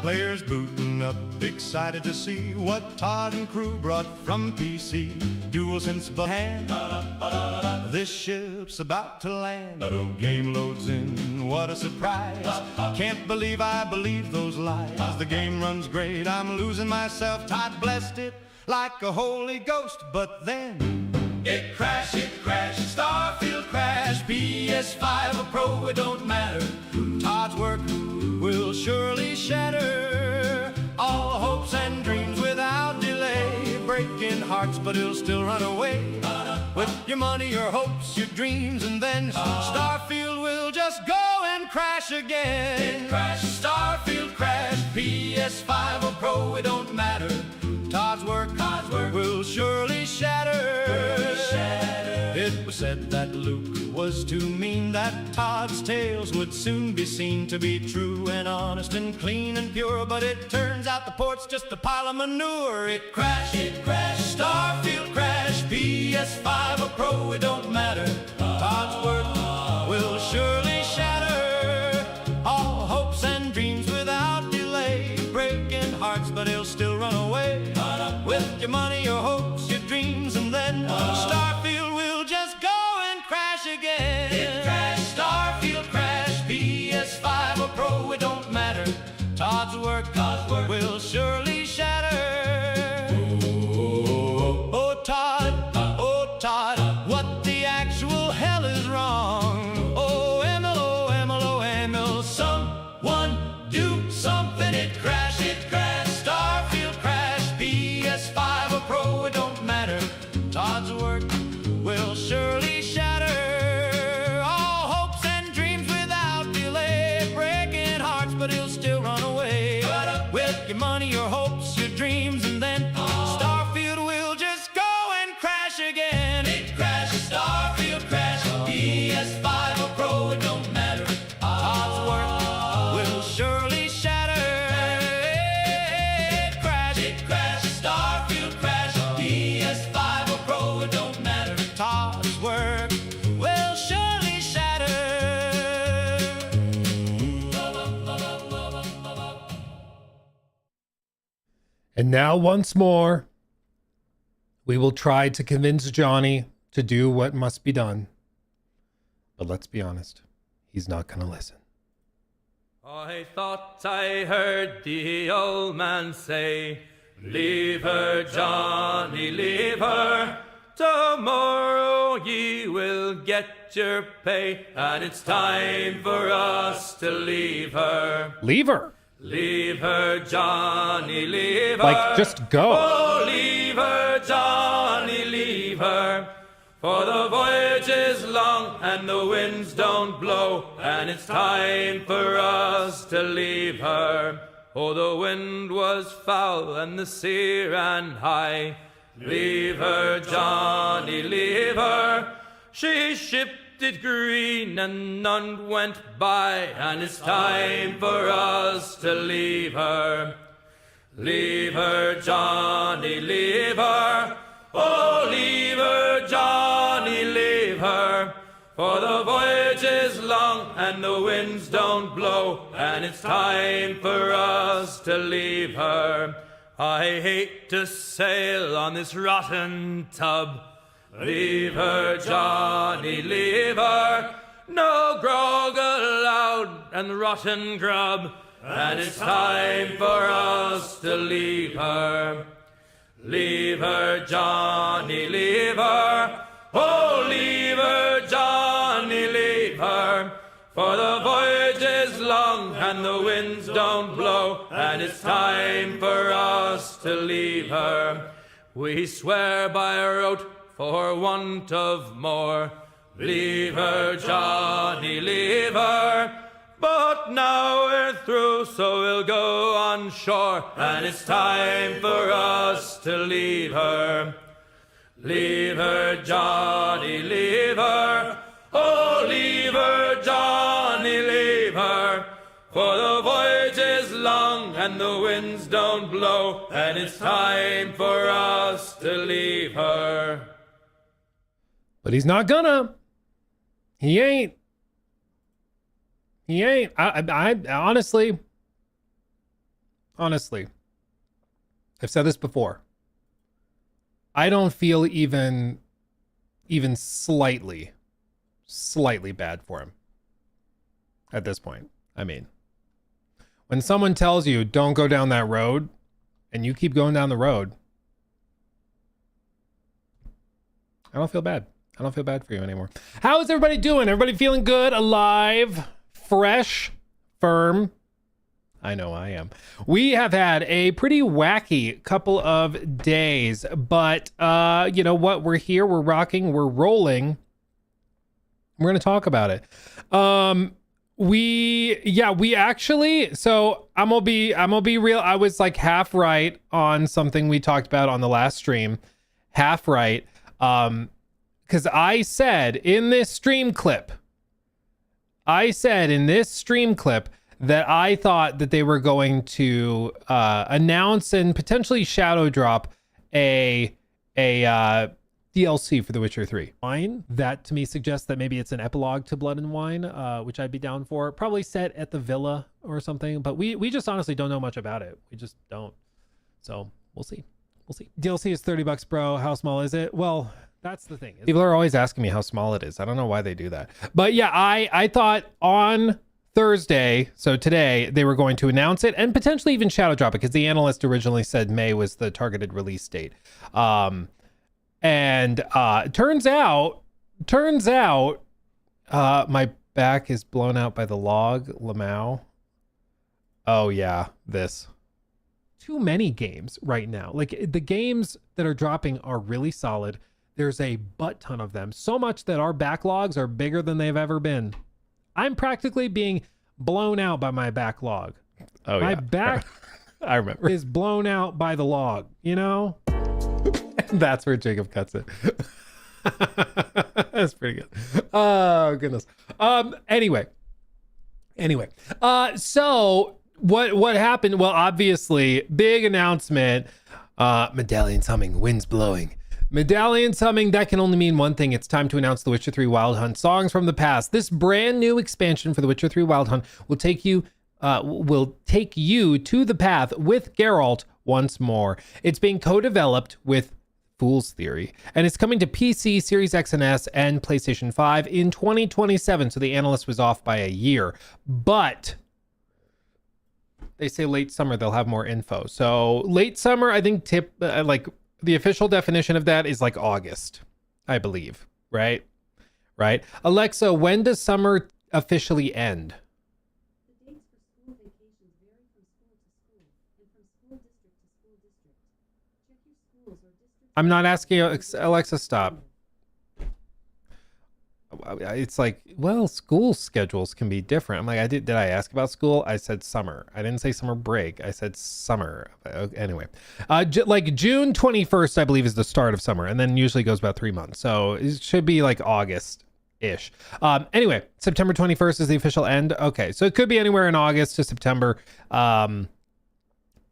Players booting up, excited to see what Todd and crew brought from PC. Dual sense hand, this ship's about to land. Game loads in, what a surprise. Can't believe I believe those lies. The game runs great, I'm losing myself. Todd blessed it like a Holy Ghost, but then it crashed, Starfield crash. PS5 or Pro, it don't matter. Todd's work will surely shatter all hopes and dreams without delay. Breaking hearts, but he'll still run away with your money, your hopes, your dreams, and then Starfield will just go and crash again. It crashed, Starfield crash. PS5 or Pro, it don't matter. Todd's work will surely shatter. It was said that Luke was too mean, that Todd's tales would soon be seen to be true and honest and clean and pure. But it turns out the port's just a pile of manure. It crashed, Starfield crash. PS5 or Pro, it don't matter. Todd's work will surely shatter all hopes and dreams without delay. Breaking hearts, but he'll still run away with your money, your hopes, your dreams, and then Starfield will just go and crash again. It crashed, Starfield crash. PS5 or Pro, it don't matter. Todd's work will surely shatter. Oh Todd, what the actual hell is wrong? Oh Emil, someone do something. It crashed, Starfield crash. PS5 or Pro, it don't matter. Todd's work will surely shatter all hopes and dreams without delay. Breaking hearts, but he'll still run away with your money, your hopes, your dreams, and then Starfield will just go and crash again. It crashed, Starfield crash. PS5 or Pro, it don't matter. Todd's work will surely shatter. It crashed, Starfield crash. PS5 or Pro, it don't matter. Todd's work will surely shatter. And now once more, we will try to convince Johnny to do what must be done. But let's be honest, he's not going to listen. I thought I heard the old man say, "Leave her, Johnny, leave her. Tomorrow ye will get your pay, and it's time for us to leave her." Leave her. Leave her, Johnny, leave her. Like, just go. Oh, leave her, Johnny, leave her. For the voyage is long and the winds don't blow, and it's time for us to leave her. Oh, the wind was foul and the sea ran high. Leave her, Johnny, leave her. She shipped it green and none went by, and it's time for us to leave her. Leave her, Johnny, leave her. Oh, leave her, Johnny, leave her. For the voyage is long and the winds don't blow, and it's time for us to leave her. I hate to sail on this rotten tub. Leave her, Johnny, leave her. No grog allowed and rotten grub, and it's time for us to leave her. Leave her, Johnny, leave her. Oh, leave her, Johnny, leave her. For the voyage is long and the winds don't blow, and it's time for us to leave her. We swear by rote for want of more. Leave her, Johnny, leave her. But now we're through, so we'll go on shore, and it's time for us to leave her. Leave her, Johnny, leave her. Oh, leave her, Johnny, leave her. For the voyage is long and the winds don't blow, and it's time for us to leave her. But he's not gonna. He ain't. He ain't. I honestly, I've said this before. I don't feel even slightly bad for him at this point. I mean, when someone tells you don't go down that road and you keep going down the road, I don't feel bad. I don't feel bad for you anymore. How is everybody doing? Everybody feeling good, alive, fresh, firm? I know I am. We have had a pretty wacky couple of days, but you know what? We're here, we're rocking, we're rolling. We're going to talk about it. We actually, so I'm gonna be real. I was like half right on something we talked about on the last stream. Half right. Because I said in this stream clip that I thought that they were going to announce and potentially shadow drop a DLC for The Witcher 3. Wine, that to me suggests that maybe it's an epilogue to Blood and Wine, which I'd be down for. Probably set at the villa or something, but we just honestly don't know much about it. We just don't. So we'll see. DLC is $30, bro. How small is it? Well, that's the thing. People are always asking me how small it is. I don't know why they do that. But yeah, I thought on Thursday, so today, they were going to announce it and potentially even shadow drop it, because the analyst originally said May was the targeted release date. Turns out, my back is blown out by the log, Lamau. Oh yeah, this. Too many games right now. Like, the games that are dropping are really solid. There's a butt ton of them. So much that our backlogs are bigger than they've ever been. I'm practically being blown out by my backlog. Oh, my back I remember is blown out by the log, you know? That's where Jacob cuts it. That's pretty good. Oh, goodness. Anyway. So what happened? Well, obviously, big announcement. Medallions humming, winds blowing. Medallions humming, that can only mean one thing. It's time to announce The Witcher 3 Wild Hunt Songs from the Past. This brand new expansion for The Witcher 3 Wild Hunt will take you to the path with Geralt once more. It's being co-developed with Fool's Theory, and it's coming to PC, Series X and S, and PlayStation 5 in 2027. So the analyst was off by a year, but they say late summer they'll have more info. So late summer, I think the official definition of that is like August, I believe, right? Alexa, when does summer officially end? The dates for school vacations vary from school to school and from school district to school district. Check your schools or districts. I'm not asking you, Alexa, stop. It's like, well, school schedules can be different. I'm like, did I ask about school? I said summer. I didn't say summer break. I said summer. Anyway, like June 21st, I believe, is the start of summer, and then usually goes about 3 months. So it should be like August-ish. Anyway, September 21st is the official end. Okay, so it could be anywhere in August to September.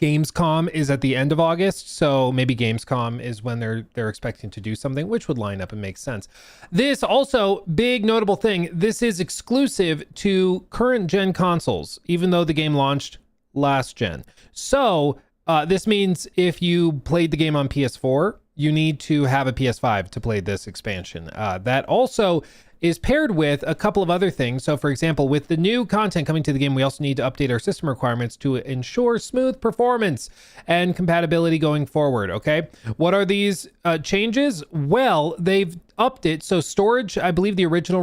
Gamescom is at the end of August, so maybe Gamescom is when they're expecting to do something, which would line up and make sense. This also, big notable thing, this is exclusive to current gen consoles, even though the game launched last gen. So this means if you played the game on PS4, you need to have a PS5 to play this expansion. That also is paired with a couple of other things. So for example, with the new content coming to the game, we also need to update our system requirements to ensure smooth performance and compatibility going forward. Okay, what are these changes? Well, they've upped it. So storage, I believe the original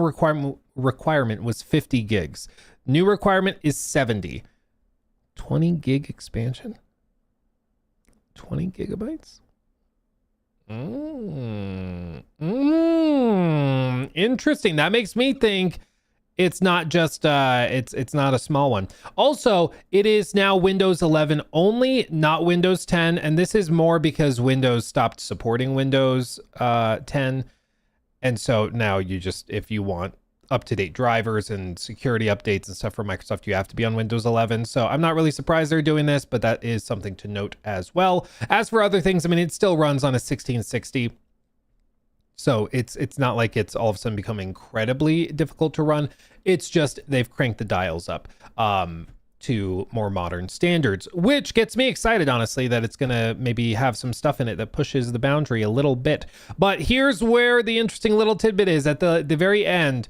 requirement was 50 gigs. New requirement is 70. 20 gig expansion? 20 gigabytes? Interesting. That makes me think it's not just it's not a small one. Also, it is now Windows 11 only, not Windows 10, and this is more because Windows stopped supporting Windows 10, and so now you just, if you want up-to-date drivers and security updates and stuff for Microsoft, you have to be on Windows 11. So I'm not really surprised they're doing this, but that is something to note as well. As for other things, I mean, it still runs on a 1660 So it's not like it's all of a sudden become incredibly difficult to run. It's just they've cranked the dials up to more modern standards, which gets me excited, honestly, that it's gonna maybe have some stuff in it that pushes the boundary a little bit. But here's where the interesting little tidbit is at the very end.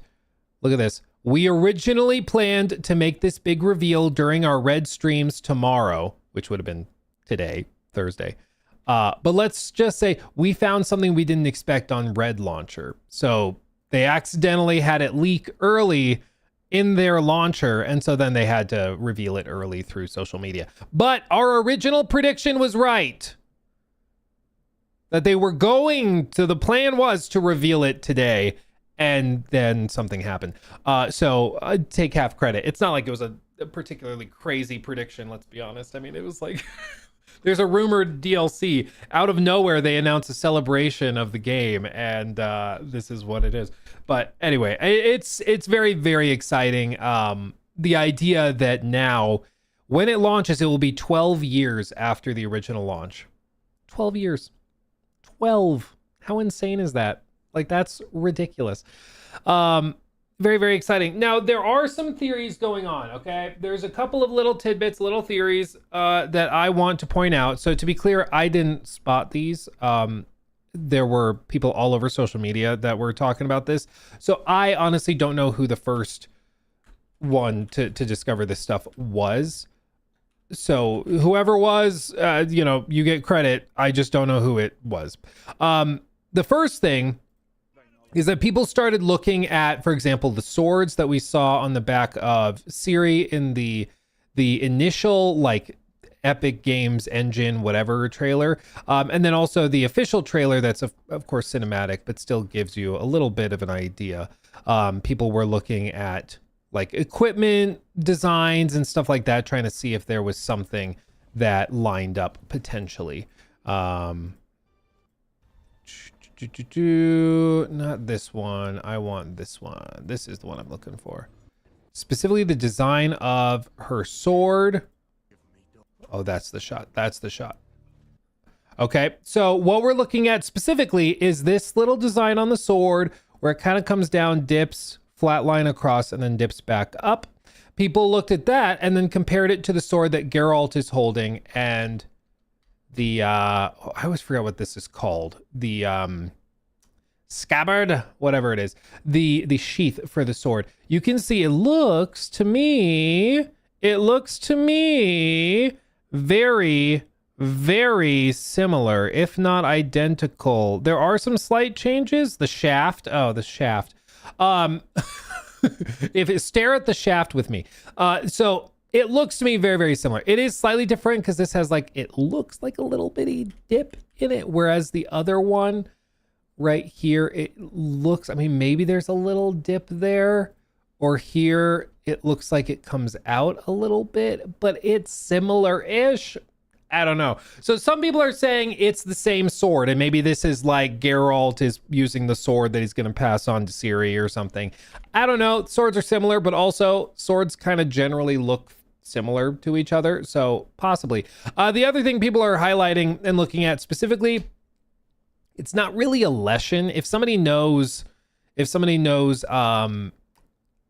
Look at this. We originally planned to make this big reveal during our Red streams tomorrow, which would have been today, Thursday. But let's just say we found something we didn't expect on Red Launcher. So they accidentally had it leak early in their launcher, and so then they had to reveal it early through social media. But our original prediction was right. That they were going to, the plan was to reveal it today, and then something happened. So I'd take half credit. It's not like it was a particularly crazy prediction, let's be honest. I mean, it was like... There's a rumored DLC. Out of nowhere, they announced a celebration of the game, and this is what it is. But anyway, it's very, very exciting. The idea that now, when it launches, it will be 12 years after the original launch. 12 years. 12. How insane is that? Like, that's ridiculous. Very, very exciting. Now, there are some theories going on, okay? There's a couple of little tidbits, little theories that I want to point out. So to be clear, I didn't spot these. There were people all over social media that were talking about this. So I honestly don't know who the first one to discover this stuff was. So whoever was, you get credit. I just don't know who it was. The first thing is that people started looking at, for example, the swords that we saw on the back of Ciri in the initial like Epic Games Engine whatever trailer, and then also the official trailer that's of course cinematic but still gives you a little bit of an idea. People were looking at like equipment designs and stuff like that, trying to see if there was something that lined up potentially. Not this one. I want this one. This is the one I'm looking for. Specifically the design of her sword. Oh, that's the shot. That's the shot. Okay, so what we're looking at specifically is this little design on the sword where it kind of comes down, dips, flat line across, and then dips back up. People looked at that and then compared it to the sword that Geralt is holding, and the I always forget what this is called. The scabbard, whatever it is. The sheath for the sword. You can see it looks to me very, very similar, if not identical. There are some slight changes. The shaft. Oh, the shaft. Stare at the shaft with me. So it looks to me very, very similar. It is slightly different because this has like, it looks like a little bitty dip in it. Whereas the other one right here, it looks, I mean, maybe there's a little dip there, or here it looks like it comes out a little bit, but it's similar-ish. I don't know. So some people are saying it's the same sword, and maybe this is like Geralt is using the sword that he's going to pass on to Ciri or something. I don't know. Swords are similar, but also swords kind of generally look similar to each other, so possibly. The other thing people are highlighting and looking at specifically, it's not really a Leshen. If somebody knows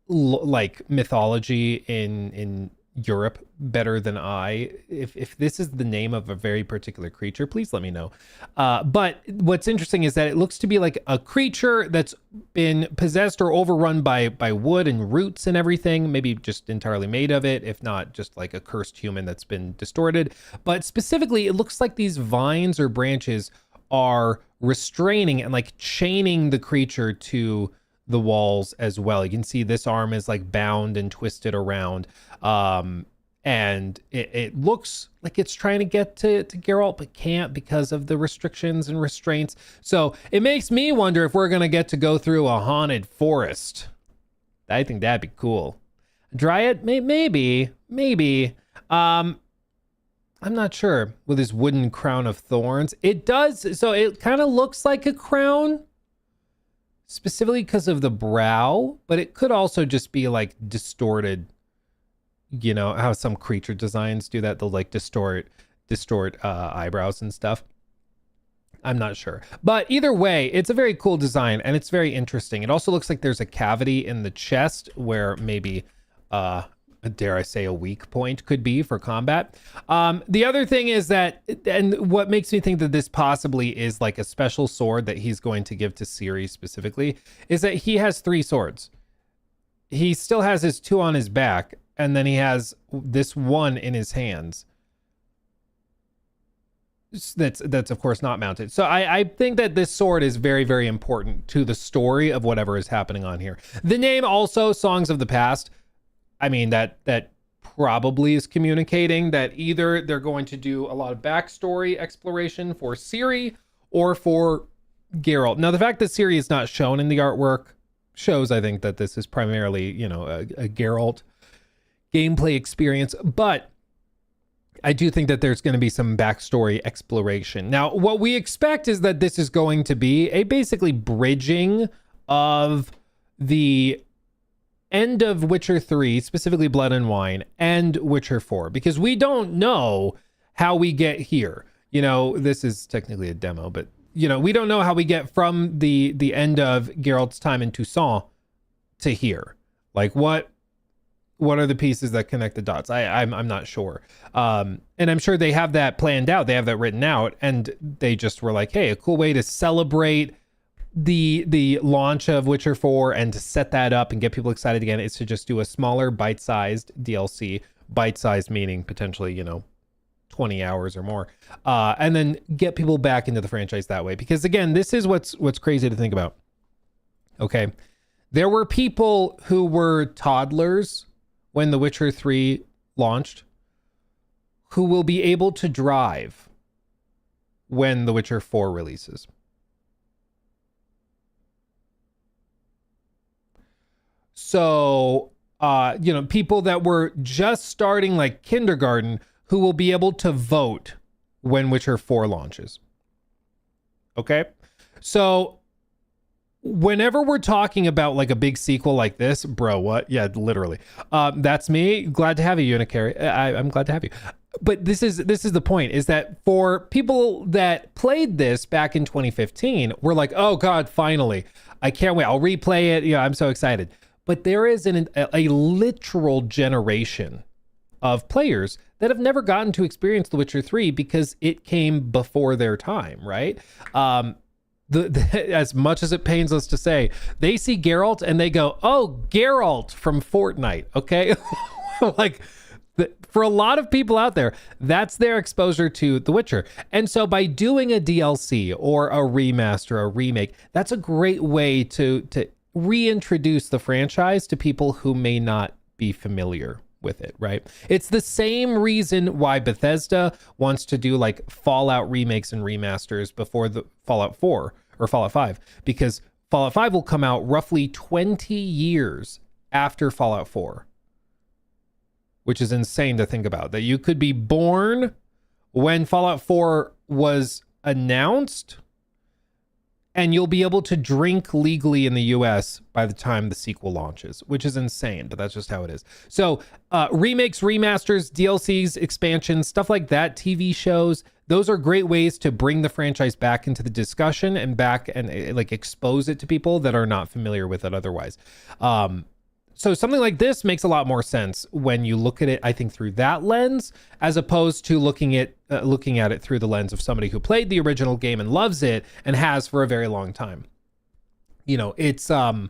like mythology in Europe better than I, if this is the name of a very particular creature, please let me know. But what's interesting is that it looks to be like a creature that's been possessed or overrun by wood and roots and everything, maybe just entirely made of it, if not just like a cursed human that's been distorted. But specifically, it looks like these vines or branches are restraining and like chaining the creature to the walls as well. You can see this arm is like bound and twisted around, and it looks like it's trying to get to Geralt but can't because of the restrictions and restraints. So it makes me wonder if we're gonna get to go through a haunted forest. I think that'd be cool. Dryad, maybe. I'm not sure with his wooden crown of thorns. It does, so it kind of looks like a crown, specifically because of the brow, but it could also just be like distorted. You know how some creature designs do that? They'll like distort eyebrows and stuff. I'm not sure. But either way, it's a very cool design and it's very interesting. It also looks like there's a cavity in the chest where maybe, dare I say, a weak point could be for combat. The other thing is that, and what makes me think that this possibly is like a special sword that he's going to give to Ciri specifically, is that he has 3 swords. He still has his 2 on his back, and then he has this 1 in his hands. That's of course not mounted. So I think that this sword is very, very important to the story of whatever is happening on here. The name also, Songs of the Past, I mean, that probably is communicating that either they're going to do a lot of backstory exploration for Ciri or for Geralt. Now, the fact that Ciri is not shown in the artwork shows, I think, that this is primarily, you know, a Geralt gameplay experience, but I do think that there's going to be some backstory exploration. Now, what we expect is that this is going to be a basically bridging of the end of Witcher 3, specifically Blood and Wine, and Witcher 4, because we don't know how we get here. You know, this is technically a demo, but, you know, we don't know how we get from the end of Geralt's time in Toussaint to here. Like, what are the pieces that connect the dots? I'm not sure. And I'm sure they have that planned out. They have that written out, and they just were like, hey, a cool way to celebrate the launch of Witcher 4 and to set that up and get people excited again is to just do a smaller bite-sized DLC. Bite-sized meaning potentially, you know, 20 hours or more, and then get people back into the franchise that way. Because again, this is what's crazy to think about. Okay, there were people who were toddlers when The Witcher 3 launched who will be able to drive when The Witcher 4 releases. So, you know, people that were just starting like kindergarten who will be able to vote when Witcher 4 launches. Okay? So, whenever we're talking about like a big sequel like this, bro, what? Yeah, literally. That's me. Glad to have you, Unicary. I'm glad to have you. But this is the point, is that for people that played this back in 2015, we're like, oh God, finally. I can't wait. I'll replay it. Yeah, I'm so excited. But there is a literal generation of players that have never gotten to experience The Witcher 3 because it came before their time, right? As much as it pains us to say, they see Geralt and they go, oh, Geralt from Fortnite, okay? Like, for a lot of people out there, that's their exposure to The Witcher. And so by doing a DLC or a remaster, a remake, that's a great way to reintroduce the franchise to people who may not be familiar with it, right? It's the same reason why Bethesda wants to do like Fallout remakes and remasters before the Fallout 4 or Fallout 5, because Fallout 5 will come out roughly 20 years after Fallout 4, which is insane to think about, that you could be born when Fallout 4 was announced and you'll be able to drink legally in the US by the time the sequel launches, which is insane, but that's just how it is. So remakes, remasters, DLCs, expansions, stuff like that, TV shows, those are great ways to bring the franchise back into the discussion and back and like expose it to people that are not familiar with it otherwise. So something like this makes a lot more sense when you look at it, I think, through that lens, as opposed to looking at it through the lens of somebody who played the original game and loves it and has for a very long time. You know, it's I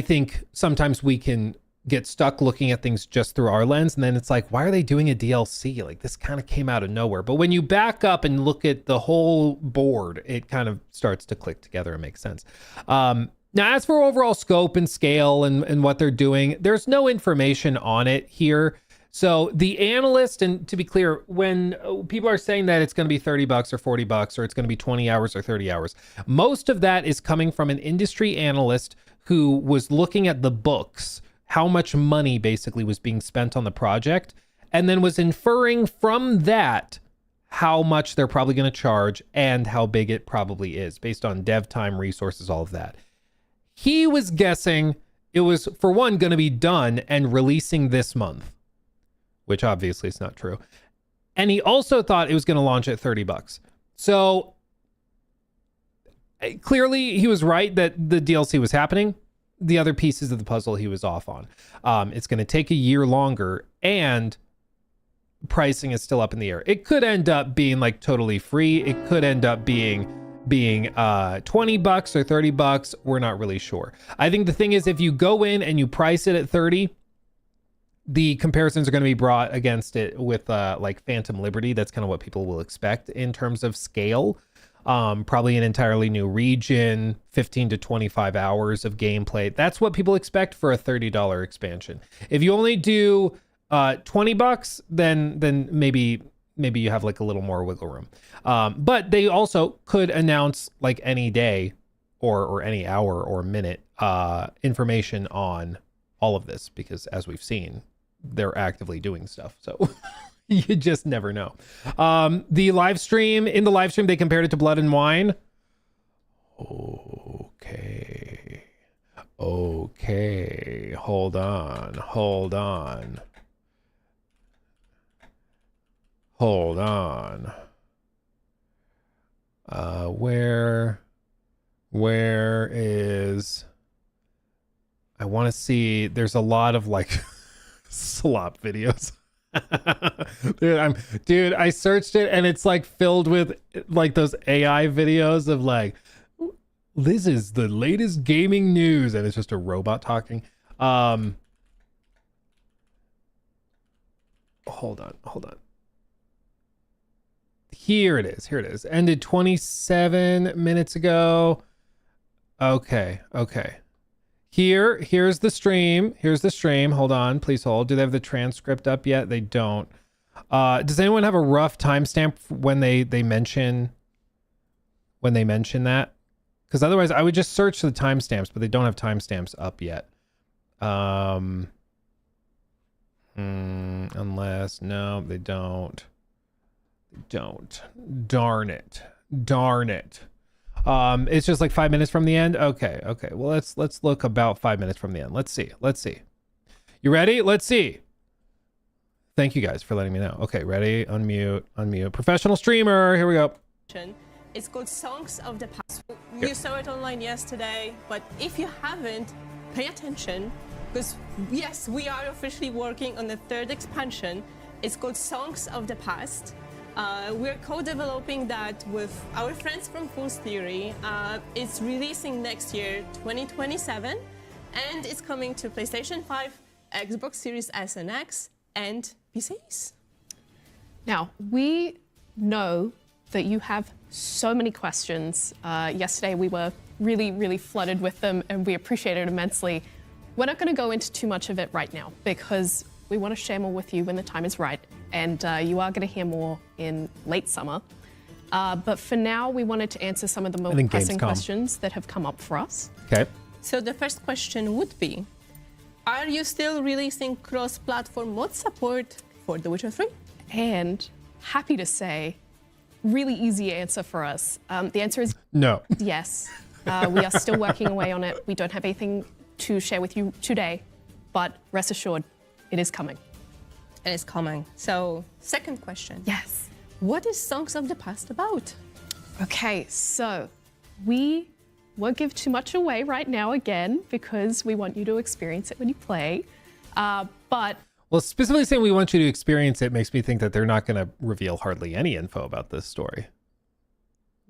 think sometimes we can get stuck looking at things just through our lens, and then it's like, why are they doing a DLC? Like, this kind of came out of nowhere. But when you back up and look at the whole board, it kind of starts to click together and make sense. Now, as for overall scope and scale and what they're doing, there's no information on it here. So the analyst, and to be clear, when people are saying that it's going to be $30 or $40 or it's going to be 20 hours or 30 hours, most of that is coming from an industry analyst who was looking at the books, how much money basically was being spent on the project, and then was inferring from that how much they're probably going to charge and how big it probably is based on dev time, resources, all of that. He was guessing it was, for one, going to be done and releasing this month, which obviously is not true. And he also thought it was going to launch at $30. So clearly he was right that the DLC was happening. The other pieces of the puzzle he was off on. It's going to take a year longer, and pricing is still up in the air. It could end up being like totally free. It could end up being $20 or $30. We're not really sure. I think the thing is, if you go in and you price it at 30, the comparisons are going to be brought against it with like Phantom Liberty. That's kind of what people will expect in terms of scale. Probably an entirely new region, 15 to 25 hours of gameplay. That's what people expect for a $30 expansion. If you only do $20, then maybe you have like a little more wiggle room. But they also could announce like any day or any hour or minute information on all of this, because as we've seen, they're actively doing stuff. So you just never know. In the live stream, they compared it to Blood and Wine. Okay. Hold on. Where is, I want to see, there's a lot of like slop videos. Dude, I searched it and it's like filled with like those AI videos of like, this is the latest gaming news, and it's just a robot talking. Hold on. Here it is. Ended 27 minutes ago. Okay. Here's the stream. Hold on, please hold. Do they have the transcript up yet? They don't. Does anyone have a rough timestamp when they mention that? Because otherwise I would just search the timestamps, but they don't have timestamps up yet. Unless, no, they don't. Darn it. It's just like 5 minutes from the end. Okay. Well, let's look about 5 minutes from the end. Let's see. You ready? Let's see. Thank you guys for letting me know. Okay, ready? Unmute. Professional streamer. Here we go. It's called Songs of the Past. You saw it online yesterday, but if you haven't, pay attention, because yes, we are officially working on the third expansion. It's called Songs of the Past. We're co-developing that with our friends from Fool's Theory. It's releasing next year, 2027, and it's coming to PlayStation 5, Xbox Series S and X, and PCs. Now, we know that you have so many questions. Yesterday, we were really flooded with them, and we appreciate it immensely. We're not going to go into too much of it right now, because we want to share more with you when the time is right, and you are going to hear more in late summer. But for now, we wanted to answer some of the most pressing questions that have come up for us. Okay. So the first question would be, are you still releasing cross-platform mod support for The Witcher 3? And happy to say, really easy answer for us. The answer is no. Yes. We are still working away on it. We don't have anything to share with you today, but rest assured, it is coming. It is coming. So, second question. Yes. What is Songs of the Past about? Okay, so we won't give too much away right now again, because we want you to experience it when you play. But well, specifically saying we want you to experience it makes me think that they're not going to reveal hardly any info about this story.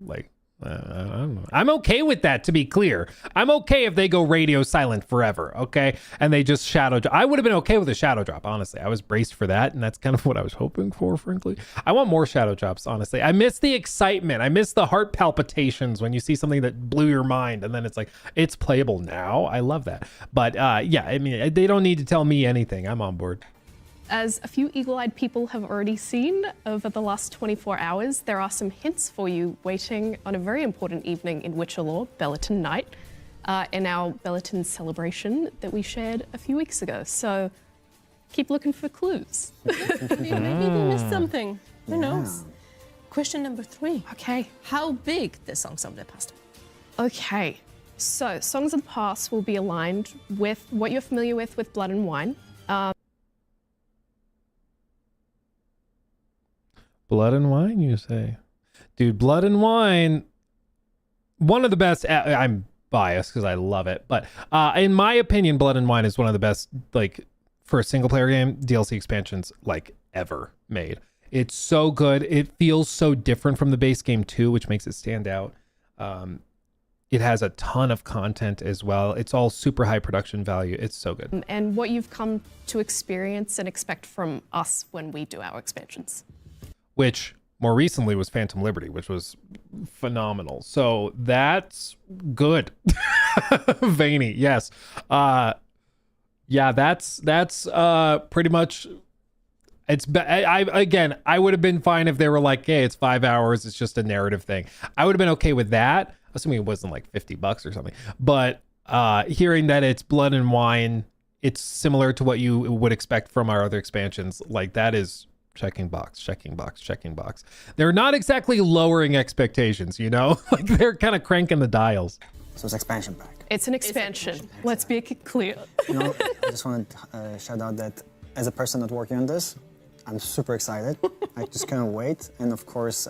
Like, I don't know. I'm okay with that, to be clear. I'm okay if they go radio silent forever, okay? And they just shadow drop. I would have been okay with a shadow drop, honestly. I was braced for that, and that's kind of what I was hoping for, frankly. I want more shadow drops, honestly. I miss the excitement. I miss the heart palpitations when you see something that blew your mind, and then it's like, it's playable now. I love that. But yeah, I mean, they don't need to tell me anything. I'm on board. as a few eagle-eyed people have already seen over the last 24 hours, there are some hints for you waiting on a very important evening in Witcher lore, Belleton Night, in our Belleton celebration that we shared a few weeks ago. So keep looking for clues. Maybe we missed something. Who knows? Question number 3. Okay. How big the Songs of the Past? Okay. So Songs of the Past will be aligned with what you're familiar with Blood and Wine. Blood and Wine, you say? Dude, Blood and Wine, one of the best. I'm biased because I love it, but in my opinion, Blood and Wine is one of the best, like, for a single player game, DLC expansions like ever made. It's so good. It feels so different from the base game too, which makes it stand out. It has a ton of content as well. It's all super high production value. It's so good. And what you've come to experience and expect from us when we do our expansions. Which more recently was Phantom Liberty, which was phenomenal. So that's good. Veiny, yes. Yeah, that's pretty much. I would have been fine if they were like, hey, it's 5 hours, it's just a narrative thing. I would have been okay with that, assuming it wasn't like $50 or something. But hearing that it's Blood and Wine, it's similar to what you would expect from our other expansions. Like, that is checking box, checking box, checking box. They're not exactly lowering expectations, you know? Like, they're kind of cranking the dials. So it's expansion pack. It's an expansion. Let's be clear. You know, I just want to shout out that as a person not working on this, I'm super excited. I just can't wait. And of course,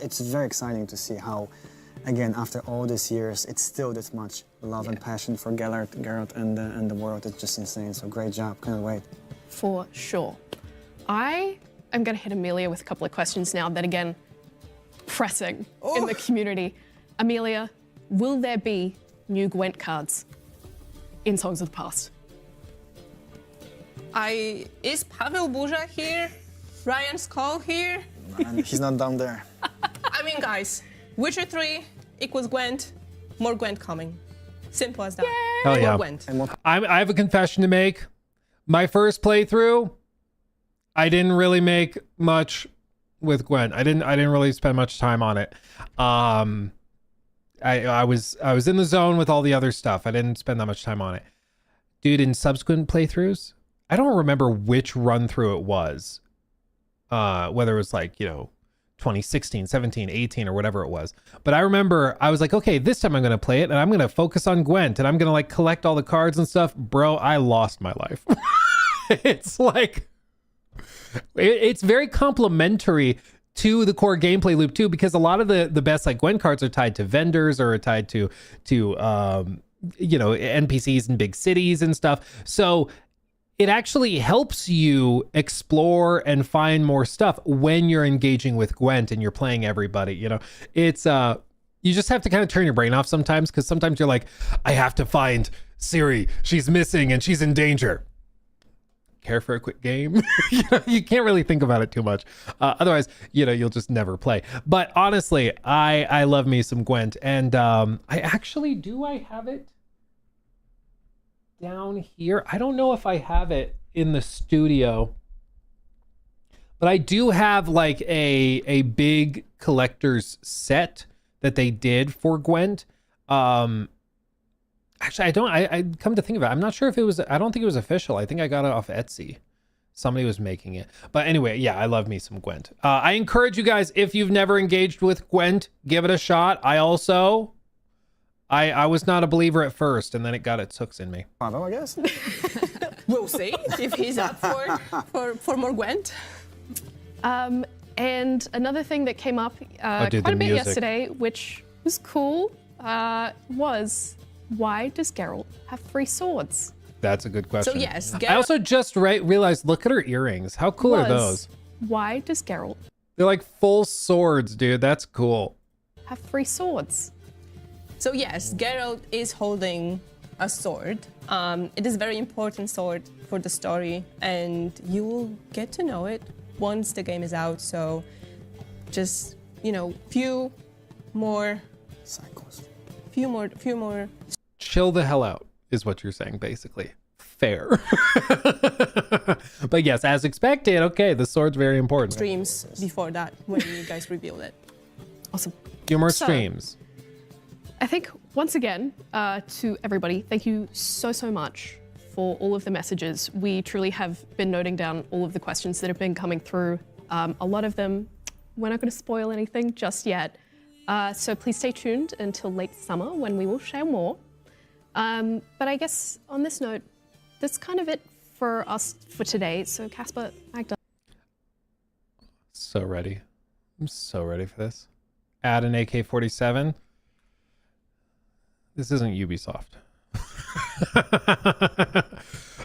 it's very exciting to see how, again, after all these years, it's still this much love and passion for Geralt and the world. It's just insane. So great job. Can't wait. For sure. I am going to hit Amelia with a couple of questions now that, again, pressing in the community. Amelia, will there be new Gwent cards in Songs of the Past? Is Pavel Buja here? Ryan Skull here? And he's not down there. I mean, guys, Witcher 3 equals Gwent. More Gwent coming. Simple as that. Hell yeah. More Gwent. And more I have a confession to make. My first playthrough, I didn't really make much with Gwent. I didn't really spend much time on it. I was in the zone with all the other stuff. I didn't spend that much time on it. Dude, in subsequent playthroughs, I don't remember which run through it was. Whether it was like, 2016, 17, 18 or whatever it was. But I remember I was like, okay, this time I'm going to play it and I'm going to focus on Gwent and I'm going to like collect all the cards and stuff. Bro, I lost my life. It's like, it's very complimentary to the core gameplay loop too, because a lot of the best like Gwent cards are tied to vendors or are tied to NPCs in big cities and stuff. So it actually helps you explore and find more stuff when you're engaging with Gwent and you're playing everybody. It's you just have to kind of turn your brain off sometimes, because sometimes you're like, I have to find Ciri, she's missing and she's in danger. Care for a quick game? You can't really think about it too much. Otherwise, you'll just never play. But honestly, I love me some Gwent, and I have it down here. I don't know if I have it in the studio, but I do have like a big collector's set that they did for Gwent. Actually, I come to think of it, I'm not sure if it was, I don't think it was official. I think I got it off Etsy. Somebody was making it. But anyway, yeah, I love me some Gwent. I encourage you guys, if you've never engaged with Gwent, give it a shot. I was not a believer at first, and then it got its hooks in me. Pavel, I guess. We'll see if he's up for more Gwent. And another thing that came up dude, quite the a bit music. yesterday, which was cool, was why does Geralt have 3 swords? That's a good question. So yes, I also just realized, look at her earrings. How cool are those? Why does Geralt They're like full swords, dude. That's cool. have 3 swords? So yes, Geralt is holding a sword. It is a very important sword for the story, and you will get to know it once the game is out. So just, few more. Chill the hell out is what you're saying, basically. Fair. But yes, as expected, okay, the sword's very important. Streams before that when you guys revealed it. Awesome. Few more So- streams. I think once again, to everybody, thank you so much for all of the messages. We truly have been noting down all of the questions that have been coming through. A lot of them, we're not going to spoil anything just yet. So please stay tuned until late summer when we will share more. But I guess on this note, that's kind of it for us for today. So Casper, Magda. So ready. I'm so ready for this. add an AK-47. This isn't Ubisoft.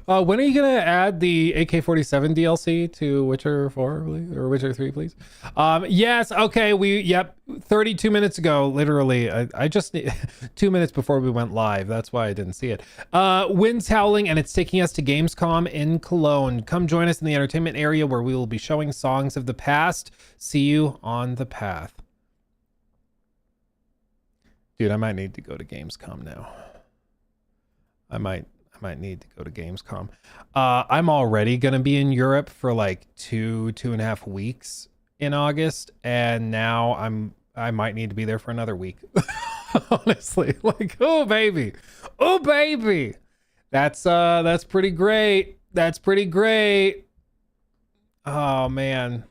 When are you gonna add the AK-47 DLC to Witcher 4 please? Or Witcher 3, please? Yes. Okay. 32 minutes ago, literally. I just 2 minutes before we went live. That's why I didn't see it. Wind's howling, and it's taking us to Gamescom in Cologne. Come join us in the entertainment area where we will be showing songs of the past. See you on the path. Dude, I might need to go to Gamescom now. I might need to go to Gamescom. I'm already going to be in Europe for like 2.5 weeks in August. And now I might need to be there for another week. Honestly, like, oh baby. That's pretty great. That's pretty great. Oh man.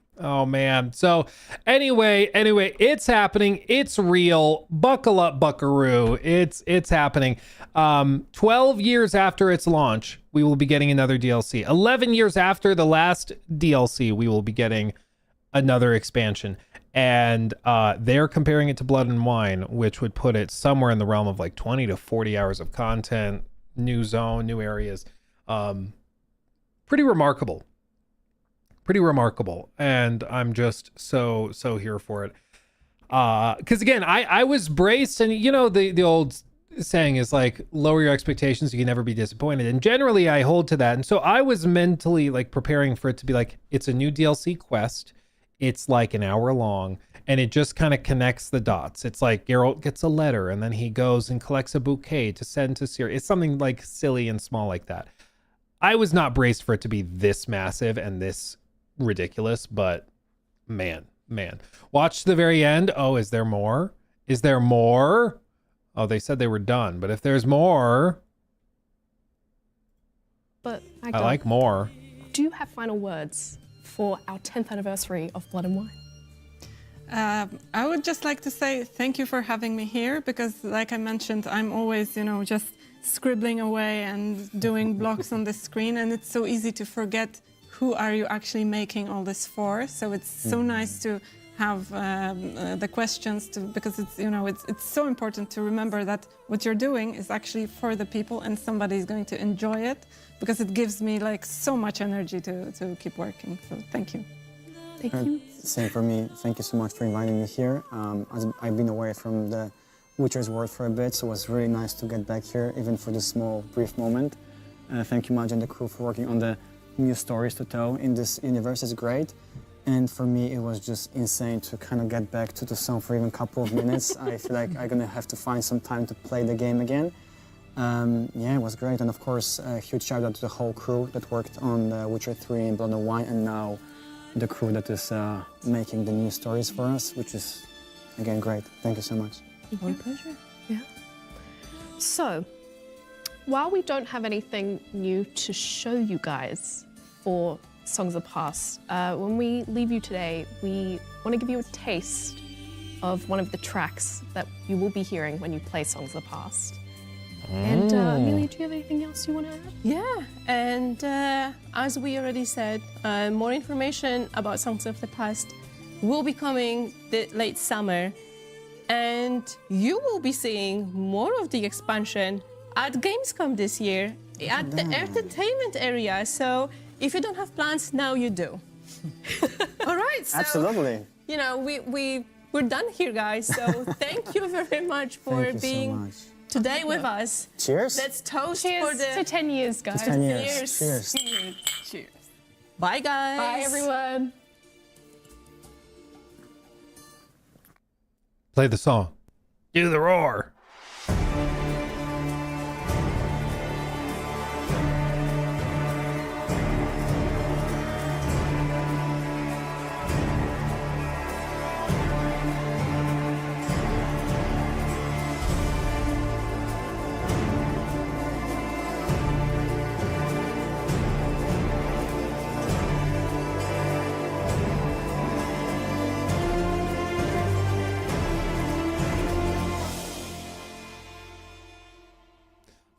So anyway, it's happening. It's real. Buckle up, buckaroo. It's happening. 12 years after its launch, we will be getting another DLC. 11 years after the last DLC, we will be getting another expansion. And they're comparing it to Blood and Wine, which would put it somewhere in the realm of like 20 to 40 hours of content, new zone, new areas. Pretty remarkable. And I'm just so here for it. Because again, I was braced, and you know the old saying is like, lower your expectations, you can never be disappointed, and generally I hold to that. And so I was mentally like preparing for it to be like, it's a new DLC quest, it's like an hour long, and it just kind of connects the dots. It's like Geralt gets a letter and then he goes and collects a bouquet to send to Ciri. It's something like silly and small like that. I was not braced for it to be this massive and this ridiculous, but man, watch the very end. Oh, is there more? Oh, they said they were done, but if there's more, But I like more. do you have final words for our 10th anniversary of Blood and Wine? I would just like to say thank you for having me here, because like I mentioned, I'm always, just scribbling away and doing blocks on the screen, and it's so easy to forget who are you actually making all this for. So it's so nice to have the questions because it's so important to remember that what you're doing is actually for the people and somebody is going to enjoy it, because it gives me like so much energy to keep working. So thank you. Thank you. Same for me. Thank you so much for inviting me here. I've been away from the Witcher's World for a bit, so it was really nice to get back here, even for this small, brief moment. Thank you, Madge and the crew, for working on the new stories to tell in this universe. It's great. And for me, it was just insane to kind of get back to the song for even a couple of minutes. I feel like I'm gonna have to find some time to play the game again. Yeah, it was great. And of course, a huge shout out to the whole crew that worked on Witcher 3 and Blood and Wine, and now the crew that is making the new stories for us, which is, again, great. Thank you so much. My pleasure. Yeah. So, while we don't have anything new to show you guys for Songs of the Past, when we leave you today, we want to give you a taste of one of the tracks that you will be hearing when you play Songs of the Past. And Amelia, do you have anything else you want to add? Yeah, and as we already said, more information about Songs of the Past will be coming the late summer, and you will be seeing more of the expansion at Gamescom this year, at the entertainment area. So if you don't have plans, now you do. All right. So, Absolutely. We're done here, guys. So thank you very much for Thank you being so much. today with us. Cheers. Let's toast Cheers for the to 10 years, guys. 10 years. Cheers. Cheers. Cheers. Bye, guys. Bye, everyone. Play the song. Do the roar.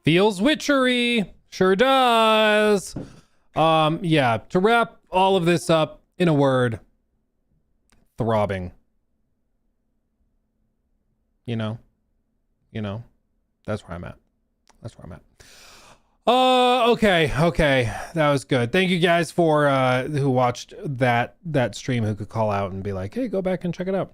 Feels witchery. Sure does. Yeah, to wrap all of this up in a word, throbbing. you know, that's where I'm at. Okay. That was good. Thank you guys for who watched that stream, who could call out and be like, hey, go back and check it out.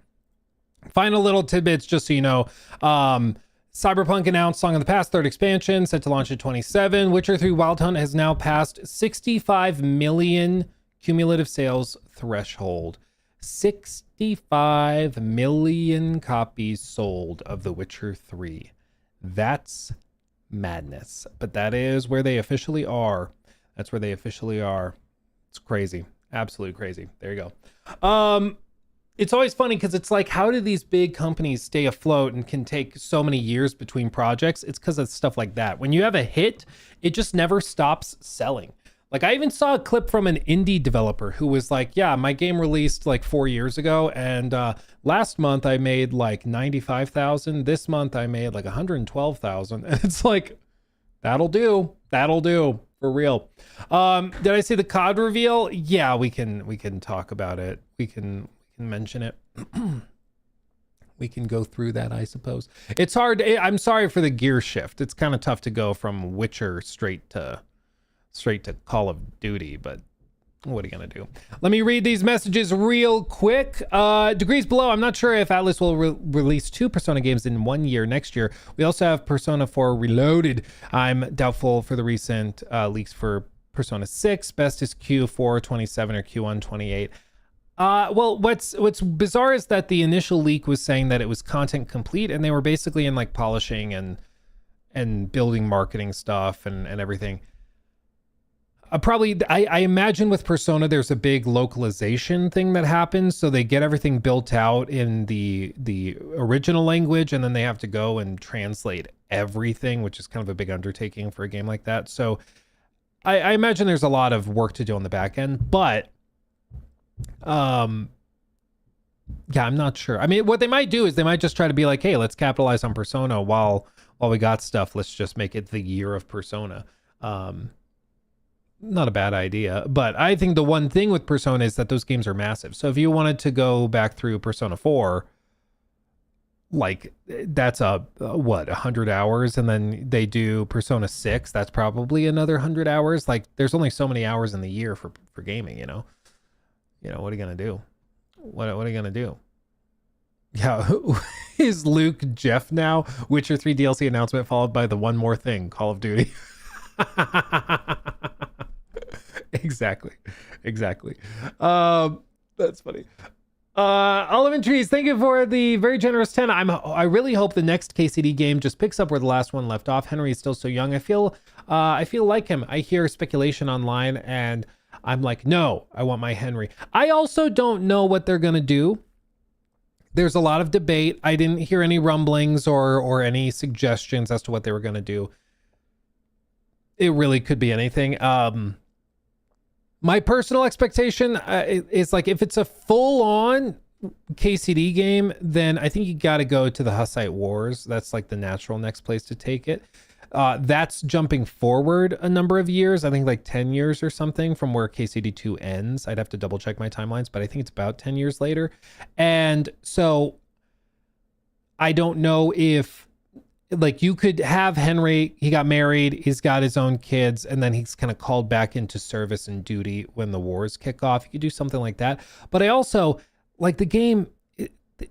Final little tidbits, just so you know. Cyberpunk announced Song of the Past 3rd expansion, set to launch in 2027. Witcher 3 Wild Hunt has now passed 65 million cumulative sales threshold. 65 million copies sold of The Witcher 3. That's madness. But that is where they officially are. It's crazy. Absolutely crazy. There you go. It's always funny because it's like, how do these big companies stay afloat and can take so many years between projects? It's because of stuff like that. When you have a hit, it just never stops selling. Like, I even saw a clip from an indie developer who was like, yeah, my game released like 4 years ago, and last month I made like 95,000. This month I made like 112,000. And it's like, that'll do for real. Did I see the COD reveal? Yeah, we can talk about it. We can mention it. We can go through that, I suppose. It's hard. I'm sorry for the gear shift. It's kind of tough to go from Witcher straight to Call of Duty, but what are you gonna do? Let me read these messages real quick. Degrees Below, I'm not sure if Atlas will release 2 Persona games in 1 year next year. We also have Persona 4 Reloaded. I'm doubtful for the recent leaks for Persona 6. Best is Q4 27 or Q1 28. Well, what's bizarre is that the initial leak was saying that it was content complete, and they were basically in like polishing and building marketing stuff and everything. I imagine with Persona there's a big localization thing that happens, so they get everything built out in the original language, and then they have to go and translate everything, which is kind of a big undertaking for a game like that. So I imagine there's a lot of work to do on the back end, but yeah, I'm not sure. I mean, what they might do is they might just try to be like, hey, let's capitalize on Persona while we got stuff. Let's just make it the year of Persona. Not a bad idea, but I think the one thing with Persona is that those games are massive. So if you wanted to go back through Persona 4, like that's 100 hours, and then they do Persona 6, that's probably another 100 hours. Like there's only so many hours in the year for gaming, you know, what are you going to do? What are you going to do? Yeah. Is Luke Jeff now? Witcher 3 DLC announcement followed by the one more thing, Call of Duty. Exactly. That's funny. Olive and Trees, thank you for the very generous 10. I really hope the next KCD game just picks up where the last one left off. Henry is still so young. I feel like him. I hear speculation online and I'm like, no, I want my Henry. I also don't know what they're gonna do. There's a lot of debate. I didn't hear any rumblings or any suggestions as to what they were gonna do. It really could be anything. My personal expectation is like, if it's a full-on KCD game, then I think you got to go to the Hussite Wars. That's like the natural next place to take it. That's jumping forward a number of years. I think like 10 years or something from where KCD 2 ends. I'd have to double check my timelines, but I think it's about 10 years later. And so I don't know if, like, you could have Henry, he got married, he's got his own kids, and then he's kind of called back into service and duty when the wars kick off. You could do something like that. But I also, like, the game,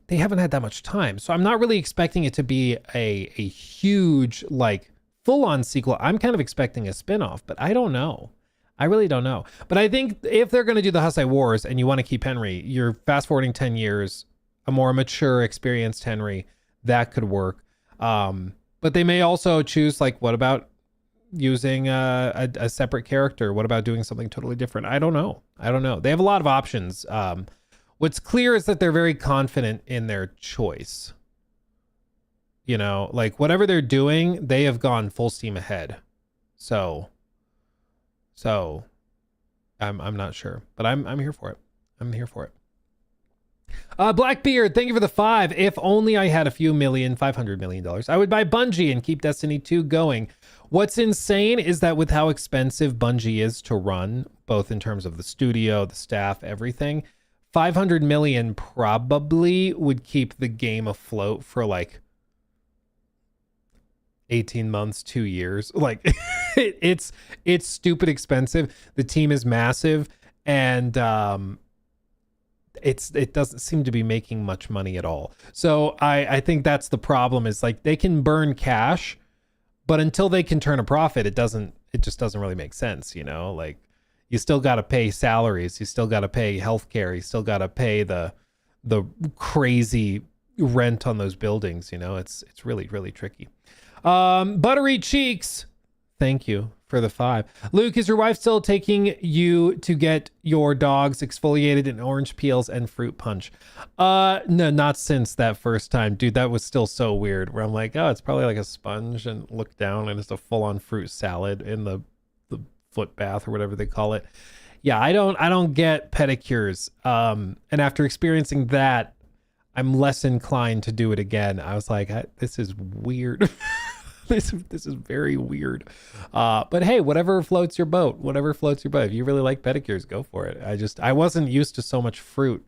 they haven't had that much time. So I'm not really expecting it to be a huge, like, full-on sequel. I'm kind of expecting a spinoff, but I don't know. I really don't know. But I think if they're going to do the Hussite Wars and you want to keep Henry, you're fast-forwarding 10 years, a more mature, experienced Henry, that could work. But they may also choose, like, what about using a separate character? What about doing something totally different? I don't know. They have a lot of options. What's clear is that they're very confident in their choice. You know, like, whatever they're doing, they have gone full steam ahead. So I'm not sure, but I'm here for it. Blackbeard, thank you for the 5. If only I had a few $500 million, I would buy Bungie and keep Destiny 2 going. What's insane is that with how expensive Bungie is to run, both in terms of the studio, the staff, everything, 500 million probably would keep the game afloat for like 18 months, 2 years. Like it's stupid expensive. The team is massive, and it doesn't seem to be making much money at all. So I think that's the problem, is like they can burn cash, but until they can turn a profit, it just doesn't really make sense, you know? Like you still got to pay salaries, you still got to pay healthcare, you still got to pay the crazy rent on those buildings, you know? It's really, really tricky. Buttery Cheeks, thank you for the 5. Luke, is your wife still taking you to get your dogs exfoliated in orange peels and fruit punch? No, not since that first time. Dude, that was still so weird, where I'm like, oh, it's probably like a sponge, and look down and it's a full-on fruit salad in the foot bath or whatever they call it. Yeah, I don't get pedicures. And after experiencing that, I'm less inclined to do it again. I was like, this is weird. This is very weird. But hey, whatever floats your boat. If you really like pedicures, go for it. I wasn't used to so much fruit.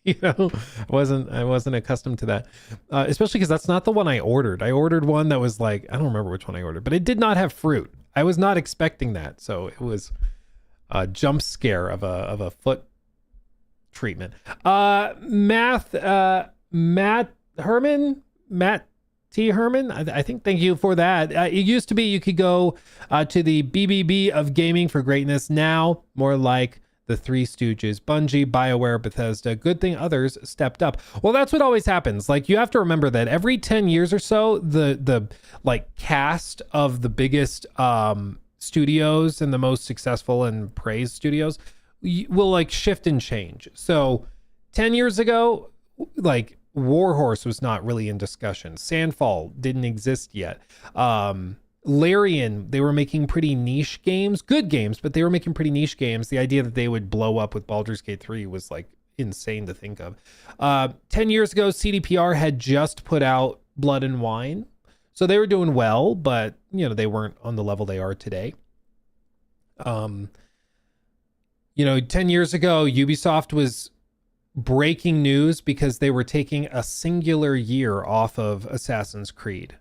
You know, I wasn't accustomed to that. Especially because that's not the one I ordered. I ordered one that was like, I don't remember which one I ordered, but it did not have fruit. I was not expecting that. So it was a jump scare of a foot treatment. Matt T. Herman, I think, thank you for that. It used to be you could go to the BBB of gaming for greatness. Now, more like the Three Stooges, Bungie, BioWare, Bethesda. Good thing others stepped up. Well, that's what always happens. Like, you have to remember that every 10 years or so, the like cast of the biggest studios and the most successful and praised studios will like shift and change. So 10 years ago, like, Warhorse was not really in discussion. Sandfall didn't exist yet. Larian, they were making pretty niche games, good games, but they were making pretty niche games. The idea that they would blow up with Baldur's Gate 3 was like insane to think of. 10 years ago, CDPR had just put out Blood and Wine. So they were doing well, but you know, they weren't on the level they are today. You know, 10 years ago, Ubisoft was breaking news because they were taking a singular year off of Assassin's Creed.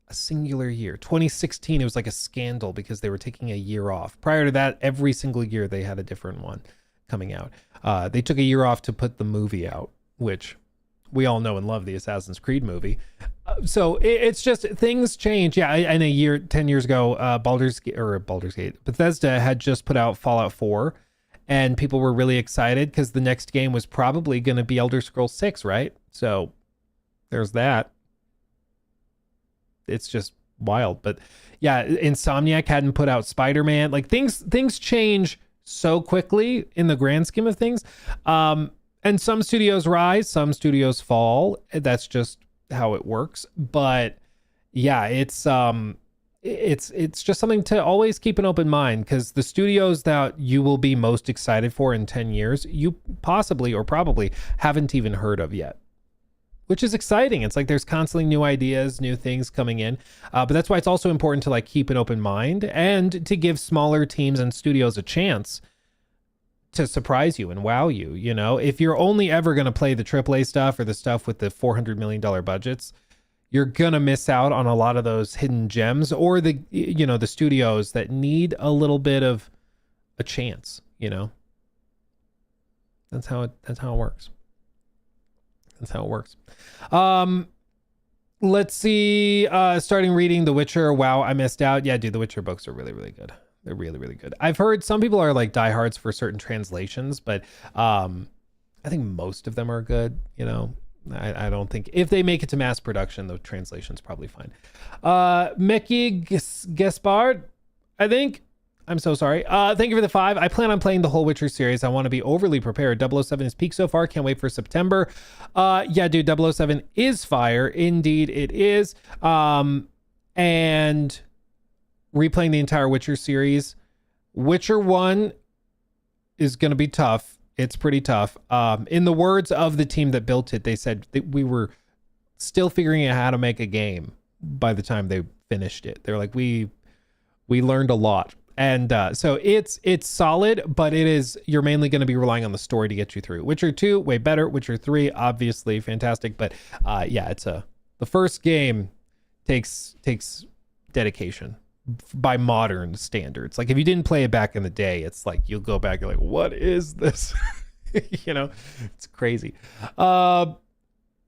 A singular year. 2016, it was like a scandal because they were taking a year off. Prior to that, every single year they had a different one coming out. They took a year off to put the movie out, which we all know and love, the Assassin's Creed movie. So it's just, things change. Yeah, in a year, 10 years ago, Baldur's Gate, Bethesda had just put out Fallout 4. And people were really excited because the next game was probably going to be Elder Scrolls 6, right? So there's that. It's just wild. But yeah, Insomniac hadn't put out Spider-Man. Like things change so quickly in the grand scheme of things. And some studios rise, some studios fall. That's just how it works. But yeah, it's just something to always keep an open mind, because the studios that you will be most excited for in 10 years, you possibly or probably haven't even heard of yet, which is exciting. It's like there's constantly new ideas, new things coming in. But that's why it's also important to like keep an open mind and to give smaller teams and studios a chance to surprise you and wow you. You know, if you're only ever going to play the AAA stuff or the stuff with the $400 million budgets, you're going to miss out on a lot of those hidden gems, or the studios that need a little bit of a chance, you know. That's how it works. That's how it works. Let's see. Starting reading The Witcher. Wow, I missed out. Yeah, dude, The Witcher books are really, really good. They're really, really good. I've heard some people are like diehards for certain translations, but I think most of them are good, you know. I don't think, if they make it to mass production, the translation's probably fine. Mickey Gaspard, I think. I'm so sorry. Thank you for the 5. I plan on playing the whole Witcher series. I want to be overly prepared. 007 is peak so far. Can't wait for September. Yeah, dude, 007 is fire. Indeed, it is. And replaying the entire Witcher series. Witcher 1 is going to be tough. It's pretty tough. In the words of the team that built it, they said that we were still figuring out how to make a game by the time they finished it. They're like, we learned a lot. And so it's solid, but you're mainly going to be relying on the story to get you through. Witcher 2, way better. Witcher 3, obviously fantastic. But yeah, the first game takes dedication by modern standards. Like if you didn't play it back in the day, it's like you'll go back, you're like, what is this? You know, it's crazy.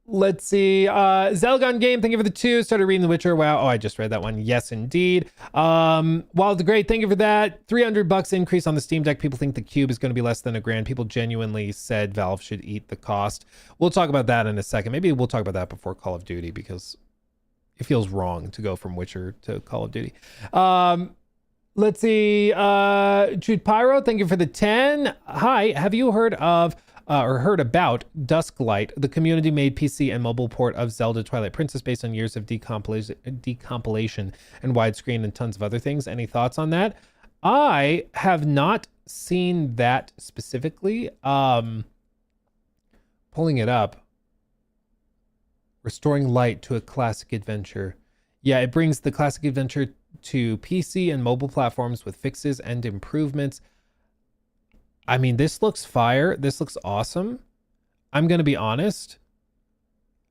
Let's see. Zelgon Game, thank you for the 2. Started reading The Witcher. Wow. Oh, I just read that one. Yes, indeed. Wild the Great, thank you for that. $300 increase on the Steam Deck. People think the Cube is going to be less than $1,000. People genuinely said Valve should eat the cost. We'll talk about that in a second. Maybe we'll talk about that before Call of Duty, because it feels wrong to go from Witcher to Call of Duty. Let's see. Jude Pyro, thank you for the 10. Hi, have you heard of or heard about Dusklight, the community-made PC and mobile port of Zelda Twilight Princess based on years of decompilation and widescreen and tons of other things? Any thoughts on that? I have not seen that specifically. Pulling it up. Restoring light to a classic adventure. Yeah, it brings the classic adventure to PC and mobile platforms with fixes and improvements. I mean, this looks fire. This looks awesome. I'm going to be honest.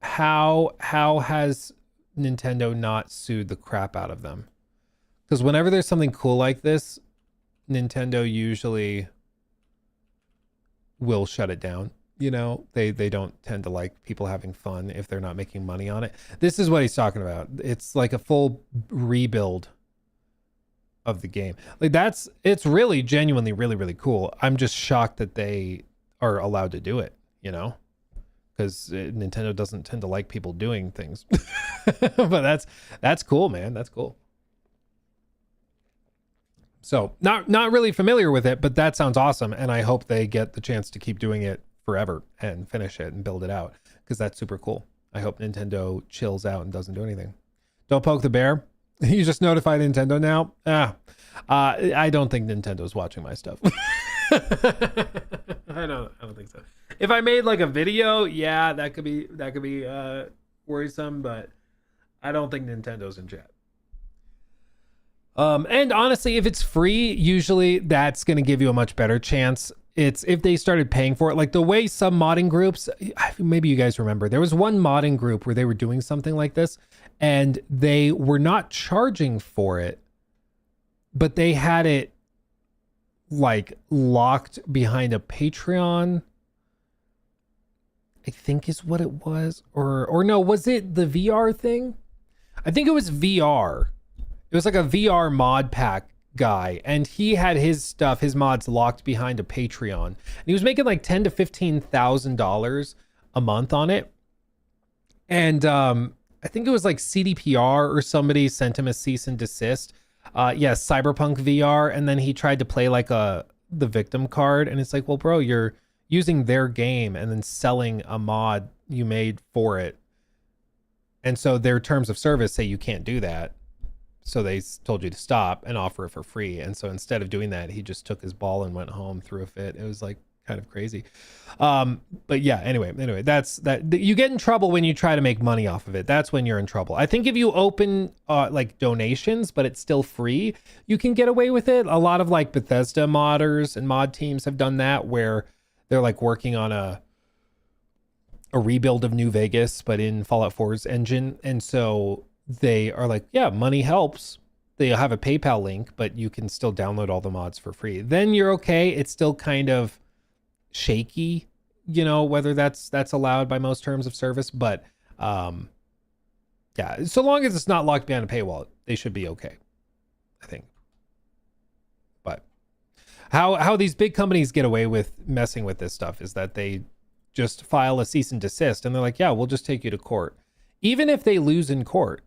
How has Nintendo not sued the crap out of them? Because whenever there's something cool like this, Nintendo usually will shut it down. You know, they don't tend to like people having fun if they're not making money on it. This is what he's talking about. It's like a full rebuild of the game. Like it's really genuinely really cool. I'm just shocked that they are allowed to do it, you know, because Nintendo doesn't tend to like people doing things. But that's cool, man. That's cool. So not really familiar with it, but that sounds awesome, and I hope they get the chance to keep doing it forever and finish it and build it out, because that's super cool. I hope Nintendo chills out and doesn't do anything. Don't poke the bear. You just notified Nintendo now? I don't think Nintendo's watching my stuff. I don't think so. If I made like a video, yeah, that could be worrisome, but I don't think Nintendo's in chat. And honestly, if it's free, usually that's going to give you a much better chance. It's if they started paying for it, like the way some modding groups, maybe you guys remember, there was one modding group where they were doing something like this and they were not charging for it, but they had it like locked behind a Patreon, I think is what it was. Or no, was it the VR thing? I think it was VR. It was like a VR mod pack guy, and he had his stuff, his mods locked behind a Patreon, and he was making like $10,000 to $15,000 a month on it. And I think it was like CDPR or somebody sent him a cease and desist. Cyberpunk VR, and then he tried to play like the victim card, and it's like, well, bro, you're using their game and then selling a mod you made for it, and so their terms of service say you can't do that. So they told you to stop and offer it for free. And so instead of doing that, he just took his ball and went home, threw a fit. It was like kind of crazy. But yeah, anyway, that's that. You get in trouble when you try to make money off of it. That's when you're in trouble. I think if you open like donations, but it's still free, you can get away with it. A lot of like Bethesda modders and mod teams have done that, where they're like working on a rebuild of New Vegas, but in Fallout 4's engine. And so they are like, yeah, money helps. They have a PayPal link, but you can still download all the mods for free. Then you're okay. It's still kind of shaky, you know, whether that's allowed by most terms of service. But yeah, so long as it's not locked behind a paywall, they should be okay, I think. But how these big companies get away with messing with this stuff is that they just file a cease and desist, and they're like, yeah, we'll just take you to court. Even if they lose in court,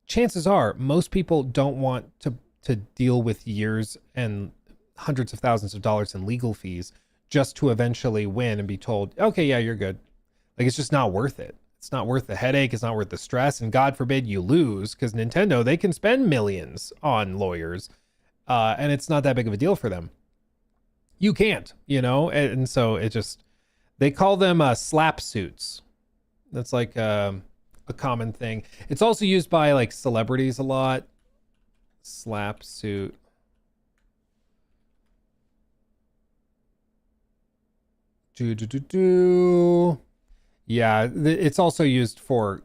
chances are most people don't want to deal with years and hundreds of thousands of dollars in legal fees just to eventually win and be told, okay, yeah, you're good. Like, it's just not worth it. It's not worth the headache. It's not worth the stress. And God forbid you lose, because Nintendo, they can spend millions on lawyers, and it's not that big of a deal for them. You can't, you know? And so it just, they call them slap suits. That's like a common thing. It's also used by like celebrities a lot. Slap suit. Yeah, it's also used for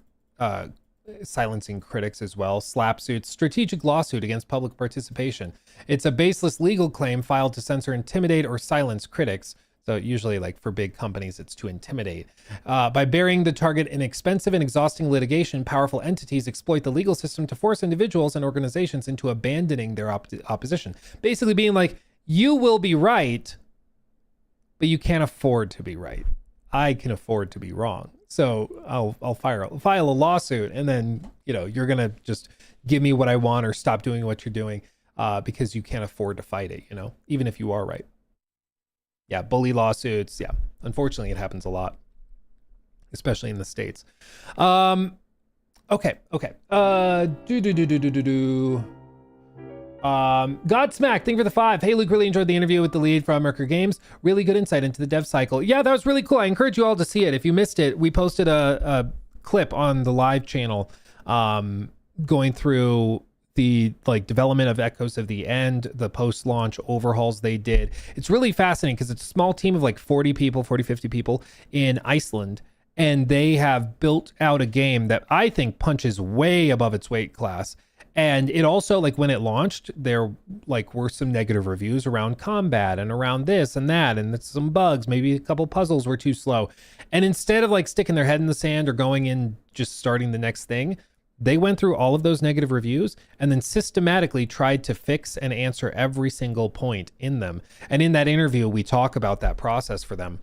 silencing critics as well. SLAP suits, strategic lawsuit against public participation. It's a baseless legal claim filed to censor, intimidate, or silence critics. So usually, like for big companies, it's to intimidate. By burying the target in expensive and exhausting litigation, powerful entities exploit the legal system to force individuals and organizations into abandoning their opposition. Basically being like, you will be right, but you can't afford to be right. I can afford to be wrong. So I'll file a lawsuit, and then, you're going to just give me what I want or stop doing what you're doing because you can't afford to fight it, even if you are right. Yeah, bully lawsuits. Yeah, unfortunately, it happens a lot, especially in the States. Okay. Godsmack, thank you for the 5. Hey, Luke, really enjoyed the interview with the lead from Mercury Games. Really good insight into the dev cycle. Yeah, that was really cool. I encourage you all to see it. If you missed it, we posted a clip on the live channel going through the development of Echoes of the End, the post-launch overhauls they did. It's really fascinating because it's a small team of 40 people, 50 people in Iceland. And they have built out a game that I think punches way above its weight class. And it also, when it launched, there were some negative reviews around combat and around this and that, and some bugs. Maybe a couple puzzles were too slow. And instead of sticking their head in the sand or going in just starting the next thing, they went through all of those negative reviews and then systematically tried to fix and answer every single point in them. And in that interview, we talk about that process for them.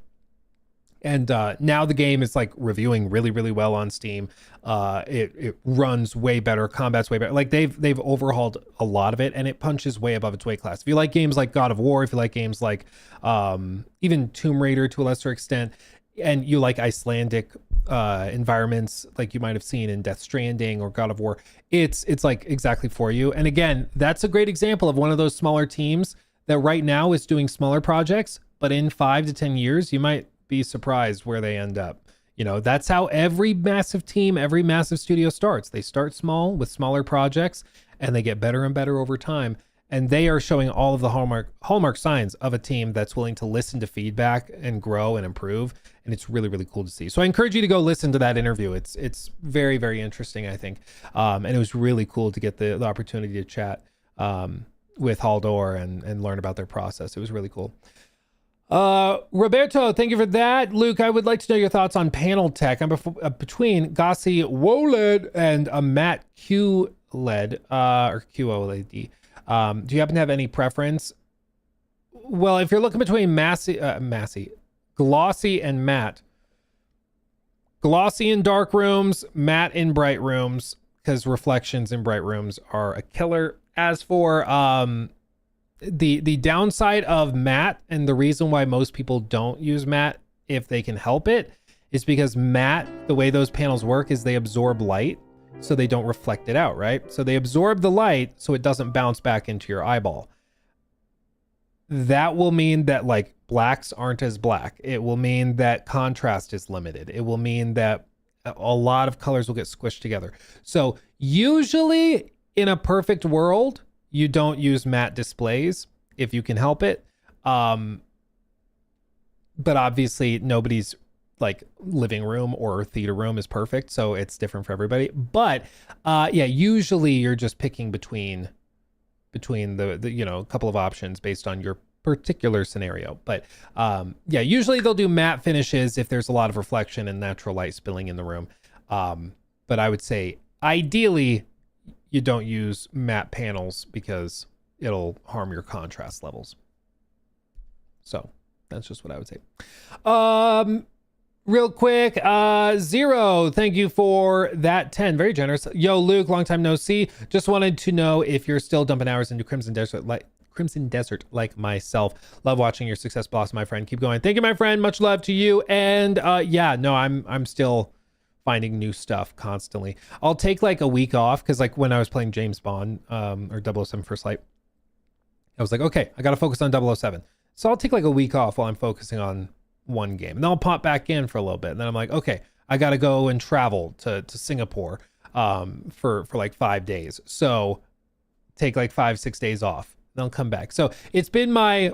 And now the game is reviewing really, really well on Steam. It runs way better. Combat's way better. They've overhauled a lot of it, and it punches way above its weight class. If you like games like God of War, if you like games like even Tomb Raider to a lesser extent, and you like Icelandic environments like you might have seen in Death Stranding or God of War, it's exactly for you. And again, that's a great example of one of those smaller teams that right now is doing smaller projects, but in 5 to 10 years, you might be surprised where they end up. That's how every massive team, every massive studio starts. They start small with smaller projects, and they get better and better over time. And they are showing all of the hallmark signs of a team that's willing to listen to feedback and grow and improve. And it's really, really cool to see. So I encourage you to go listen to that interview. It's very, very interesting, I think. And it was really cool to get the opportunity to chat with Haldor and learn about their process. It was really cool. Roberto, thank you for that. Luke, I would like to know your thoughts on panel tech. I'm between Gossi Woled and Matt QLED, or QOLED. Do you happen to have any preference? Well, if you're looking between Glossy and Matte, Glossy in dark rooms, Matte in bright rooms, because reflections in bright rooms are a killer. As for the downside of matte, and the reason why most people don't use matte if they can help it, is because matte, the way those panels work is they absorb light, so they don't reflect it out, right? So they absorb the light so it doesn't bounce back into your eyeball. That will mean that blacks aren't as black. It will mean that contrast is limited. It will mean that a lot of colors will get squished together. So usually in a perfect world, you don't use matte displays if you can help it. But obviously nobody's living room or theater room is perfect. So it's different for everybody. But yeah, usually you're just picking between the a couple of options based on your particular scenario. But yeah, usually they'll do matte finishes if there's a lot of reflection and natural light spilling in the room. But I would say ideally you don't use matte panels because it'll harm your contrast levels. So that's just what I would say. Real quick, Zero, thank you for that 10. Very generous. Yo, Luke, long time no see. Just wanted to know if you're still dumping hours into Crimson Desert like myself. Love watching your success, boss, my friend. Keep going. Thank you, my friend. Much love to you. And yeah, no, I'm still finding new stuff constantly. I'll take a week off because when I was playing James Bond or 007 First Light, I was like, okay, I got to focus on 007. So I'll take a week off while I'm focusing on one game, and then I'll pop back in for a little bit, and then I'm like, okay, I got to go and travel to Singapore for 5 days. So take 5-6 days off, then I'll come back. So it's been my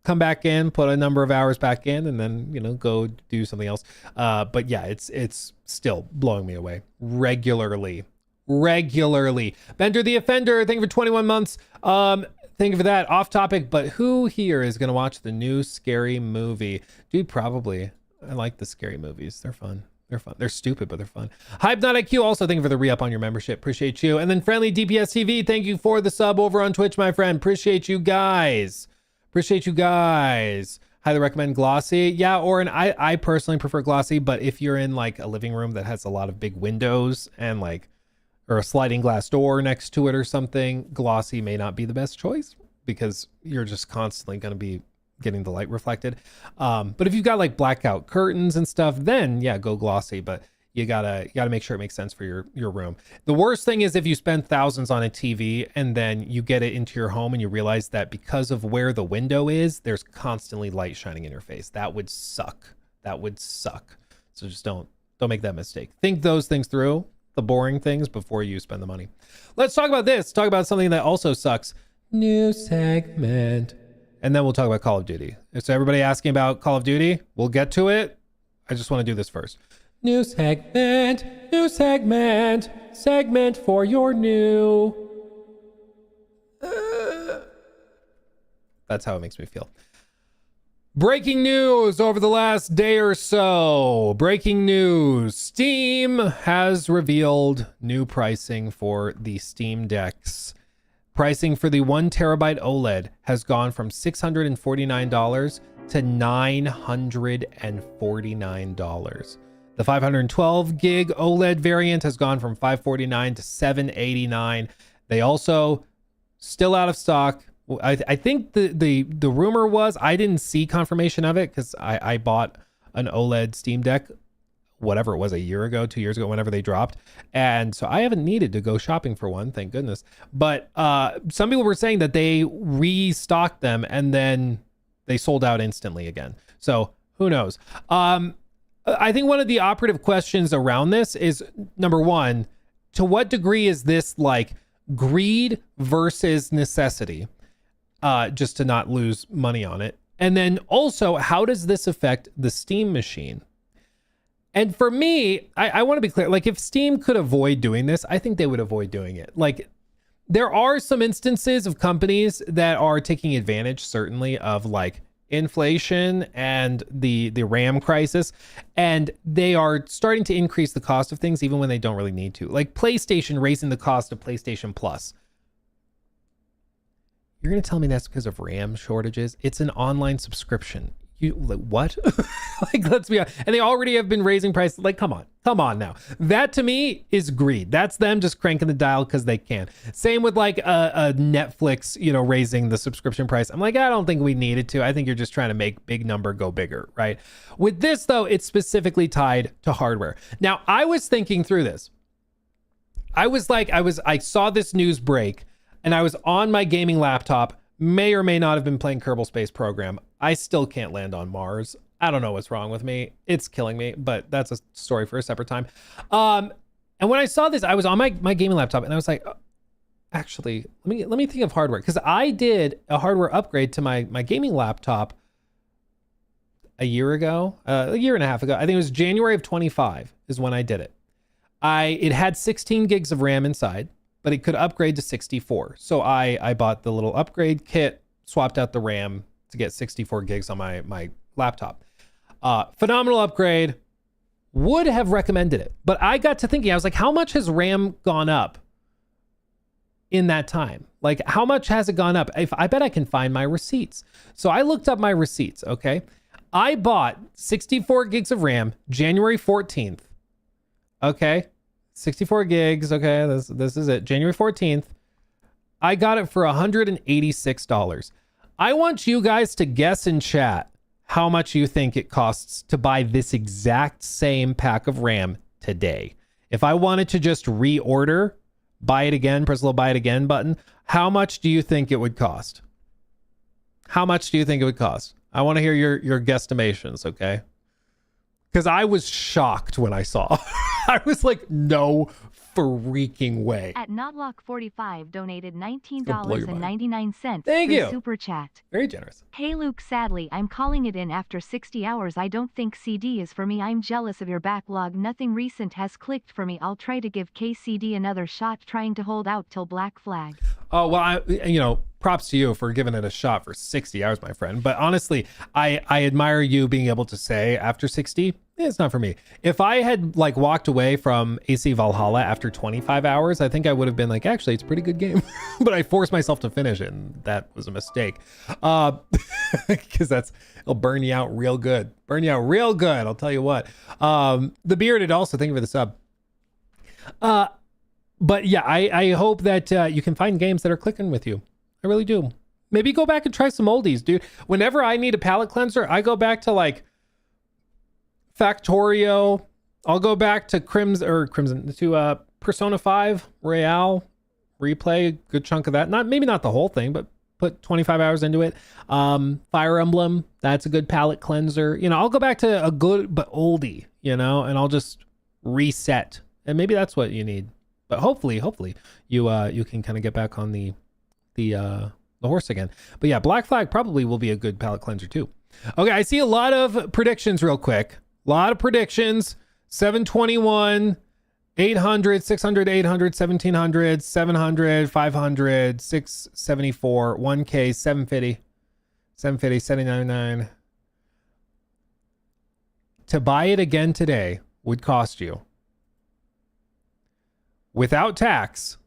come back in, put a number of hours back in, and then, you know, go do something else. But yeah, it's still blowing me away regularly. Bender the Offender, thank you for 21 months. Thank you for that. Off topic, but who here is going to watch the new Scary Movie? Dude, probably. I like the Scary Movies. They're fun. They're stupid, but they're fun. Hype Not IQ, also thank you for the re-up on your membership. Appreciate you. And then Friendly DPS TV, thank you for the sub over on Twitch, my friend. Appreciate you guys. Highly recommend Glossy. Yeah, Oren, I personally prefer Glossy, but if you're in like a living room that has a lot of big windows and like, or a sliding glass door next to it or something, Glossy may not be the best choice because you're just constantly going to be getting the light reflected. But if you've got like blackout curtains and stuff, then yeah, go Glossy, but you gotta make sure it makes sense for your room. The worst thing is if you spend thousands on a TV and then you get it into your home and you realize that because of where the window is, there's constantly light shining in your face. That would suck. So just don't make that mistake. Think those things through, the boring things, before you spend the money. Let's talk about this. Talk about something that also sucks. New segment. And then we'll talk about Call of Duty. So everybody asking about Call of Duty, we'll get to it. I just want to do this first. New segment for your new. That's how it makes me feel. Breaking news over the last day or so. Breaking news. Steam has revealed new pricing for the Steam Decks. Pricing for the 1 terabyte OLED has gone from $649 to $949. The 512 gig OLED variant has gone from $549 to $789. They also still out of stock. I think the rumor was, I didn't see confirmation of it because I bought an OLED Steam Deck, whatever it was, a year ago, 2 years ago, whenever they dropped. And so I haven't needed to go shopping for one, thank goodness. But some people were saying that they restocked them and then they sold out instantly again. So who knows? I think one of the operative questions around this is, number one, to what degree is this like greed versus necessity? Just to not lose money on it. And then also, how does this affect the Steam machine? And for me, I want to be clear, like if Steam could avoid doing this, I think they would avoid doing it. Like there are some instances of companies that are taking advantage, certainly, of like inflation and the RAM crisis, and they are starting to increase the cost of things even when they don't really need to. Like PlayStation raising the cost of PlayStation Plus. You're going to tell me that's because of RAM shortages? It's an online subscription. You like what? Like, let's be honest. And they already have been raising prices. Like, come on now. That to me is greed. That's them just cranking the dial because they can. Same with like a Netflix, you know, raising the subscription price. I'm like, I don't think we needed to. I think you're just trying to make big number go bigger, right? With this though, it's specifically tied to hardware. Now, I was thinking through this. I saw this news break and I was on my gaming laptop, may or may not have been playing Kerbal Space Program. I still can't land on Mars. I don't know what's wrong with me. It's killing me, but that's a story for a separate time. And when I saw this, I was on my gaming laptop and I was like, actually, let me think of hardware. Because I did a hardware upgrade to my gaming laptop a year ago, a year and a half ago. I think it was January of 25 is when I did it. It had 16 gigs of RAM inside, but it could upgrade to 64. So I bought the little upgrade kit, swapped out the RAM to get 64 gigs on my laptop. Phenomenal upgrade. Would have recommended it. But I got to thinking, I was like, how much has RAM gone up in that time? Like, how much has it gone up? I bet I can find my receipts. So I looked up my receipts, okay? I bought 64 gigs of RAM January 14th. Okay? 64 gigs. Okay, this is it. January 14th. I got it for $186. I want you guys to guess in chat how much you think it costs to buy this exact same pack of RAM today. If I wanted to just reorder, buy it again, press the little buy it again button, how much do you think it would cost? How much do you think it would cost? I want to hear your guesstimations, okay? Because I was shocked when I saw. I was like, no freaking way. At Notlock45 donated It'll blow your mind. $19.99 Thank through you. Super Chat. Very generous. Hey Luke, sadly I'm calling it in after 60 hours. I don't think CD is for me. I'm jealous of your backlog. Nothing recent has clicked for me. I'll try to give KCD another shot, trying to hold out till Black Flag. Oh, well, props to you for giving it a shot for 60 hours, my friend. But honestly, I admire you being able to say after 60, it's not for me. If I had like walked away from AC Valhalla after 25 hours, I think I would have been like, actually, it's a pretty good game. But I forced myself to finish it, and that was a mistake. Because it'll burn you out real good. Burn you out real good, I'll tell you what. The Bearded also, thank you for the sub. But yeah, I hope that you can find games that are clicking with you. I really do. Maybe go back and try some oldies, dude. Whenever I need a palate cleanser, I go back to like Factorio. I'll go back to Persona 5 Royale Replay, a good chunk of that. Maybe not the whole thing, but put 25 hours into it. Fire Emblem, that's a good palate cleanser. I'll go back to a good but oldie, and I'll just reset. And maybe that's what you need. But hopefully you can kind of get back on the horse again. But yeah, Black Flag probably will be a good palate cleanser too. Okay, I see a lot of predictions real quick. A lot of predictions. 721, 800, 600, 800, 1700, 700, 500, 674, 1K, 750, 750, 799. To buy it again today would cost you, without tax,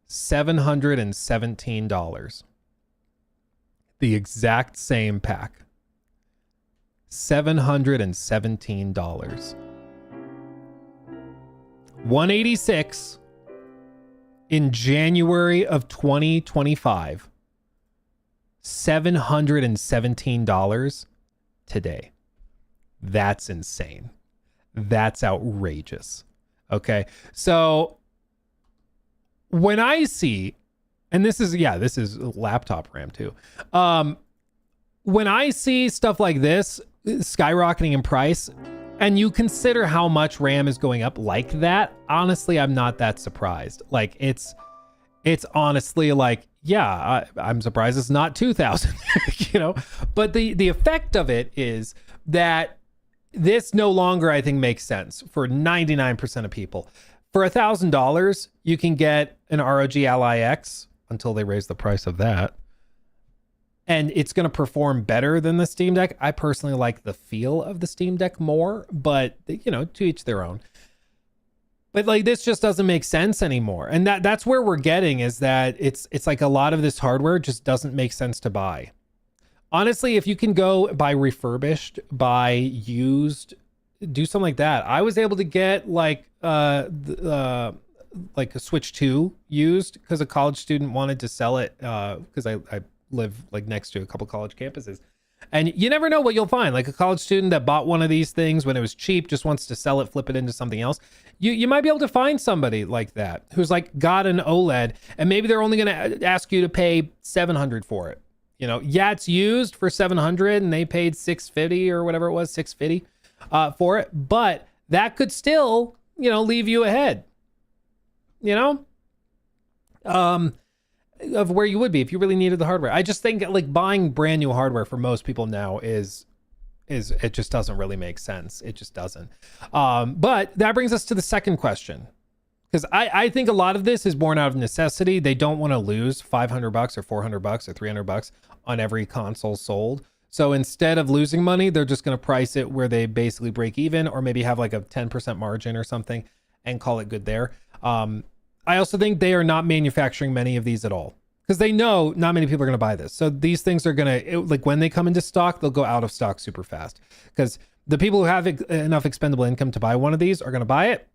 $717. The exact same pack. $717. 186 in January of 2025. $717 today. That's insane. That's outrageous. Okay. So when I see, and this is laptop RAM too. When I see stuff like this skyrocketing in price, and you consider how much RAM is going up like that, honestly, I'm not that surprised. Like it's honestly like, yeah, I'm surprised it's not 2,000, but the effect of it is that this no longer, I think, makes sense for 99% of people. For $1,000, you can get an ROG Ally X until they raise the price of that. And it's going to perform better than the Steam Deck. I personally like the feel of the Steam Deck more, but to each their own. But like, this just doesn't make sense anymore. And that's where we're getting, is that it's like a lot of this hardware just doesn't make sense to buy. Honestly, if you can go buy refurbished, buy used, do something like that. I was able to get like a Switch 2 used because a college student wanted to sell it because I live like next to a couple college campuses. And you never know what you'll find. Like a college student that bought one of these things when it was cheap, just wants to sell it, flip it into something else. You might be able to find somebody like that who's like got an OLED, and maybe they're only going to ask you to pay $700 for it. Yeah, it's used for $700 and they paid $650 or whatever it was, $650 for it. But that could still, leave you ahead, of where you would be if you really needed the hardware. I just think like buying brand new hardware for most people now is it just doesn't really make sense. It just doesn't. But that brings us to the second question, because I think a lot of this is born out of necessity. They don't want to lose $500 or $400 or $300 on every console sold. So instead of losing money, they're just going to price it where they basically break even, or maybe have like a 10% margin or something and call it good there. I also think they are not manufacturing many of these at all, because they know not many people are going to buy this. So these things are going to, like when they come into stock, they'll go out of stock super fast, because the people who have enough expendable income to buy one of these are going to buy it.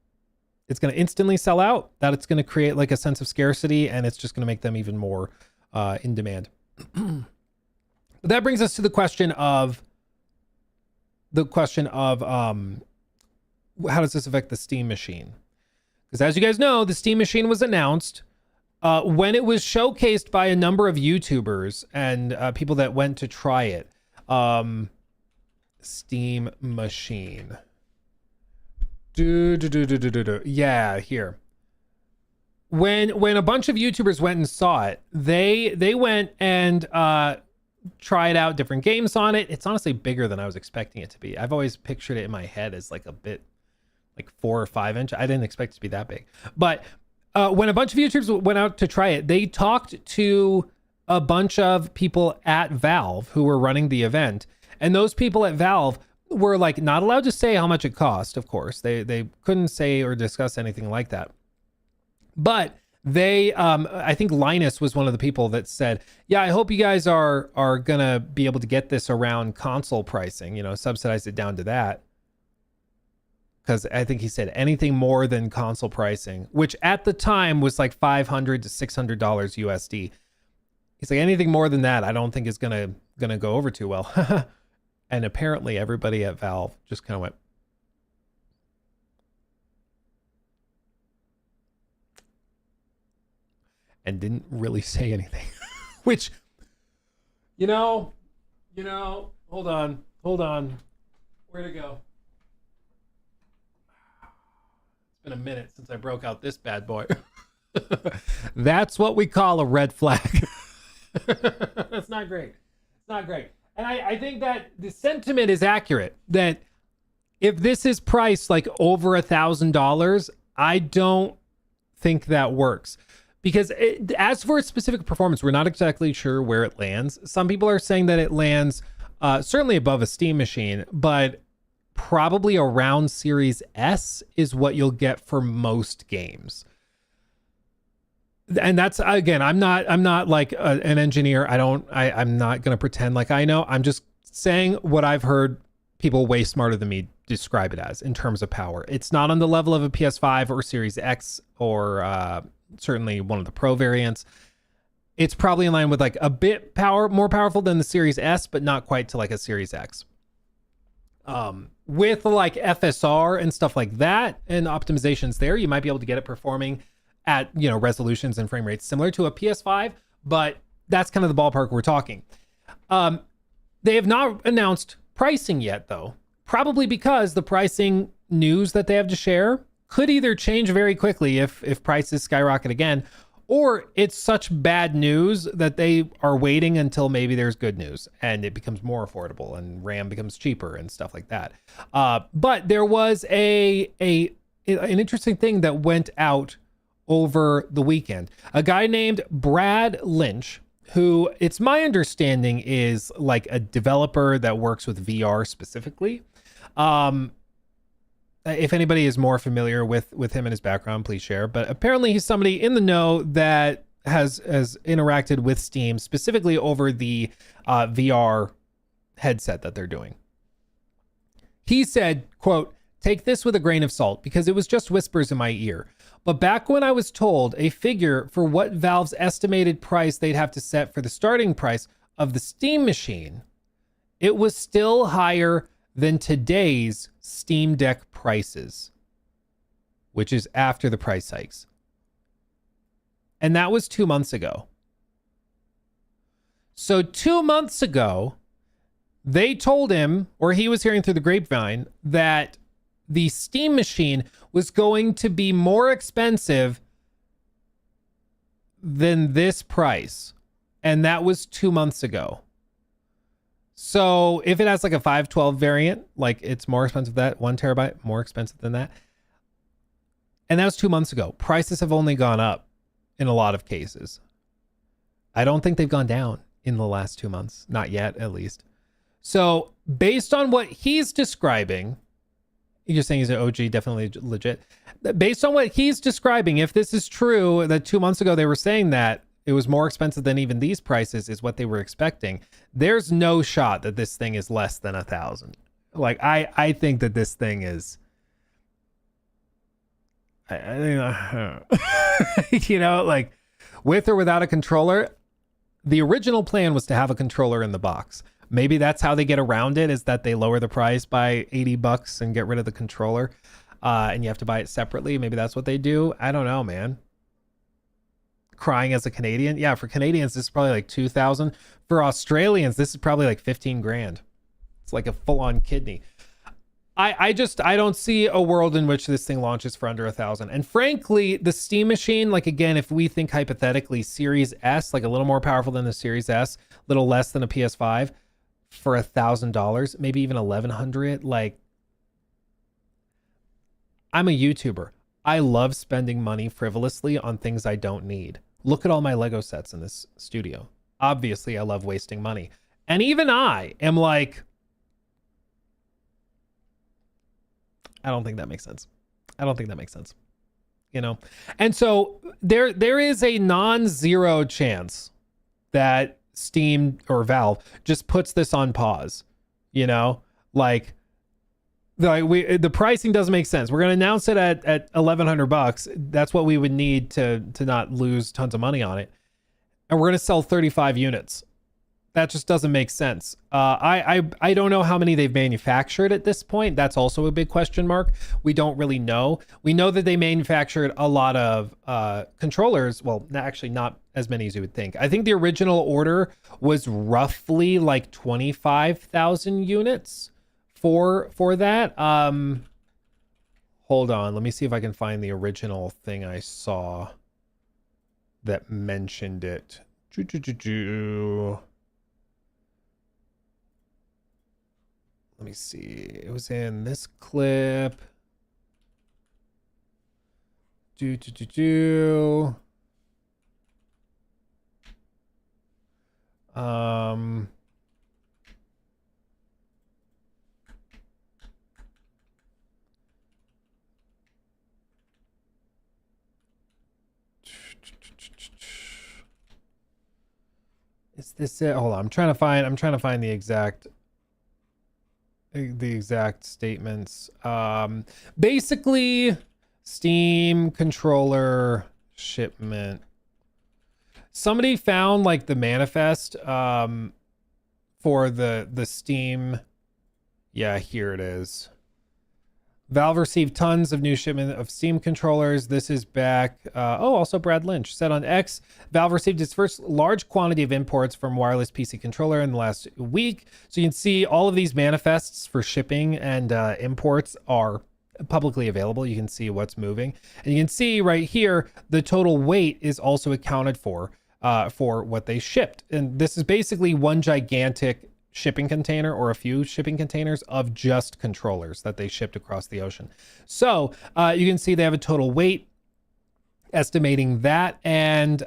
It's going to instantly sell out. That it's going to create like a sense of scarcity, and it's just going to make them even more in demand. But that brings us to the question of how does this affect the Steam machine? Because as you guys know, the Steam machine was announced when it was showcased by a number of YouTubers and people that went to try it. Steam machine. Yeah, here. when a bunch of YouTubers went and saw it, they went and tried out different games on it. It's honestly bigger than I was expecting it to be. I've always pictured it in my head as like a bit like 4 or 5 inch. I didn't expect it to be that big. But when a bunch of YouTubers went out to try it, they talked to a bunch of people at Valve who were running the event, and those people at Valve were like not allowed to say how much it cost. Of course, they couldn't say or discuss anything like that. But they, I think Linus was one of the people that said, yeah, I hope you guys are gonna be able to get this around console pricing, you know, subsidize it down to that. Because I think he said anything more than console pricing, which at the time was like $500 to $600 USD. He's like, anything more than that, I don't think is gonna go over too well. And apparently everybody at Valve just kind of went, and didn't really say anything. Which, you know, hold on. Where'd it go? It's been a minute since I broke out this bad boy. That's what we call a red flag. That's not great. It's not great. And I think that the sentiment is accurate, that if this is priced like over $1,000, I don't think that works. Because as for its specific performance, we're not exactly sure where it lands. Some people are saying that it lands certainly above a Steam machine, but probably around Series S is what you'll get for most games. And that's, again, I'm not like an engineer. I'm not going to pretend like I know. I'm just saying what I've heard people way smarter than me describe it as in terms of power. It's not on the level of a PS5 or Series X or certainly one of the Pro variants. It's probably in line with like a bit more powerful than the Series S, but not quite to like a Series X. With like FSR and stuff like that and optimizations there, you might be able to get it performing at, you know, resolutions and frame rates similar to a PS5, but that's kind of the ballpark we're talking. They have not announced pricing yet, though, probably because the pricing news that they have to share could either change very quickly if prices skyrocket again, or it's such bad news that they are waiting until maybe there's good news and it becomes more affordable and RAM becomes cheaper and stuff like that. But there was an interesting thing that went out over the weekend. A guy named Brad Lynch, who it's my understanding is like a developer that works with VR specifically. If anybody is more familiar with him and his background, please share. But apparently he's somebody in the know that has interacted with Steam specifically over the VR headset that they're doing. He said, quote, "Take this with a grain of salt because it was just whispers in my ear. But back when I was told a figure for what Valve's estimated price they'd have to set for the starting price of the Steam machine, it was still higher than today's Steam Deck prices, which is after the price hikes." And that was 2 months ago. So 2 months ago, they told him, or he was hearing through the grapevine, that the Steam machine was going to be more expensive than this price. And that was 2 months ago. So if it has like a 512 variant, like it's more expensive than that, 1 terabyte, more expensive than that. And that was 2 months ago. Prices have only gone up in a lot of cases. I don't think they've gone down in the last 2 months. Not yet, at least. So based on what he's describing, you're saying he's an OG, definitely legit. Based on what he's describing, if this is true, that 2 months ago they were saying that it was more expensive than even these prices is what they were expecting, there's no shot that this thing is less than 1,000. Like, I think that this thing is, you know, like with or without a controller, the original plan was to have a controller in the box. Maybe that's how they get around it, is that they lower the price by $80 and get rid of the controller, and you have to buy it separately. Maybe that's what they do. I don't know, man. Crying as a Canadian. Yeah, for Canadians, this is probably like 2,000. For Australians, this is probably like 15 grand. It's like a full-on kidney. I don't see a world in which this thing launches for under 1,000. And frankly, the Steam Machine, like again, if we think hypothetically Series S, like a little more powerful than the Series S, a little less than a PS5 for $1,000, maybe even 1,100. Like, I'm a YouTuber. I love spending money frivolously on things I don't need. Look at all my Lego sets in this studio. Obviously, I love wasting money. And even I am like, I don't think that makes sense. I don't think that makes sense. You know? And so there is a non-zero chance that Steam or Valve just puts this on pause. You know? Like the pricing doesn't make sense. We're going to announce it at $1,100. That's what we would need to not lose tons of money on it. And we're going to sell 35 units. That just doesn't make sense. I don't know how many they've manufactured at this point. That's also a big question mark. We don't really know. We know that they manufactured a lot of controllers. Well, actually not as many as you would think. I think the original order was roughly like 25,000 units for that. Hold on. Let me see if I can find the original thing I saw that mentioned it. Let me see. It was in this clip. Is this it? Hold on. I'm trying to find the exact statements. Basically, Steam controller shipment. Somebody found like the manifest for the Steam. Yeah, here it is. Valve received tons of new shipment of Steam controllers. This is back. Also Brad Lynch said on X, Valve received its first large quantity of imports from wireless PC controller in the last week. So you can see all of these manifests for shipping and imports are publicly available. You can see what's moving. And you can see right here, the total weight is also accounted for what they shipped. And this is basically one gigantic shipping container or a few shipping containers of just controllers that they shipped across the ocean. So you can see they have a total weight estimating that, and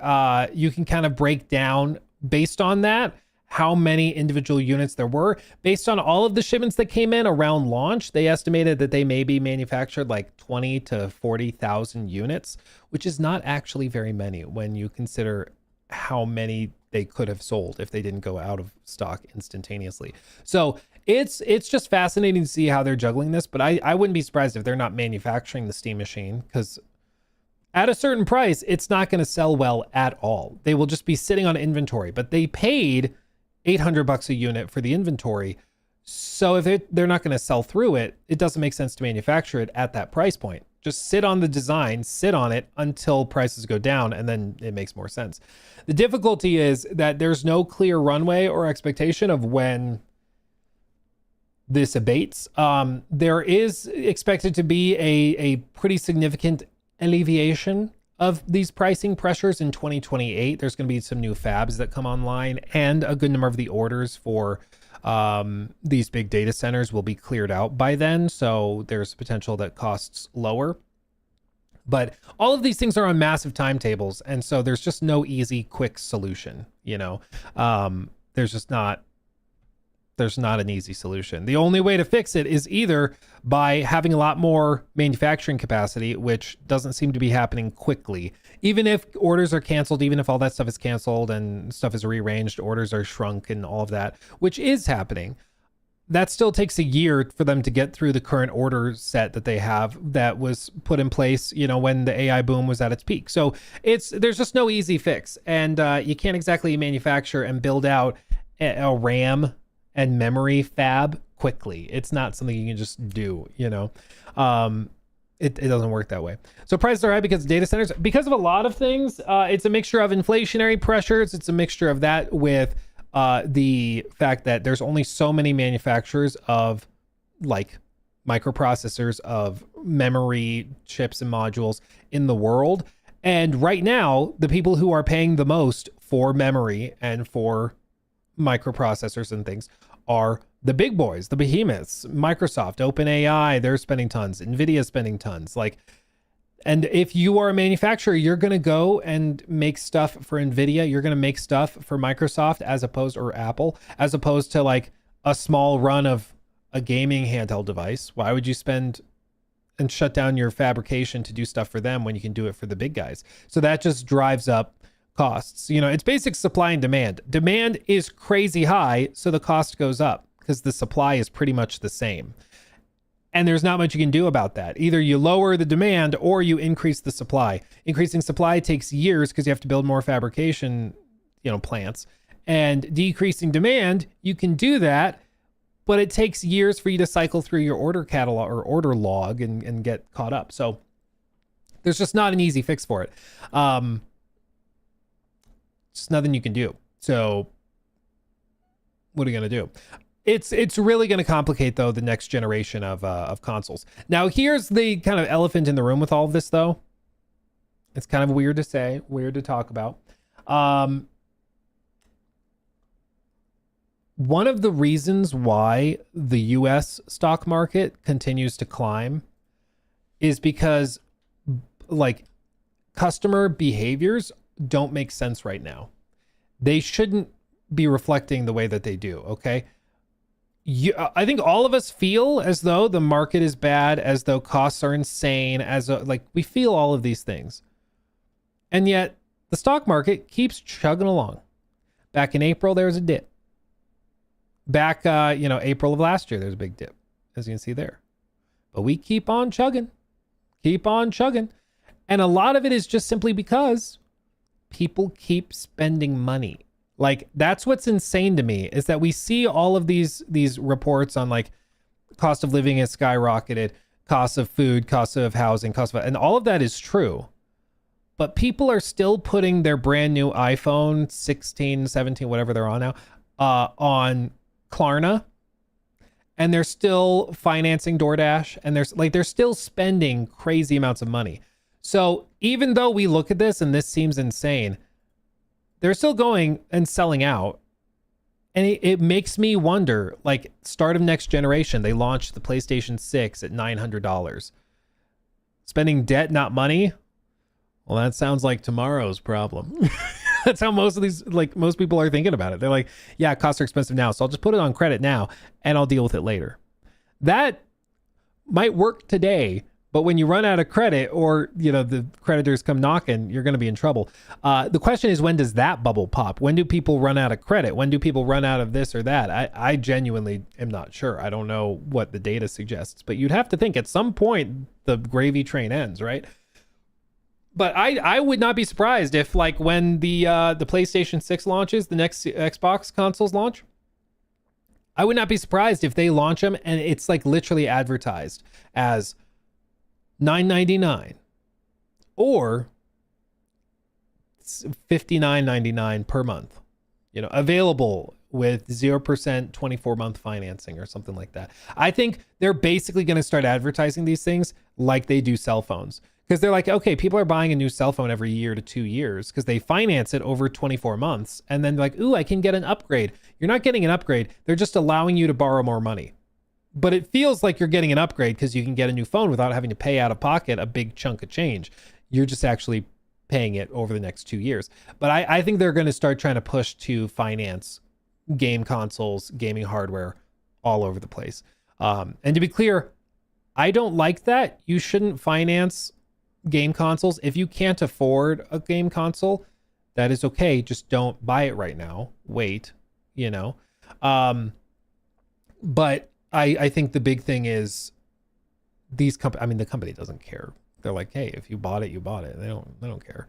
you can kind of break down based on that how many individual units there were. Based on all of the shipments that came in around launch, they estimated that they maybe manufactured like 20 to 40,000 units, which is not actually very many when you consider how many they could have sold if they didn't go out of stock instantaneously. So it's just fascinating to see how they're juggling this, but I wouldn't be surprised if they're not manufacturing the Steam Machine, because at a certain price, it's not going to sell well at all. They will just be sitting on inventory, but they paid $800 a unit for the inventory. So if they're not going to sell through it, it doesn't make sense to manufacture it at that price point. Just sit on the design, sit on it until prices go down, and then it makes more sense. The difficulty is that there's no clear runway or expectation of when this abates. There is expected to be a pretty significant alleviation of these pricing pressures in 2028. There's going to be some new fabs that come online, and a good number of the orders for these big data centers will be cleared out by then. So there's potential that costs lower. But all of these things are on massive timetables. And so there's just no easy, quick solution, you know. There's not an easy solution. The only way to fix it is either by having a lot more manufacturing capacity, which doesn't seem to be happening quickly. Even if orders are canceled, even if all that stuff is canceled and stuff is rearranged, orders are shrunk and all of that, which is happening, that still takes a year for them to get through the current order set that they have that was put in place, you know, when the AI boom was at its peak. So there's just no easy fix. And you can't exactly manufacture and build out a RAM and memory fab quickly. It's not something you can just do, you know. It doesn't work that way. So prices are high because of data centers, because of a lot of things. It's a mixture of inflationary pressures. It's a mixture of that with the fact that there's only so many manufacturers of like microprocessors, of memory chips and modules in the world. And right now, the people who are paying the most for memory and for microprocessors and things are the big boys, the behemoths. Microsoft, OpenAI, they're spending tons. NVIDIA spending tons. Like, and if you are a manufacturer, you're going to go and make stuff for NVIDIA. You're going to make stuff for Microsoft or Apple, as opposed to like a small run of a gaming handheld device. Why would you spend and shut down your fabrication to do stuff for them when you can do it for the big guys? So that just drives up costs. You know, it's basic supply and demand. Demand is crazy high, so the cost goes up because the supply is pretty much the same. And there's not much you can do about that. Either you lower the demand or you increase the supply. Increasing supply takes years because you have to build more fabrication, plants. And decreasing demand, you can do that, but it takes years for you to cycle through your order catalog or order log and get caught up. So there's just not an easy fix for it. Just nothing you can do. So what are you going to do? It's really going to complicate, though, the next generation of consoles. Now, here's the kind of elephant in the room with all of this, though. It's kind of weird to say, weird to talk about. One of the reasons why the US stock market continues to climb is because, like, customer behaviors don't make sense right now. They shouldn't be reflecting the way that they do, okay? I think all of us feel as though the market is bad, as though costs are insane, we feel all of these things. And yet the stock market keeps chugging along. Back in April, there was a dip. Back, April of last year, there's a big dip, as you can see there. But we keep on chugging. And a lot of it is just simply because people keep spending money. Like, that's what's insane to me, is that we see all of these reports on like cost of living has skyrocketed, cost of food, cost of housing, and all of that is true. But people are still putting their brand new iPhone 16, 17, whatever they're on now, on Klarna, and they're still financing DoorDash, and they're still spending crazy amounts of money. So even though we look at this and this seems insane, they're still going and selling out. And it makes me wonder, like, start of next generation, they launched the PlayStation 6 at $900. Spending debt, not money? Well, that sounds like tomorrow's problem. That's how most people are thinking about it. They're like, yeah, costs are expensive now, so I'll just put it on credit now and I'll deal with it later. That might work today, but when you run out of credit, or the creditors come knocking, you're going to be in trouble. The question is, when does that bubble pop? When do people run out of credit? When do people run out of this or that? I genuinely am not sure. I don't know what the data suggests, but you'd have to think at some point the gravy train ends, right? But I would not be surprised if, like, when the PlayStation 6 launches, the next Xbox consoles launch, I would not be surprised if they launch them and it's like literally advertised as $9.99 or $59.99 per month, available with 0% 24-month financing or something like that. I think they're basically going to start advertising these things like they do cell phones, because they're like, okay, people are buying a new cell phone every year to 2 years because they finance it over 24 months. And then they're like, ooh, I can get an upgrade. You're not getting an upgrade. They're just allowing you to borrow more money. But it feels like you're getting an upgrade because you can get a new phone without having to pay out of pocket a big chunk of change. You're just actually paying it over the next 2 years. But I think they're going to start trying to push to finance game consoles, gaming hardware all over the place. And to be clear, I don't like that. You shouldn't finance game consoles. If you can't afford a game console, that is okay. Just don't buy it right now. Wait, But I think the big thing is the company doesn't care. They're like, hey, if you bought it, you bought it. They don't care.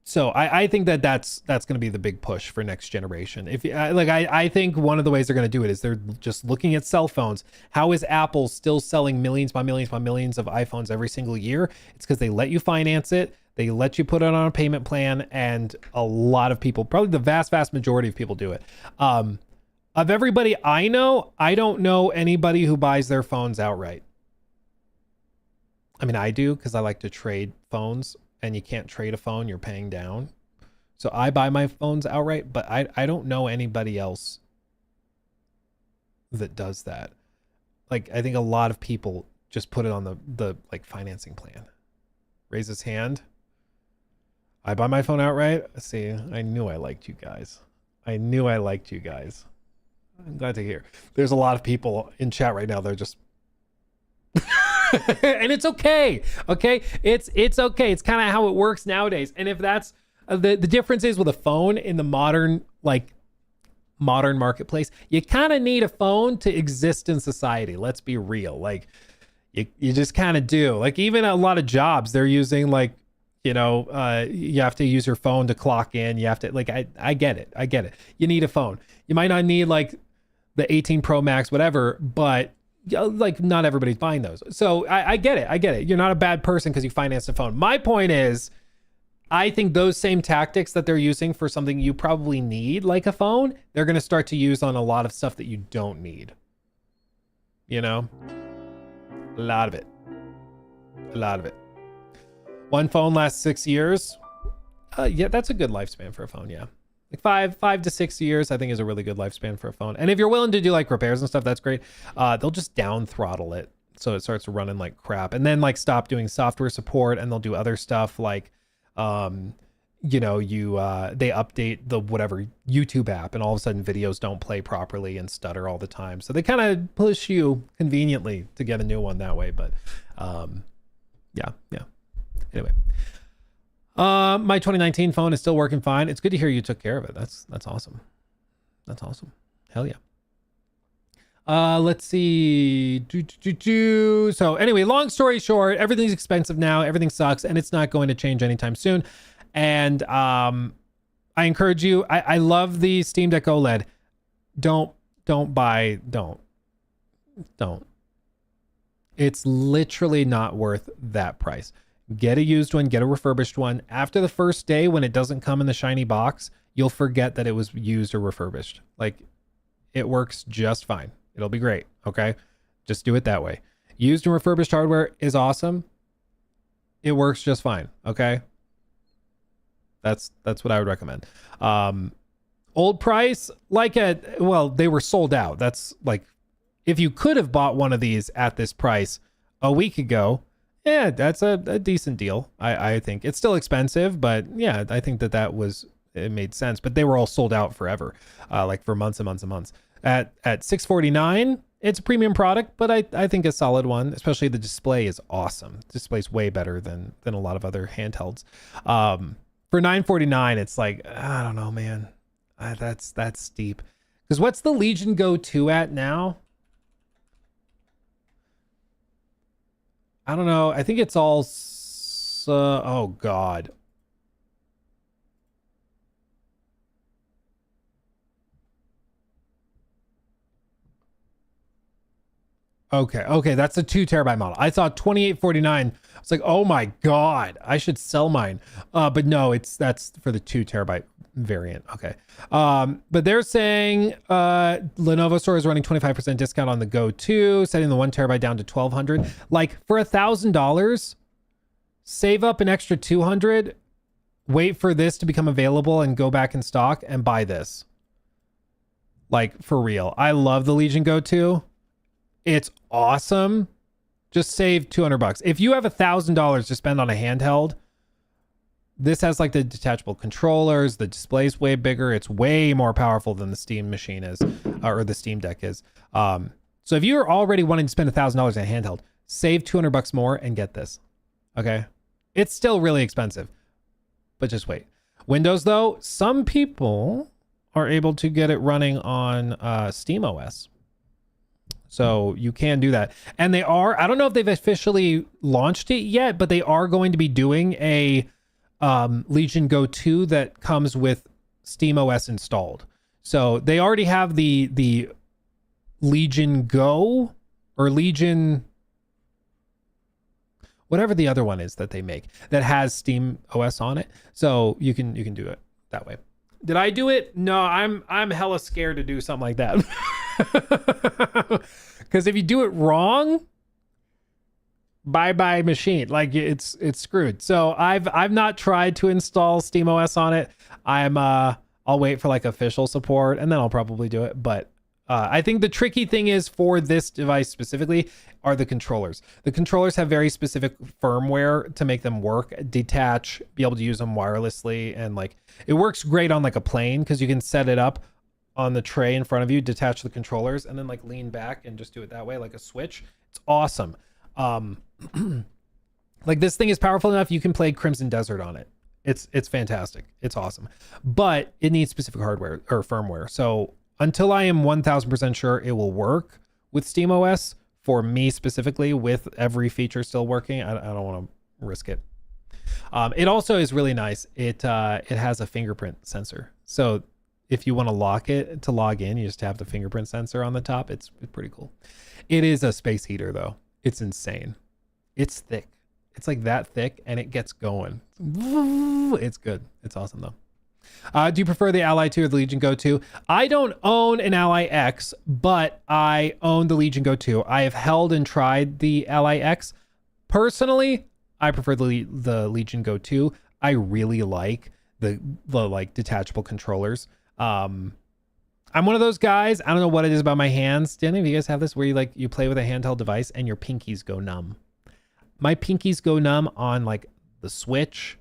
So I think that's going to be the big push for next generation. I think one of the ways they're going to do it is they're just looking at cell phones. How is Apple still selling millions by millions by millions of iPhones every single year? It's because they let you finance it. They let you put it on a payment plan, and a lot of people, probably the vast majority of people, do it. Of everybody I know, I don't know anybody who buys their phones outright. I mean, I do because I like to trade phones, and you can't trade a phone, you're paying down. So I buy my phones outright, but I don't know anybody else that does that. Like, I think a lot of people just put it on the like financing plan. Raise his hand. I buy my phone outright. See, I knew I liked you guys. I knew I liked you guys. I'm glad to hear. There's a lot of people in chat right now. They're just and it's okay. Okay. It's okay. It's kind of how it works nowadays. And if that's the difference is with a phone in the modern marketplace, you kind of need a phone to exist in society. Let's be real. Like you just kind of do. Like even a lot of jobs, they're using like, you have to use your phone to clock in. You have to I get it. I get it. You need a phone. You might not need like the 18 Pro Max, whatever, but like not everybody's buying those. So I get it. I get it. You're not a bad person because you financed a phone. My point is, I think those same tactics that they're using for something you probably need, like a phone, they're going to start to use on a lot of stuff that you don't need. You know? A lot of it. A lot of it. One phone lasts 6 years. Yeah, that's a good lifespan for a phone, yeah. Like 5 to 6 years, I think is a really good lifespan for a phone. And if you're willing to do like repairs and stuff, that's great. They'll just down throttle it so it starts running like crap, and then like stop doing software support, and they'll do other stuff like they update the whatever YouTube app, and all of a sudden videos don't play properly and stutter all the time. So they kind of push you conveniently to get a new one that way. But yeah. Anyway. My 2019 phone is still working fine. It's good to hear you took care of it. That's awesome. That's awesome. Hell yeah. Let's see. So anyway, long story short, everything's expensive now. Everything sucks, and it's not going to change anytime soon. And I encourage you. I love the Steam Deck OLED. Don't. It's literally not worth that price. Get a used one, get a refurbished one. After the first day, when it doesn't come in the shiny box, you'll forget that it was used or refurbished. Like, it works just fine. It'll be great, okay? Just do it that way. Used and refurbished hardware is awesome. It works just fine, okay? That's what I would recommend. Old price, they were sold out. That's like, if you could have bought one of these at this price a week ago, yeah, that's a decent deal. I think it's still expensive, but yeah, I think it made sense. But they were all sold out forever, like for months and months and months. At $649, it's a premium product, but I think a solid one. Especially the display is awesome. The display's way better than a lot of other handhelds. For $949, it's like, I don't know, man. That's steep. Because what's the Legion Go 2 at now? I don't know. I think it's all... oh, God. Okay. That's a 2 terabyte model. I thought 2849. It's like, oh my God, I should sell mine. But no, that's for the 2 terabyte variant. Okay. But they're saying Lenovo Store is running 25% discount on the Go 2, setting the 1 terabyte down to $1,200. Like for $1,000, save up an extra $200, wait for this to become available and go back in stock and buy this. Like for real. I love the Legion Go 2. It's awesome. Just save $200. If you have $1,000 to spend on a handheld, this has like the detachable controllers. The display's way bigger. It's way more powerful than the Steam machine is, or the Steam Deck is. So if you're already wanting to spend $1,000 on a handheld, save $200 more and get this. Okay. It's still really expensive, but just wait. Windows though, some people are able to get it running on SteamOS. So you can do that. And they are, I don't know if they've officially launched it yet, but they are going to be doing a Legion Go 2 that comes with SteamOS installed. So they already have the Legion Go or Legion, whatever the other one is that they make that has SteamOS on it. So you can do it that way. Did I do it? No, I'm hella scared to do something like that. Because if you do it wrong, bye machine. Like it's screwed. So I've not tried to install SteamOS on it. I'll wait for like official support and then I'll probably do it. But I think the tricky thing is for this device specifically are the controllers. The controllers have very specific firmware to make them work, detach, be able to use them wirelessly. And like, it works great on like a plane because you can set it up on the tray in front of you, detach the controllers and then like lean back and just do it that way, like a switch. It's awesome. Like this thing is powerful enough. You can play Crimson Desert on it. It's fantastic. It's awesome, but it needs specific hardware or firmware. So until I am 1000% sure it will work with SteamOS for me specifically, with every feature still working, I don't want to risk it. It also is really nice. It has a fingerprint sensor. So if you want to lock it to log in, you just have the fingerprint sensor on the top. It's pretty cool. It is a space heater though. It's insane. It's thick. It's like that thick and it gets going. It's good. It's awesome though. Do you prefer the Ally 2 or the Legion Go 2? I don't own an Ally X, but I own the Legion Go 2. I have held and tried the Ally X. Personally, I prefer the Legion Go 2. I really like the like detachable controllers. I'm one of those guys. I don't know what it is about my hands. Do any of you guys have this where you play with a handheld device and your pinkies go numb? My pinkies go numb on like the Switch.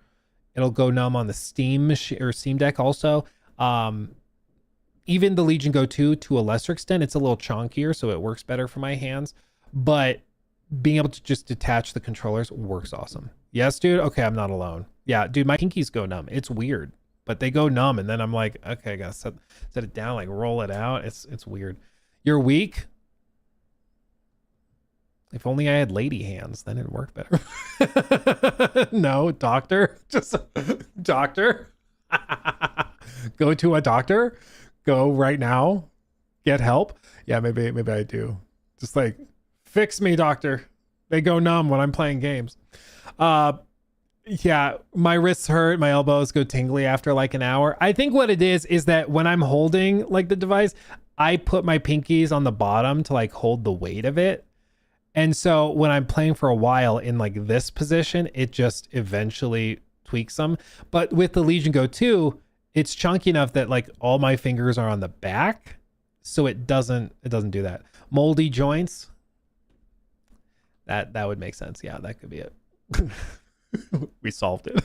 It'll go numb on the Steam Deck also. Even the Legion Go 2 to a lesser extent, it's a little chunkier, so it works better for my hands. But being able to just detach the controllers works awesome. Yes, dude? Okay, I'm not alone. Yeah, dude, my pinkies go numb. It's weird, but they go numb, and then I'm like, okay, I gotta set it down, like roll it out. It's weird. You're weak? If only I had lady hands, then it'd work better. No, doctor. Just doctor. Go to a doctor. Go right now. Get help. Yeah, maybe I do. Just like, fix me, doctor. They go numb when I'm playing games. Yeah, my wrists hurt. My elbows go tingly after like an hour. I think what it is that when I'm holding like the device, I put my pinkies on the bottom to like hold the weight of it. And so when I'm playing for a while in like this position, it just eventually tweaks them. But with the Legion Go 2, it's chunky enough that like all my fingers are on the back. So it doesn't do that. Moldy joints. That would make sense. Yeah, that could be it. We solved it.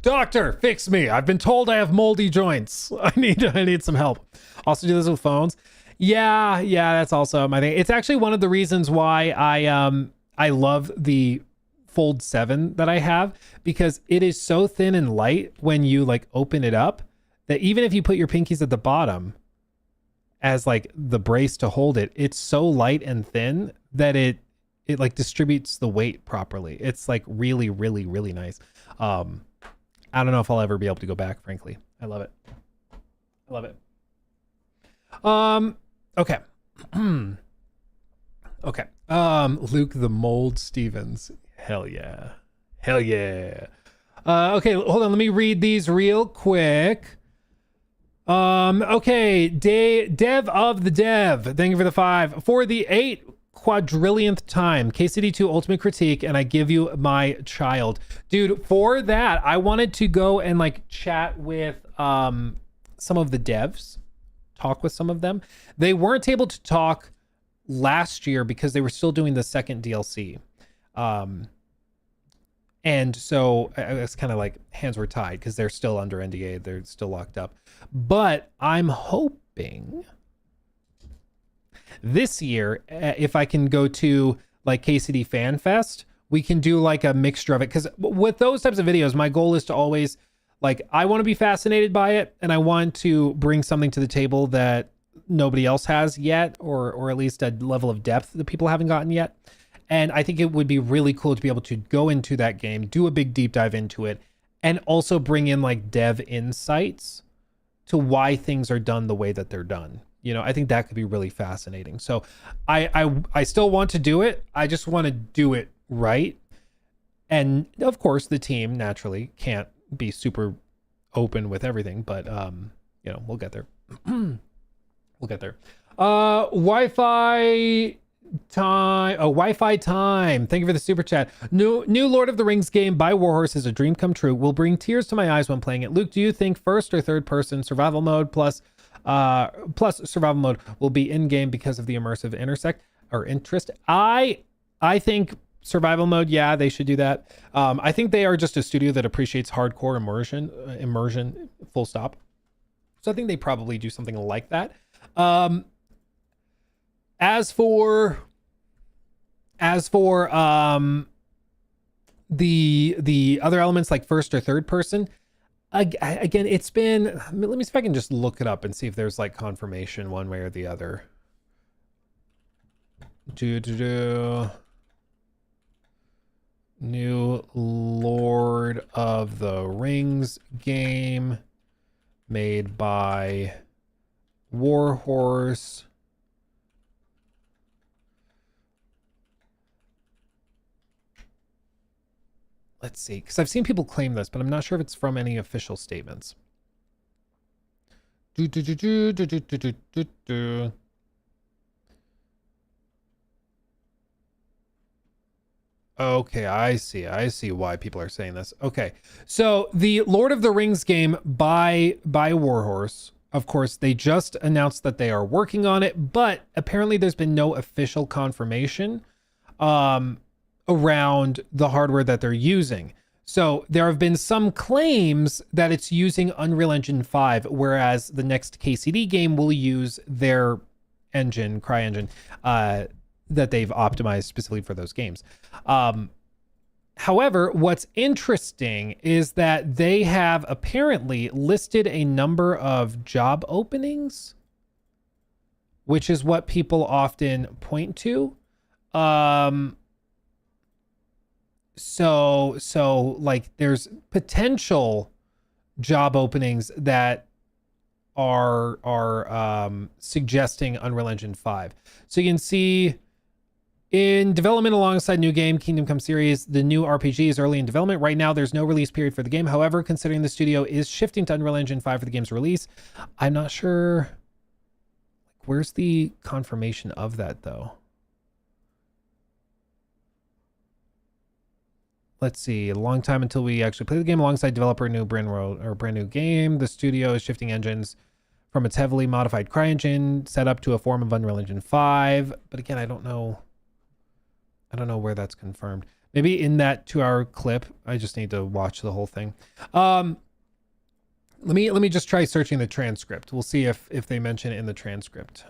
Doctor, fix me. I've been told I have moldy joints. I need some help. Also do this with phones. Yeah, that's also my thing. It's actually one of the reasons why I love the Fold 7 that I have, because it is so thin and light when you like open it up that even if you put your pinkies at the bottom as like the brace to hold it, it's so light and thin that it like distributes the weight properly. It's like really, really, really nice. I don't know if I'll ever be able to go back, frankly. I love it. I love it. Okay. Okay. Luke the Mold Stevens. Hell yeah. Hell yeah. Okay, hold on. Let me read these real quick. Okay. Dev of the Dev. Thank you for the 5. For the 8 quadrillionth time, KCD2 Ultimate Critique, and I give you my child. Dude, for that, I wanted to go and like chat with some of the devs. Talk with some of them. They weren't able to talk last year because they were still doing the second DLC. And so it's kind of like hands were tied because they're still under NDA. They're still locked up. But I'm hoping this year, if I can go to like KCD Fan Fest, we can do like a mixture of it. Because with those types of videos, my goal is to always like, I want to be fascinated by it, and I want to bring something to the table that nobody else has yet, or at least a level of depth that people haven't gotten yet. And I think it would be really cool to be able to go into that game, do a big deep dive into it, and also bring in like dev insights to why things are done the way that they're done. You know, I think that could be really fascinating. So I still want to do it. I just want to do it right. And of course, the team naturally can't be super open with everything, but you know, we'll get there. We'll get there. Wi-Fi time. Oh, Wi-Fi time. Thank you for the super chat. New Lord of the Rings game by Warhorse is a dream come true. Will bring tears to my eyes when playing it. Luke, do you think first or third person survival mode plus survival mode will be in game because of the immersive interest? I think survival mode, yeah, they should do that. I think they are just a studio that appreciates hardcore immersion, full stop. So I think they probably do something like that. As for the other elements like first or third person, again, it's been, let me see if I can just look it up and see if there's like confirmation one way or the other. New Lord of the Rings game made by Warhorse. Let's see, because I've seen people claim this, but I'm not sure if it's from any official statements. Okay, I see why people are saying this. Okay, so the Lord of the Rings game by Warhorse, of course, they just announced that they are working on it, but apparently there's been no official confirmation around the hardware that they're using. So there have been some claims that it's using Unreal Engine 5, whereas the next KCD game will use their engine, CryEngine, that they've optimized specifically for those games. However, what's interesting is that they have apparently listed a number of job openings, which is what people often point to. So like there's potential job openings that are suggesting Unreal Engine 5. So you can see in development alongside new game Kingdom Come series, the new RPG is early in development. Right now, there's no release period for the game. However, considering the studio is shifting to Unreal Engine 5 for the game's release, I'm not sure. Where's the confirmation of that, though? Let's see. A long time until we actually play the game alongside developer brand new game. The studio is shifting engines from its heavily modified CryEngine setup to a form of Unreal Engine 5. But again, I don't know where that's confirmed. Maybe in that 2-hour clip. I just need to watch the whole thing. Let me just try searching the transcript. We'll see if they mention it in the transcript.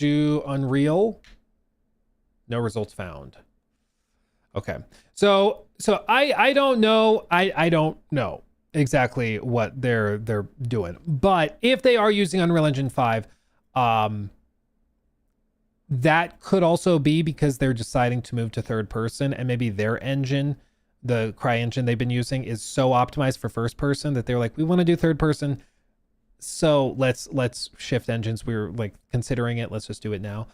Unreal. No results found. Okay. So I don't know. I don't know exactly what they're doing. But if they are using Unreal Engine 5, that could also be because they're deciding to move to third person, and maybe their engine, the CryEngine they've been using, is so optimized for first person that they're like, we want to do third person, so let's shift engines. We're like considering it. Let's just do it now.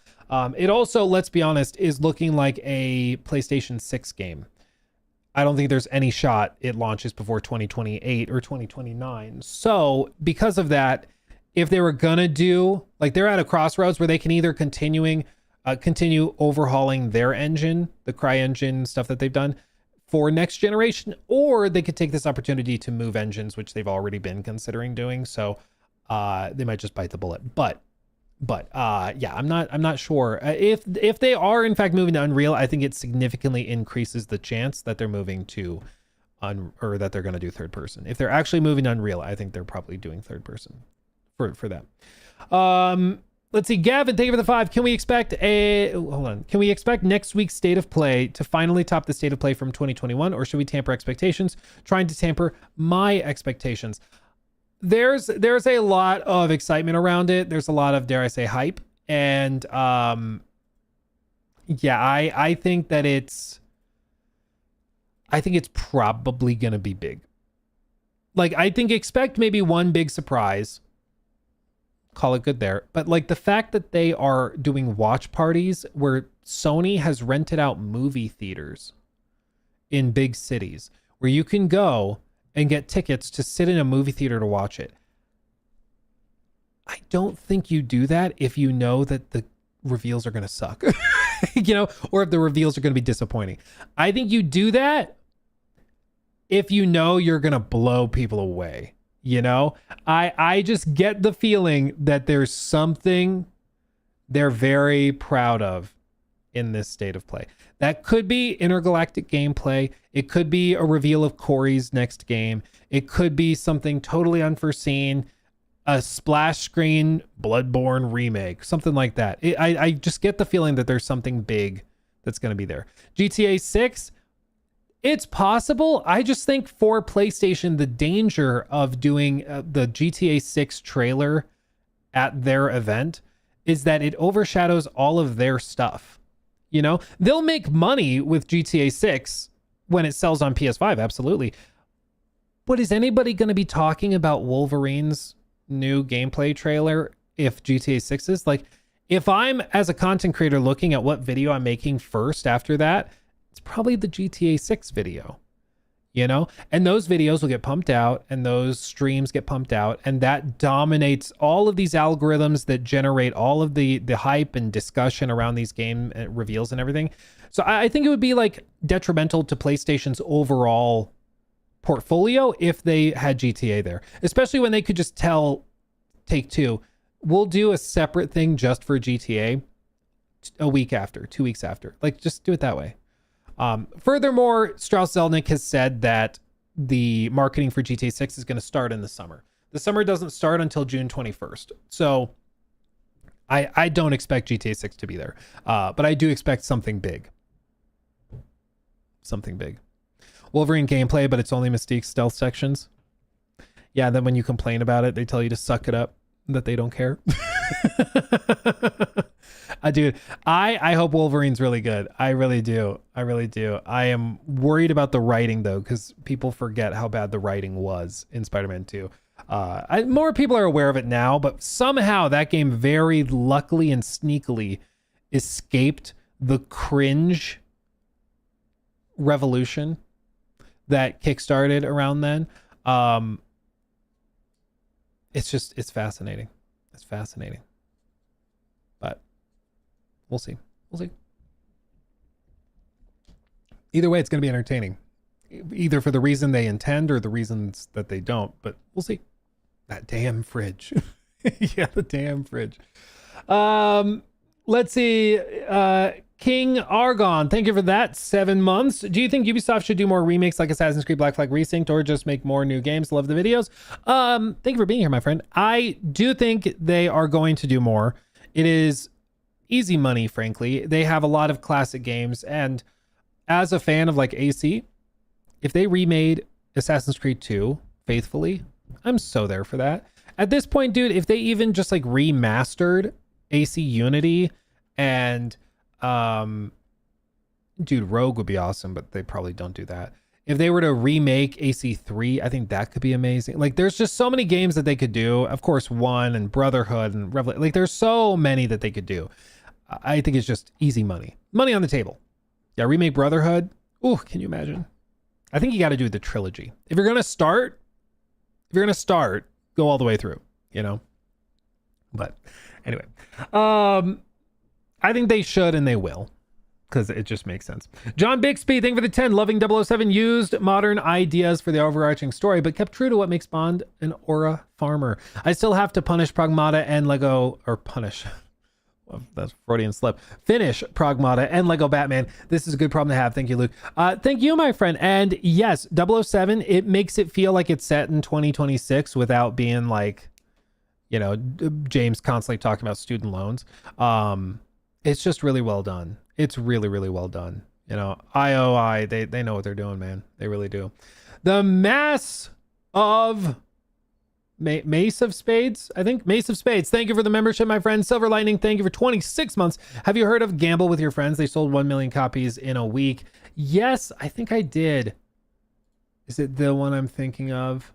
It also, let's be honest, is looking like a PlayStation 6 game. I don't think there's any shot it launches before 2028 or 2029. So because of that, if they were gonna do, like, they're at a crossroads where they can either continue overhauling their engine, the CryEngine stuff that they've done for next generation, or they could take this opportunity to move engines, which they've already been considering doing. So they might just bite the bullet. But yeah, I'm not sure. If they are in fact moving to Unreal, I think it significantly increases the chance that they're moving to or that they're going to do third person. If they're actually moving to Unreal, I think they're probably doing third person for that. Let's see. Gavin, thank you for the 5. Can we expect Can we expect next week's State of Play to finally top the State of Play from 2021, or should we tamper expectations? Trying to tamper my expectations. There's a lot of excitement around it. There's a lot of, dare I say, hype. And yeah, I think that it's probably going to be big. Like, I think expect maybe one big surprise. Call it good there. But like the fact that they are doing watch parties where Sony has rented out movie theaters in big cities where you can go and get tickets to sit in a movie theater to watch it. I don't think you do that if you know that the reveals are going to suck, you know, or if the reveals are going to be disappointing. I think you do that if you know you're going to blow people away. You know, I just get the feeling that there's something they're very proud of in this state of play. That could be intergalactic gameplay. It could be a reveal of Corey's next game. It could be something totally unforeseen, a splash screen Bloodborne remake, something like that. I just get the feeling that there's something big that's going to be there. GTA 6, it's possible. I just think for PlayStation, the danger of doing the GTA 6 trailer at their event is that it overshadows all of their stuff. You know, they'll make money with GTA 6 when it sells on PS5, absolutely. But is anybody going to be talking about Wolverine's new gameplay trailer if GTA 6 is? Like, if I'm, as a content creator, looking at what video I'm making first after that, it's probably the GTA 6 video, you know? And those videos will get pumped out and those streams get pumped out, and that dominates all of these algorithms that generate all of the hype and discussion around these game reveals and everything. So I think it would be like detrimental to PlayStation's overall portfolio if they had GTA there, especially when they could just tell Take-Two, we'll do a separate thing just for GTA a week after, 2 weeks after. Like, just do it that way. Furthermore, Strauss Zelnick has said that the marketing for GTA 6 is going to start in the summer. The summer doesn't start until June 21st. So I don't expect GTA 6 to be there. But I do expect something big. Something big. Wolverine gameplay, but it's only Mystique's stealth sections. Yeah, then when you complain about it, they tell you to suck it up, that they don't care. Dude, I hope Wolverine's really good. I really do. I really do. I am worried about the writing, though, because people forget how bad the writing was in Spider-Man 2. More people are aware of it now, but somehow that game very luckily and sneakily escaped the cringe revolution that kickstarted around then. It's fascinating. It's fascinating. But we'll see. We'll see. Either way, it's going to be entertaining. Either for the reason they intend or the reasons that they don't. But we'll see. That damn fridge. Yeah, the damn fridge. Let's see. King Argon, thank you for that. 7 months. Do you think Ubisoft should do more remakes like Assassin's Creed Black Flag Resynced, or just make more new games? Love the videos. Thank you for being here, my friend. I do think they are going to do more. It is easy money, frankly. They have a lot of classic games, and as a fan of like AC, if they remade Assassin's Creed 2 faithfully, I'm so there for that. At this point, dude, if they even just like remastered AC Unity and dude, Rogue would be awesome, but they probably don't do that. If they were to remake AC3, I think that could be amazing. Like, there's just so many games that they could do. Of course, 1 and Brotherhood and Revelation. Like, there's so many that they could do. I think it's just easy money. Money on the table. Yeah, remake Brotherhood. Ooh, can you imagine? I think you got to do the trilogy. If you're gonna start, go all the way through, you know? But anyway, I think they should and they will, because it just makes sense. John Bixby, thank you for the 10. Loving 007 used modern ideas for the overarching story, but kept true to what makes Bond an aura farmer. I still have to punish Pragmata and Lego, or punish. Well, that's Freudian slip. Finish Pragmata and Lego Batman. This is a good problem to have. Thank you, Luke. Thank you, my friend. And yes, 007, it makes it feel like it's set in 2026 without being like, you know, James constantly talking about student loans. It's just really well done. It's really, really well done. You know, IOI, they know what they're doing, man. They really do. The Mace of Spades, I think. Mace of Spades. Thank you for the membership, my friend. Silver Lightning, thank you for 26 months. Have you heard of Gamble with Your Friends? They sold 1 million copies in a week. Yes, I think I did. Is it the one I'm thinking of?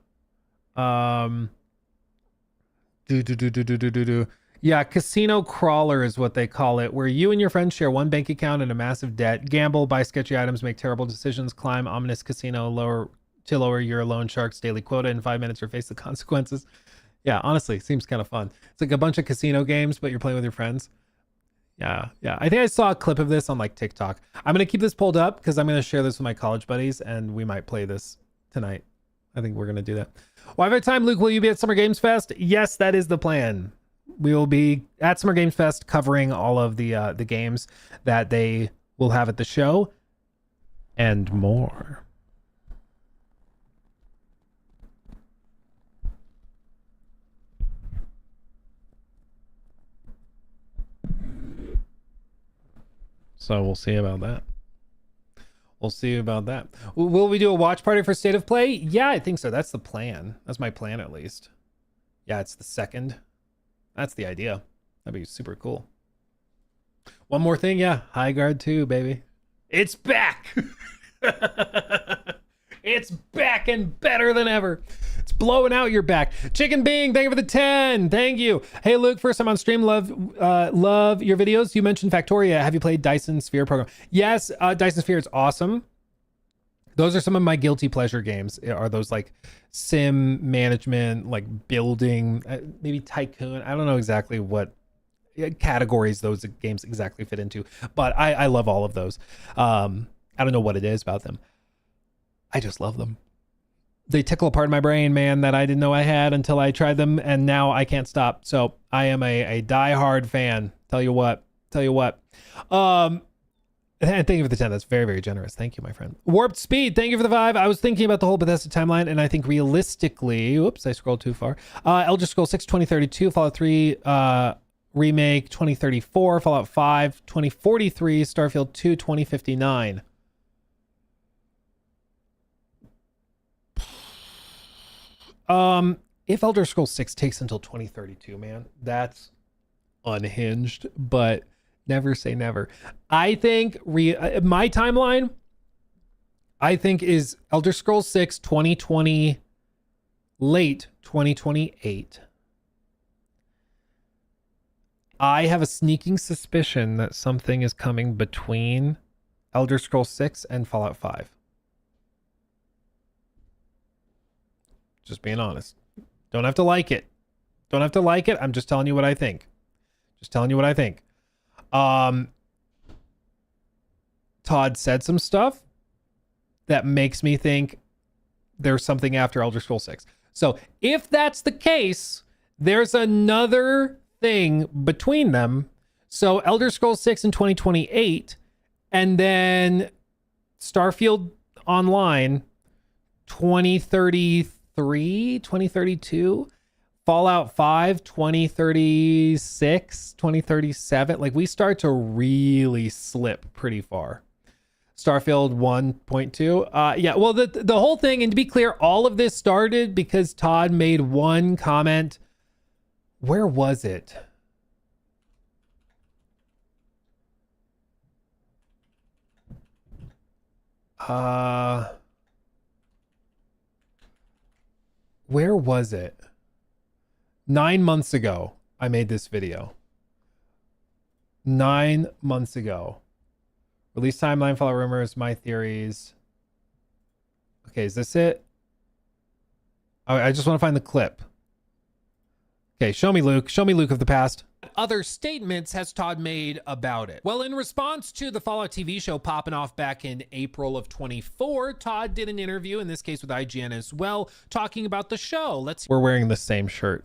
Yeah, casino crawler is what they call it, where you and your friends share one bank account and a massive debt, gamble, buy sketchy items, make terrible decisions, climb ominous casino, lower your loan shark's daily quota in 5 minutes or face the consequences. Yeah, honestly, seems kind of fun. It's like a bunch of casino games, but you're playing with your friends. Yeah. I think I saw a clip of this on like TikTok. I'm going to keep this pulled up because I'm going to share this with my college buddies and we might play this tonight. I think we're going to do that. Wi-Fi time, Luke, will you be at Summer Games Fest? Yes, that is the plan. We will be at Summer Games Fest covering all of the games that they will have at the show and more. So we'll see about that. We'll see about that. Will we do a watch party for State of Play? Yeah, I think so. That's the plan. That's my plan, at least. Yeah, it's the 2nd. That's the idea. That'd be super cool. One more thing, yeah. High Guard 2, baby. It's back! It's back and better than ever. It's blowing out your back. Chicken Bing, thank you for the 10. Thank you. Hey, Luke, first time on stream. Love your videos. You mentioned Factoria. Have you played Dyson Sphere program? Yes, Dyson Sphere is awesome. Those are some of my guilty pleasure games. Are those like sim management, like building, maybe tycoon? I don't know exactly what categories those games exactly fit into, but I love all of those. I don't know what it is about them. I just love them. They tickle a part of my brain, man, that I didn't know I had until I tried them, and now I can't stop. So I am a diehard fan. Tell you what. And thank you for the 10. That's very, very generous. Thank you, my friend. Warped Speed, thank you for the 5. I was thinking about the whole Bethesda timeline, and I think realistically, oops, I scrolled too far. Elder Scrolls 6, 2032, Fallout 3 Remake, 2034, Fallout 5, 2043, Starfield 2, 2059. If Elder Scrolls 6 takes until 2032, man, that's unhinged, but never say never. I think my timeline, I think, is Elder Scrolls 6, 2020, late 2028. I have a sneaking suspicion that something is coming between Elder Scrolls 6 and Fallout 5. Just being honest. Don't have to like it. I'm just telling you what I think. Todd said some stuff that makes me think there's something after Elder Scrolls 6. So if that's the case, there's another thing between them. So Elder Scrolls 6 in 2028, and then Starfield Online 2033, 2032, Fallout 5 2036, 2037. Like, we start to really slip pretty far. Starfield 1.2. Yeah, well, the whole thing, and to be clear, all of this started because Todd made one comment. Where was it? Where was it? 9 months ago, I made this video. 9 months ago. Release timeline, Fallout rumors, my theories. Okay, is this it? Oh, I just want to find the clip. Okay, show me Luke of the past. Other statements has Todd made about it? Well, in response to the Fallout TV show popping off back in April of 24, Todd did an interview, in this case with IGN as well, talking about the show. We're wearing the same shirt.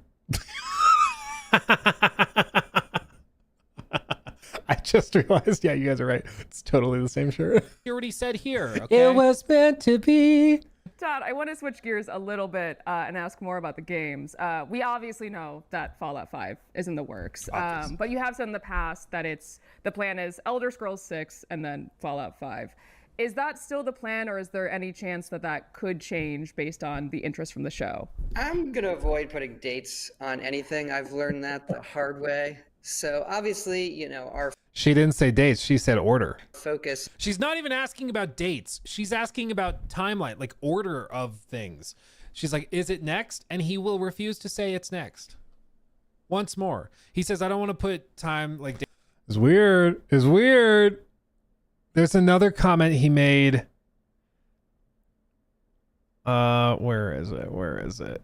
I just realized, yeah, you guys are right. It's totally the same shirt. Hear what he said here, okay? It was meant to be. Todd, I want to switch gears a little bit and ask more about the games. We obviously know that Fallout 5 is in the works, but you have said in the past that the plan is Elder Scrolls 6 and then Fallout 5. Is that still the plan, or is there any chance that could change based on the interest from the show? I'm going to avoid putting dates on anything. I've learned that the hard way. So obviously, our... She didn't say dates. She said order. Focus. She's not even asking about dates. She's asking about timeline, like order of things. She's like, is it next? And he will refuse to say it's next. once more. He says, I don't want to put time like... It's weird. It's weird. There's another comment he made. Where is it? Where is it?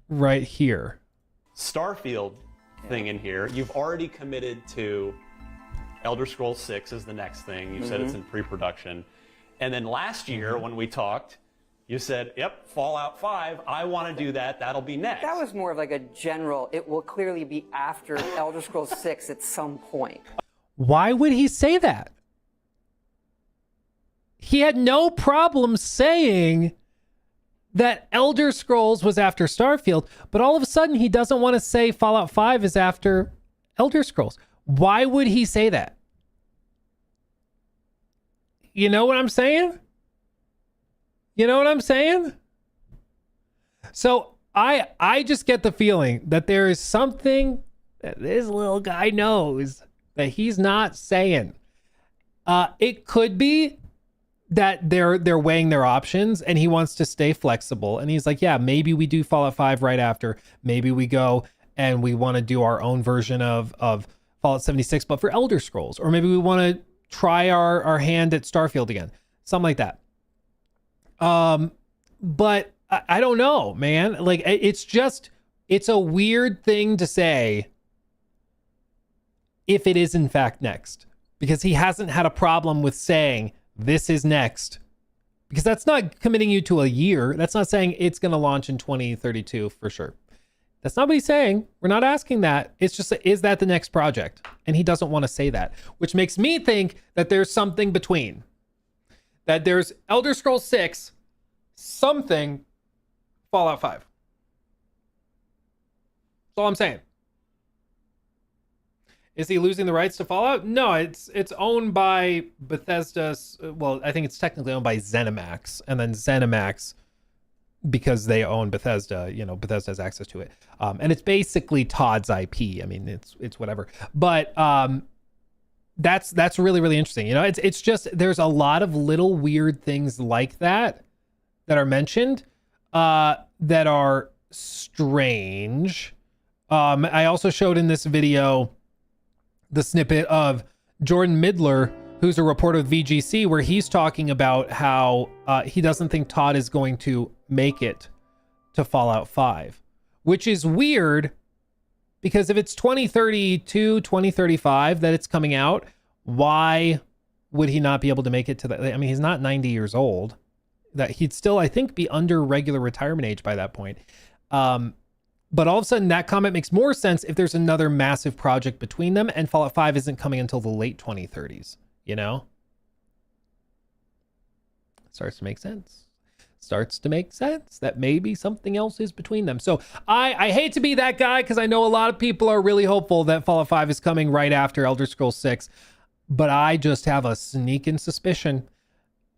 Right here. Starfield thing in here. You've already committed to Elder Scrolls 6 is the next thing. You said it's in pre-production. And then last year when we talked, you said, yep, Fallout 5, I want to do that. That'll be next. That was more of like a general, it will clearly be after Elder Scrolls 6 at some point. Why would he say that? He had no problem saying that Elder Scrolls was after Starfield, but all of a sudden he doesn't want to say Fallout 5 is after Elder Scrolls. Why would he say that? You know what I'm saying? You know what I'm saying? So I just get the feeling that there is something that this little guy knows that he's not saying. It could be that they're weighing their options and he wants to stay flexible. And he's like, yeah, maybe we do Fallout 5 right after. Maybe we go and we want to do our own version of Fallout 76, but for Elder Scrolls. Or maybe we want to try our hand at Starfield again. Something like that. But I don't know, man. Like, it's a weird thing to say if it is in fact next, because he hasn't had a problem with saying this is next, because that's not committing you to a year. That's not saying it's going to launch in 2032 for sure. That's not what he's saying. We're not asking that. It's just, is that the next project? And he doesn't want to say that, which makes me think that there's something between. That there's Elder Scrolls 6, something, Fallout 5. That's all I'm saying. Is he losing the rights to Fallout? No, it's owned by Bethesda. Well, I think it's technically owned by ZeniMax, and then ZeniMax, because they own Bethesda, Bethesda has access to it. And it's basically Todd's IP. I mean, it's whatever. But that's really, really interesting. It's just, there's a lot of little weird things like that are mentioned that are strange. I also showed in this video the snippet of Jordan Midler, who's a reporter with VGC, where he's talking about how he doesn't think Todd is going to make it to Fallout 5, which is weird because if it's 2032, 2035 that it's coming out, why would he not be able to make it to that? I mean, he's not 90 years old. That he'd still, I think, be under regular retirement age by that point. But all of a sudden, that comment makes more sense if there's another massive project between them, and Fallout 5 isn't coming until the late 2030s, Starts to make sense. Starts to make sense that maybe something else is between them. So I hate to be that guy, because I know a lot of people are really hopeful that Fallout 5 is coming right after Elder Scrolls 6, but I just have a sneaking suspicion.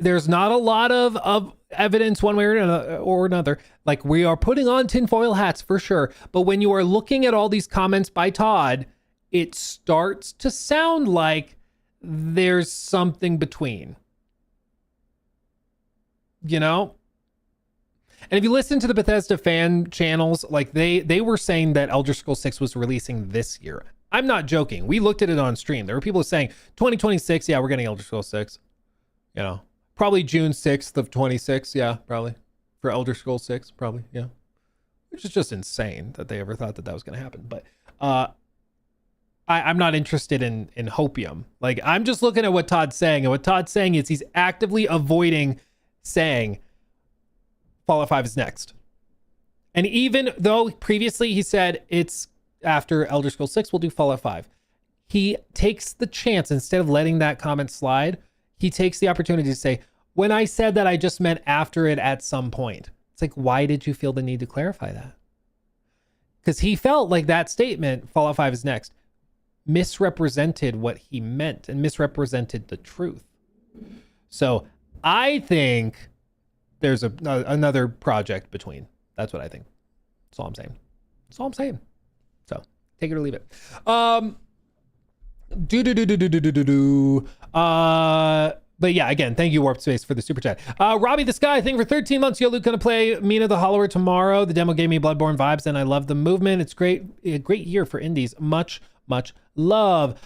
There's not a lot of evidence one way or another. Like, we are putting on tinfoil hats for sure. But when you are looking at all these comments by Todd, it starts to sound like there's something between. And if you listen to the Bethesda fan channels, like they were saying that Elder Scrolls 6 was releasing this year. I'm not joking. We looked at it on stream. There were people saying 2026. Yeah, we're getting Elder Scrolls 6. Probably June 6th of 26. Yeah, probably. For Elder Scrolls 6, probably. Yeah. Which is just insane that they ever thought that was going to happen. But I'm not interested in hopium. Like, I'm just looking at what Todd's saying. And what Todd's saying is he's actively avoiding saying Fallout 5 is next. And even though previously he said it's after Elder Scrolls 6, we'll do Fallout 5. He takes the chance, instead of letting that comment slide, he takes the opportunity to say, when I said that, I just meant after it at some point. It's like, why did you feel the need to clarify that? Because he felt like that statement, Fallout 5 is next, misrepresented what he meant and misrepresented the truth. So I think there's another project between. That's what I think. That's all I'm saying. That's all I'm saying. So take it or leave it. But yeah, again, thank you, Warp Space, for the super chat. Robbie the Sky, thank you for 13 months. Yo, Luke, gonna play Mina the Hollower tomorrow. The demo gave me Bloodborne vibes, and I love the movement. It's great. A great year for indies. Much love.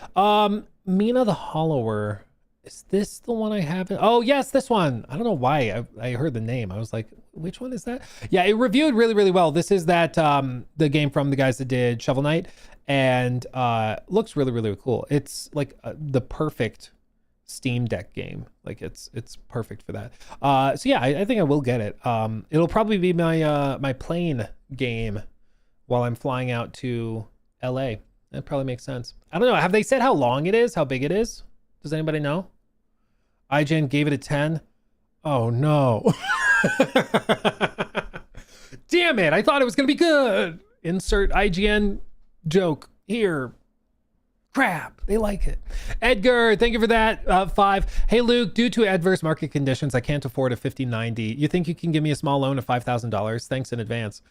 Mina the Hollower. Is this the one I haven't? Oh, yes, this one. I don't know why I heard the name. I was like, which one is that? Yeah, it reviewed really well. This is that the game from the guys that did Shovel Knight, and looks really cool. It's like the perfect Steam Deck game. Like it's perfect for that. So yeah, I think I will get it. It'll probably be my my plane game while I'm flying out to LA. That probably makes sense. I don't know. Have they said how long it is? How big it is? Does anybody know? IGN gave it a 10. Oh no. Damn it. I thought it was going to be good. Insert IGN joke here. Crap, they like it. Edgar, thank you for that. 5. Hey Luke, due to adverse market conditions, I can't afford a 5090. You think you can give me a small loan of $5,000? Thanks in advance.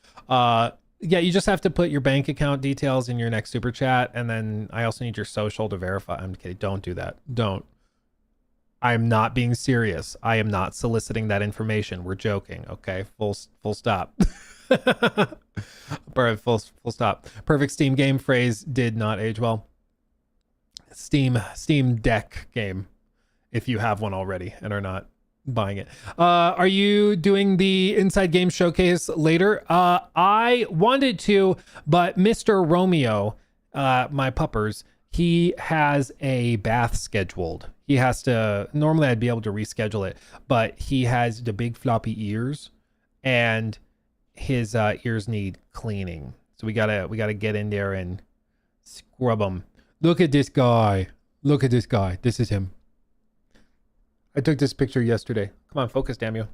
Yeah, you just have to put your bank account details in your next super chat, and then I also need your social to verify. I'm kidding. Don't do that. Don't. I'm not being serious. I am not soliciting that information. We're joking. Okay, full stop. full stop. Perfect Steam game phrase did not age well. Steam Deck game, if you have one already and are not buying it. Are you doing the Inside Game Showcase later? I wanted to, but Mr. Romeo, my puppers, he has a bath scheduled. He has to, normally I'd be able to reschedule it, but he has the big floppy ears, and his ears need cleaning. So we gotta get in there and scrub them. Look at this guy. Look at this guy. This is him. I took this picture yesterday. Come on, focus, damn you.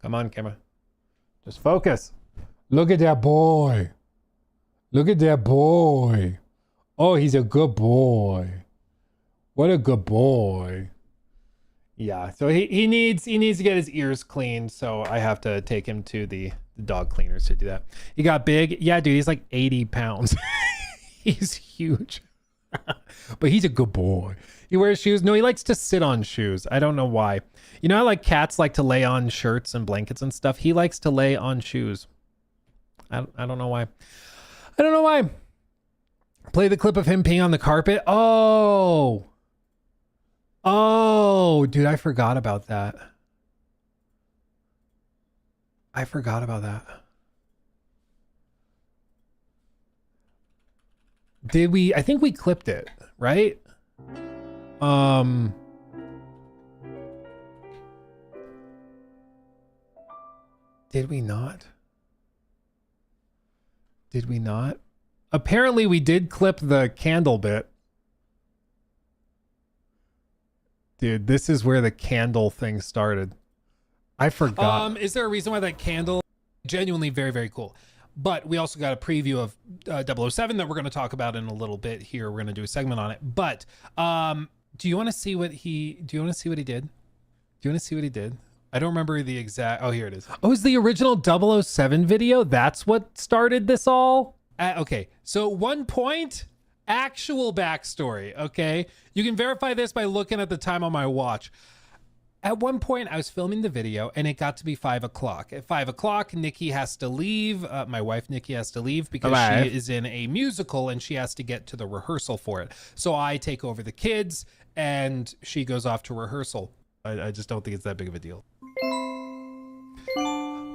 Come on, camera. Just focus. Look at that boy. Look at that boy. Oh, he's a good boy. What a good boy. Yeah, so he needs to get his ears cleaned, so I have to take him to the dog cleaners to do that. He got big. Yeah, dude, he's like 80 pounds. He's huge. But he's a good boy. He wears shoes. No, he likes to sit on shoes. I don't know why. You know how like cats like to lay on shirts and blankets and stuff? He likes to lay on shoes. I don't know why. I don't know why. Play the clip of him peeing on the carpet. Oh, dude, I forgot about that. I Did we? I think we clipped it, right? Did we not? Did we not? Apparently we did clip the candle bit. Dude, this is where the candle thing started. I forgot. Is there a reason why that candle? Genuinely very cool. But we also got a preview of 007 that we're going to talk about in a little bit here. We're going to do a segment on it. But do you want to see what he did? Do you want to see what he did? I don't remember the exact. Oh, here it is. Oh, it's the original 007 video. That's what started this all. Okay, so 1 point, actual backstory. Okay, you can verify this by looking at the time on my watch. At one point, I was filming the video, and it got to be 5 o'clock. At 5 o'clock, Nikki has to leave. My wife, Nikki, has to leave because she is in a musical, and she has to get to the rehearsal for it. So I take over the kids, and she goes off to rehearsal. I just don't think it's that big of a deal.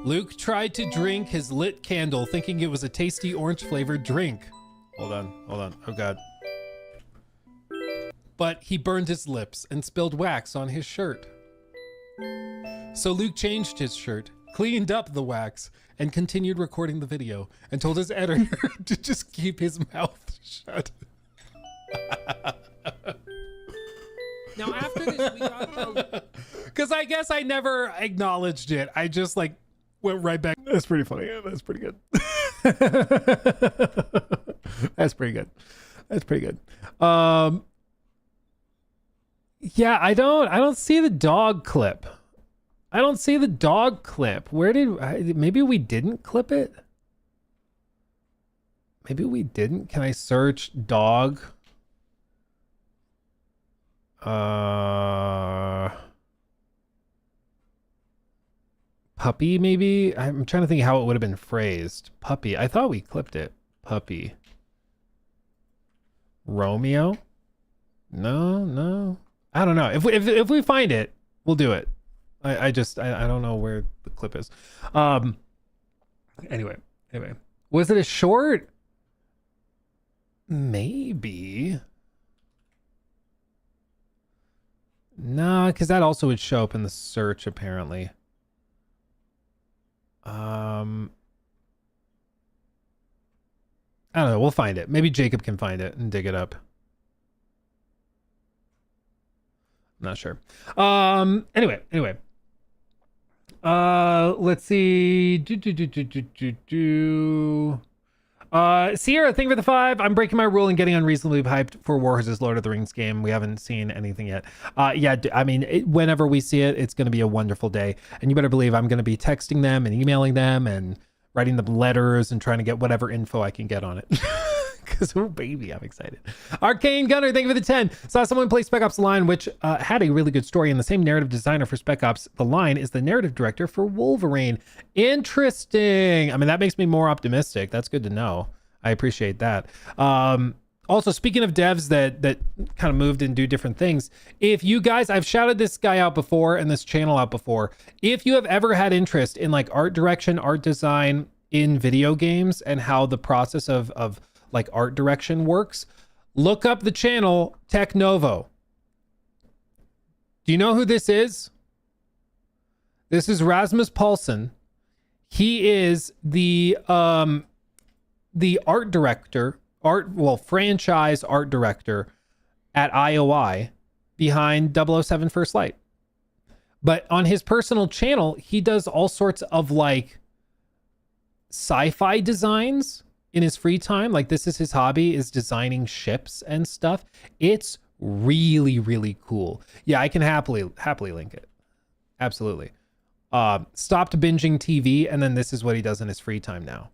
Luke tried to drink his lit candle, thinking it was a tasty orange-flavored drink. Hold on. Oh, God. But he burned his lips and spilled wax on his shirt. So Luke changed his shirt, cleaned up the wax, and continued recording the video, and told his editor to just keep his mouth shut. Now after this, we got because I guess I never acknowledged it. I just like went right back. That's pretty funny. That's pretty good. That's pretty good. Yeah, I don't see the dog clip. Where did maybe we didn't clip it? Maybe we didn't. Can I search dog? puppy, maybe. I'm trying to think how it would have been phrased. Puppy. I thought we clipped it. Puppy. Romeo? No. I don't know. If we find it, we'll do it. I don't know where the clip is. Anyway. Was it a short? Maybe. No, because that also would show up in the search, apparently. I don't know. We'll find it. Maybe Jacob can find it and dig it up. I'm not sure. Anyway. Let's see. Sierra, thank you for the 5. I'm breaking my rule and getting unreasonably hyped for Warhorse's Lord of the Rings game. We haven't seen anything yet. I mean, whenever we see it, it's going to be a wonderful day. And you better believe I'm going to be texting them and emailing them and writing them letters and trying to get whatever info I can get on it. Because, oh baby, I'm excited. Arcane Gunner, thank you for the 10. Saw someone play Spec Ops The Line, which had a really good story, and the same narrative designer for Spec Ops The Line is the narrative director for Wolverine. Interesting. I mean, that makes me more optimistic. That's good to know. I appreciate that. Also, speaking of devs that kind of moved and do different things, if you guys, I've shouted this guy out before and this channel out before. If you have ever had interest in like art direction, art design in video games and how the process of like art direction works, look up the channel Tech Novo. Do you know who this is? This is Rasmus Paulsen. He is the art director, franchise art director at IOI behind 007 First Light. But on his personal channel, he does all sorts of like sci-fi designs in his free time. Like, this is his hobby, is designing ships and stuff. It's really, really cool. Yeah, I can happily link it. Absolutely. Stopped binging TV, and then this is what he does in his free time now.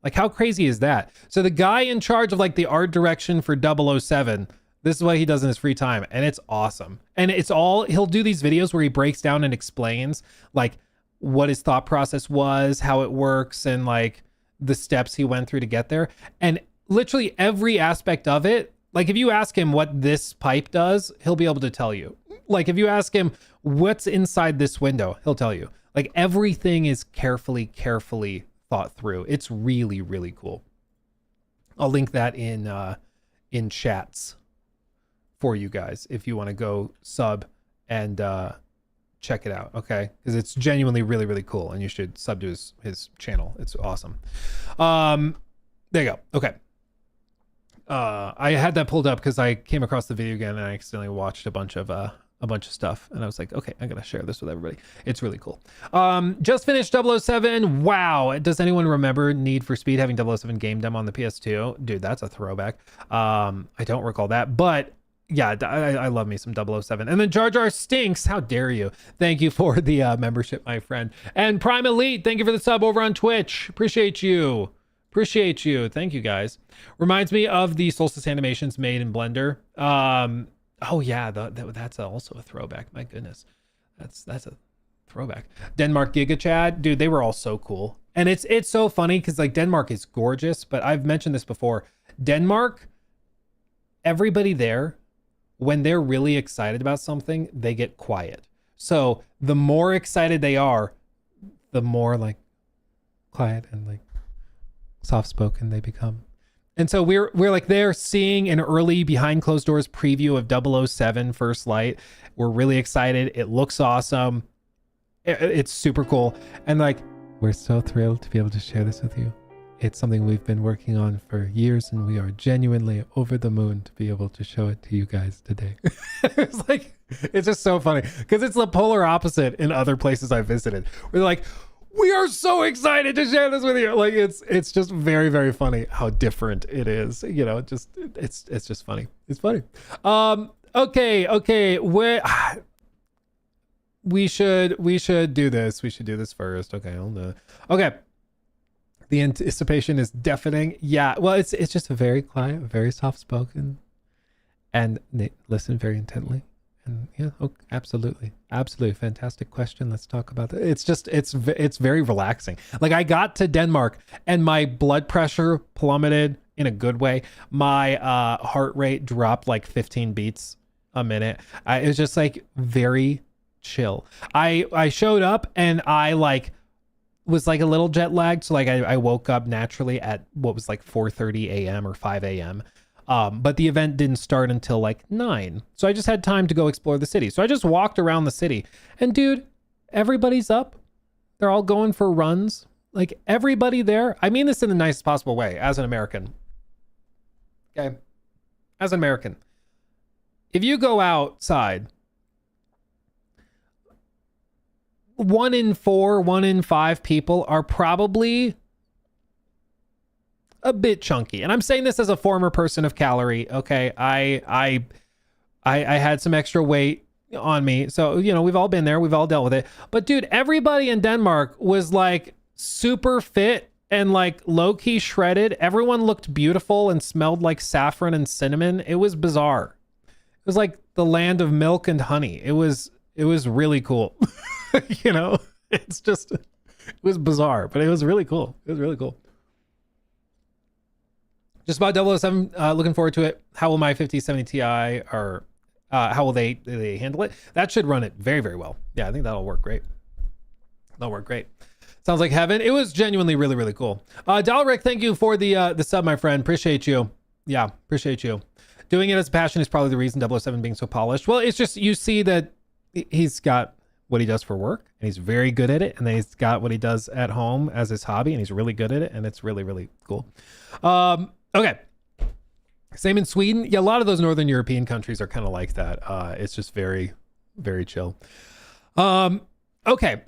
Like, how crazy is that? So the guy in charge of like the art direction for 007, this is what he does in his free time, and it's awesome. And it's all, he'll do these videos where he breaks down and explains like what his thought process was, how it works, and like the steps he went through to get there. And literally every aspect of it, like if you ask him what this pipe does, he'll be able to tell you. Like if you ask him what's inside this window, he'll tell you. Like everything is carefully thought through. It's really, really cool. I'll link that in chats for you guys if you want to go sub and check it out, okay? Because it's genuinely really, really cool, and you should sub to his channel. It's awesome. There you go. Okay. I had that pulled up because I came across the video again and I accidentally watched a bunch of stuff, and I was like, okay, I'm gonna share this with everybody. It's really cool. Just finished 007. Wow. Does anyone remember Need for Speed having 007 game demo on the PS2? Dude, that's a throwback. I don't recall that, but yeah, I love me some 007. And then Jar Jar Stinks, how dare you? Thank you for the membership, my friend. And Prime Elite, thank you for the sub over on Twitch. Appreciate you. Thank you, guys. Reminds me of the Solstice animations made in Blender. Oh yeah, that's also a throwback. My goodness, that's a throwback. Denmark Giga Chad, dude, they were all so cool. And it's so funny because like Denmark is gorgeous, but I've mentioned this before. Denmark, everybody there, when they're really excited about something, they get quiet. So the more excited they are, the more like quiet and like soft-spoken they become. And so we're like there seeing an early behind closed doors preview of 007 First Light. We're really excited. It looks awesome. It's super cool. And like, we're so thrilled to be able to share this with you. It's something we've been working on for years, and we are genuinely over the moon to be able to show it to you guys today. It's like, it's just so funny because it's the polar opposite in other places I've visited. We're like, we are so excited to share this with you. Like it's just very, very funny how different it is. You know, just it's just funny. It's funny. Okay. We should do this. We should do this first. Okay, hold on. Okay. The anticipation is deafening. Yeah, well, it's just very quiet, very soft spoken, and they listen very intently, Yeah, absolutely. Absolutely. Fantastic question. Let's talk about that. It's very relaxing. Like, I got to Denmark and my blood pressure plummeted in a good way. My heart rate dropped like 15 beats a minute. It was just like very chill. I showed up and I like was like a little jet lagged. So like I woke up naturally at what was like 4:30 a.m. or 5 a.m. But the event didn't start until like 9. So I just had time to go explore the city. So I just walked around the city and dude, everybody's up. They're all going for runs. Like everybody there. I mean this in the nicest possible way as an American. Okay. As an American. If you go outside, 1 in 4, 1 in 5 people are probably a bit chunky. And I'm saying this as a former person of calorie. Okay. I had some extra weight on me. So, you know, we've all been there. We've all dealt with it. But dude, everybody in Denmark was like super fit and like low key shredded. Everyone looked beautiful and smelled like saffron and cinnamon. It was bizarre. It was like the land of milk and honey. It was really cool. You know, it was bizarre, but it was really cool. It was really cool. Just about 007, looking forward to it. How will my 5070 Ti or how will they handle it? That should run it very, very well. Yeah, I think that'll work great. That'll work great. Sounds like heaven. It was genuinely really, really cool. Dalric, thank you for the sub, my friend. Appreciate you. Yeah, appreciate you. Doing it as a passion is probably the reason 007 being so polished. Well, it's just you see that he's got what he does for work and he's very good at it, and then he's got what he does at home as his hobby and he's really good at it, and it's really, really cool. Okay. Same in Sweden. Yeah, a lot of those Northern European countries are kind of like that. It's just very, very chill. Okay.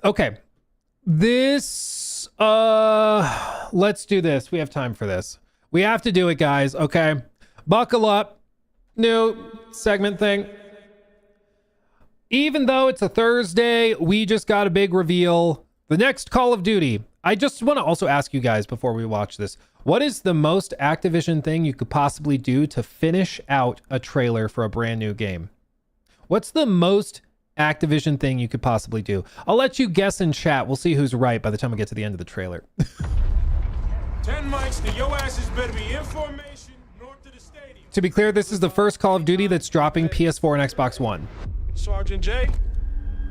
This let's do this. We have time for this. We have to do it, guys. Okay. Buckle up. New segment thing. Even though it's a Thursday, we just got a big reveal. The next Call of Duty. I just want to also ask you guys before we watch this, what is the most Activision thing you could possibly do to finish out a trailer for a brand new game? What's the most Activision thing you could possibly do? I'll let you guess in chat. We'll see who's right by the time we get to the end of the trailer. 10 mics, then your asses better be in formation north of the stadium. To be clear, this is the first Call of Duty that's dropping PS4 and Xbox One. Sergeant J,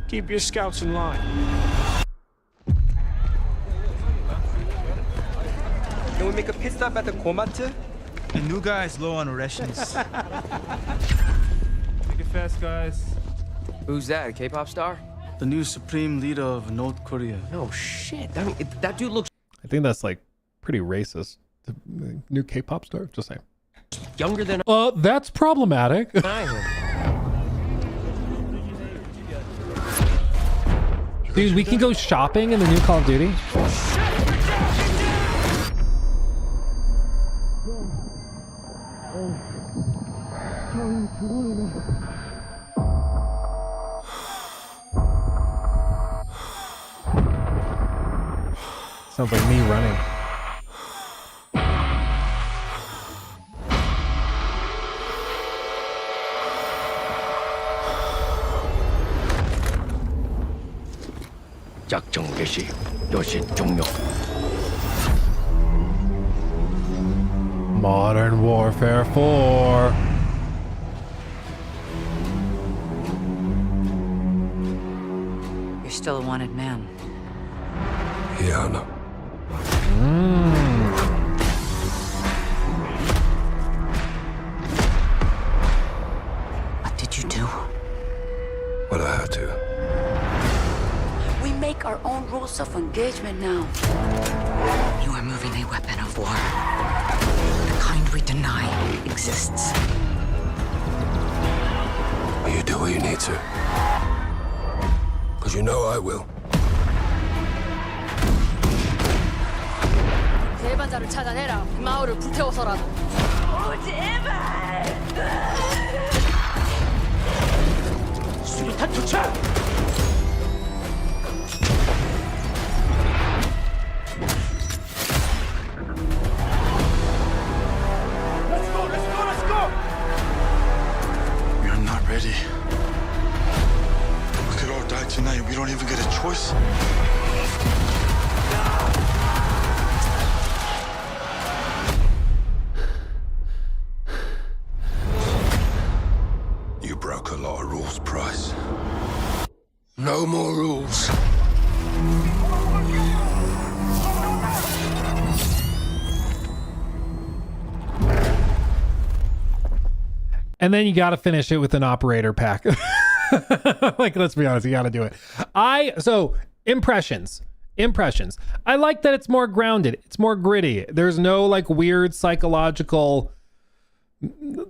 keep your scouts in line. Can we make a pit stop at the Komatu? The new guy is low on rations. Make it fast, guys. Who's that, a K-pop star? The new supreme leader of North Korea. No shit. I mean, that dude looks I think that's like pretty racist. The new K-pop star, just saying. younger than That's problematic. I am. Dude, we can go shopping in the new Call of Duty. Sounds like me running. 작전 개시 요시 종료. Modern Warfare 4. You're still a wanted man. Yeah, I know. What did you do? What I had to. We make our own rules of engagement now. You are moving a weapon of war. The kind we deny exists. You do what you need to. Because you know I will. 대반자를 찾아내라. 마을을 불태워서라도. 제발! 수류탄 투척! You're not ready. Tonight, we don't even get a choice. You broke a lot of rules, Price. No more rules. And then you got to finish it with an operator pack. Like, let's be honest, you got to do it. So impressions. I like that it's more grounded. It's more gritty. There's no like weird psychological,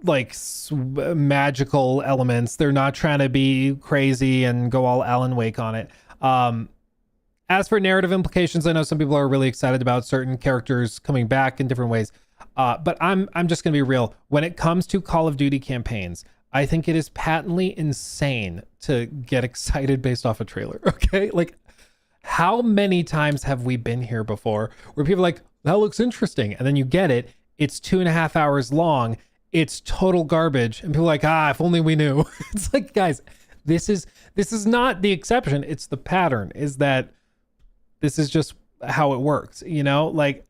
like magical elements. They're not trying to be crazy and go all Alan Wake on it. As for narrative implications, I know some people are really excited about certain characters coming back in different ways. But I'm just going to be real. When it comes to Call of Duty campaigns, I think it is patently insane to get excited based off a trailer. Okay. Like, how many times have we been here before where people are like, that looks interesting. And then you get it. It's 2.5 hours long. It's total garbage. And people are like, if only we knew. It's like, guys, this is not the exception. It's the pattern, is that this is just how it works. You know, like,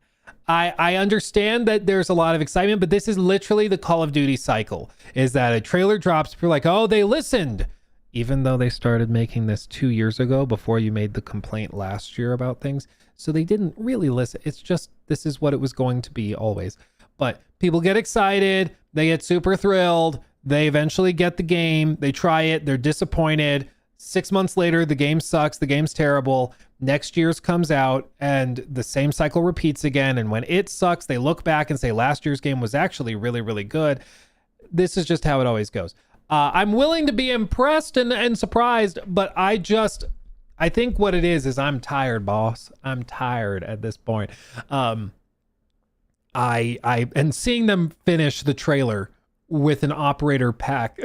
I understand that there's a lot of excitement, but this is literally the Call of Duty cycle, is that a trailer drops, people are like, oh, they listened. Even though they started making this 2 years ago before you made the complaint last year about things. So they didn't really listen. It's just, this is what it was going to be always. But people get excited. They get super thrilled. They eventually get the game. They try it. They're disappointed. 6 months later, the game sucks. The game's terrible. Next year's comes out and the same cycle repeats again. And when it sucks, they look back and say last year's game was actually really, really good. This is just how it always goes. I'm willing to be impressed and surprised, but I think what it is I'm tired, boss. I'm tired at this point. And seeing them finish the trailer with an operator pack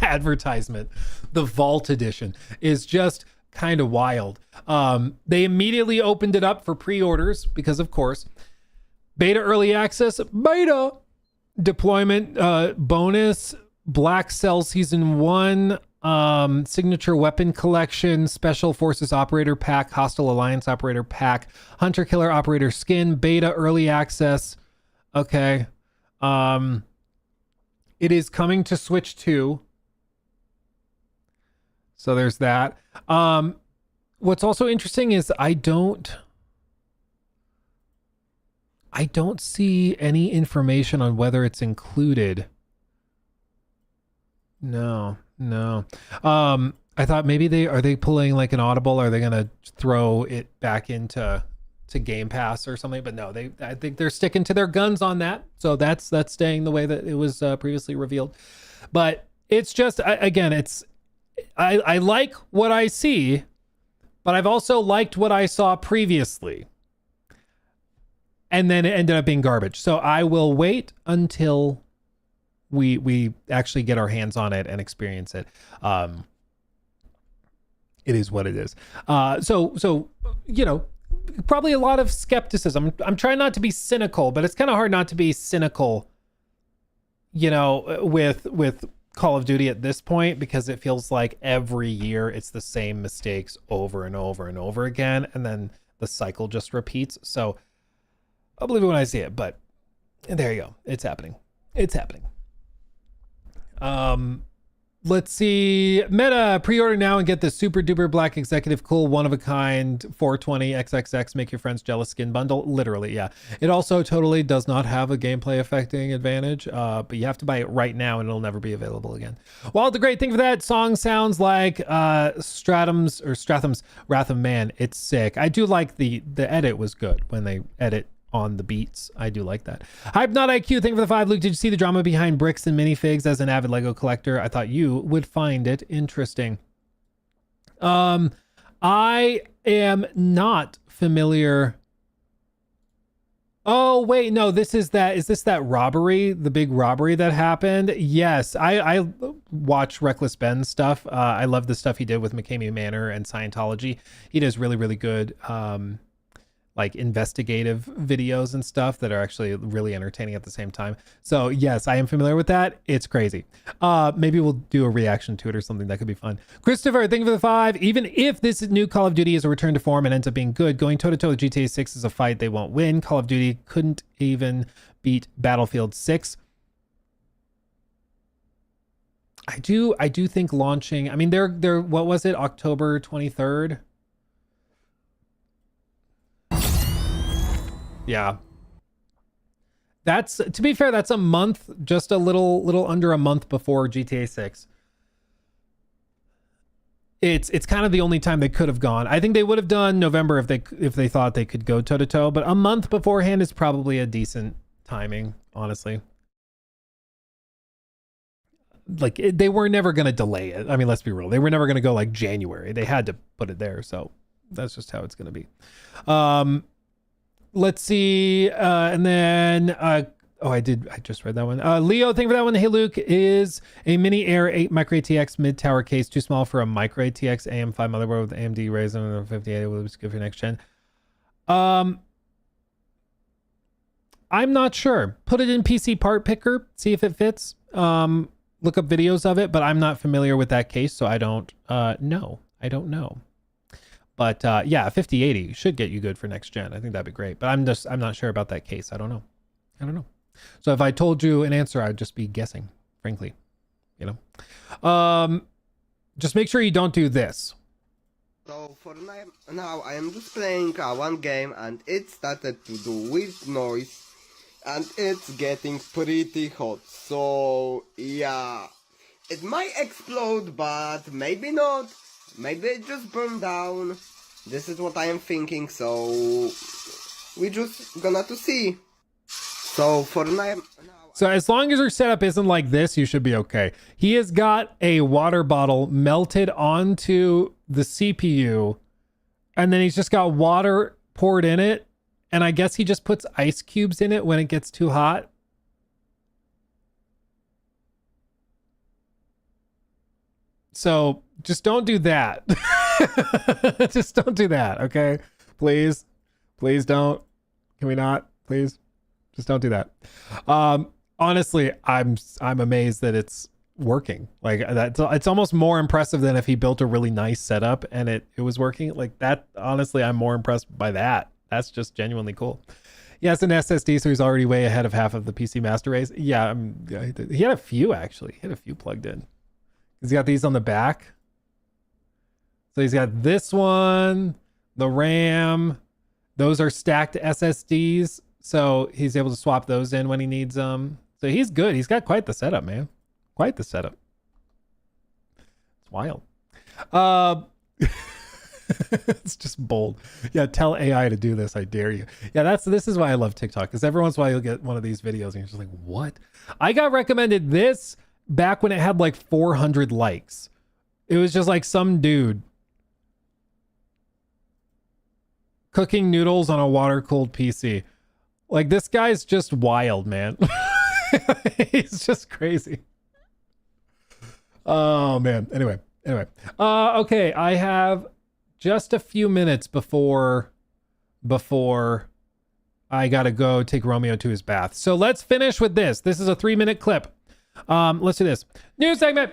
advertisement, the Vault Edition, is just kind of wild. They immediately opened it up for pre-orders because, of course, beta early access, beta deployment bonus, Black Cell Season 1, Signature Weapon Collection, Special Forces Operator Pack, Hostile Alliance Operator Pack, Hunter Killer Operator Skin, beta early access. Okay. It is coming to Switch 2. So there's that. What's also interesting is I don't see any information on whether it's included. No. I thought maybe are they pulling like an Audible? Are they gonna throw it back into Game Pass or something? But no, I think they're sticking to their guns on that. So that's staying the way that it was previously revealed. But it's just, I like what I see, but I've also liked what I saw previously. And then it ended up being garbage. So I will wait until we actually get our hands on it and experience it. It is what it is. So you know, probably a lot of skepticism. I'm trying not to be cynical, but it's kind of hard not to be cynical, you know, with Call of Duty at this point, because it feels like every year it's the same mistakes over and over and over again, and then the cycle just repeats. So I'll believe it when I see it, but there you go. It's happening. Let's see. Meta, pre-order now and get the super duper black executive cool one of a kind 420 XXX make your friends jealous skin bundle. Literally, yeah. It also totally does not have a gameplay affecting advantage, but you have to buy it right now and it'll never be available again. Well, the great thing for that song sounds like Stratham's Wrath of Man. It's sick. I do like the edit was good when they edit on the beats. I do like that. Hype Not IQ, thank you for the 5. Luke, did you see the drama behind bricks and minifigs? As an avid Lego collector, I thought you would find it interesting. I am not familiar. Oh wait, no, is this that robbery, the big robbery that happened? Yes, I watch Reckless Ben stuff. I love the stuff he did with McCamey Manor and Scientology. He does really, really good like investigative videos and stuff that are actually really entertaining at the same time. So yes, I am familiar with that. It's crazy. Maybe we'll do a reaction to it or something. That could be fun. Christopher, thank you for the 5. Even if this new Call of Duty is a return to form and ends up being good, going toe to toe with GTA 6 is a fight they won't win. Call of Duty couldn't even beat Battlefield 6. I do think launching, I mean, they're what was it, October 23rd? Yeah. That's, to be fair, that's a month, just a little under a month before GTA 6. It's kind of the only time they could have gone. I think they would have done November if they thought they could go toe to toe, but a month beforehand is probably a decent timing, honestly. Like they were never going to delay it. I mean, let's be real. They were never going to go like January. They had to put it there. So that's just how it's going to be. Let's see. And then, I just read that one. Leo, thank you for that one. Hey, Luke, is a Mini Air 8 Micro ATX mid-tower case too small for a Micro ATX AM5 motherboard with AMD Ryzen 58? Will it be good for next gen? I'm not sure. Put it in PC part picker. See if it fits. Look up videos of it, but I'm not familiar with that case, so I don't know. I don't know. But yeah, 5080 should get you good for next gen. I think that'd be great. But I'm not sure about that case. I don't know. So if I told you an answer, I'd just be guessing, frankly. You know. Just make sure you don't do this. So for now I am just playing one game and it started to do weird noise. And it's getting pretty hot, so yeah, it might explode, but maybe not, maybe it just burned down. This is what I am thinking, so we just gonna to see. So for now, so as long as your setup isn't like this, you should be okay. He has got a water bottle melted onto the CPU, and then he's just got water poured in it. And I guess he just puts ice cubes in it when it gets too hot. So just don't do that. Just don't do that, okay? Please. Please don't. Can we not? Please. Just don't do that. Honestly, I'm amazed that it's working. Like that, it's almost more impressive than if he built a really nice setup and it was working. Like that, honestly, I'm more impressed by that. That's just genuinely cool. Yes, an SSD, so he's already way ahead of half of the PC master race. Yeah, he had a few actually. He had a few plugged in. He's got these on the back. So he's got this one, the RAM. Those are stacked SSDs, so he's able to swap those in when he needs them. So he's good. He's got quite the setup, man. Quite the setup. It's wild. It's just bold. Yeah, tell AI to do this. I dare you. Yeah, this is why I love TikTok, because every once in a while you'll get one of these videos and you're just like, what? I got recommended this back when it had like 400 likes. It was just like some dude cooking noodles on a water-cooled PC. Like, this guy's just wild, man. He's just crazy. Oh, man. Anyway. Okay, I have just a few minutes before I gotta go take Romeo to his bath. So let's finish with this. This is a 3-minute clip. Let's do this. New segment.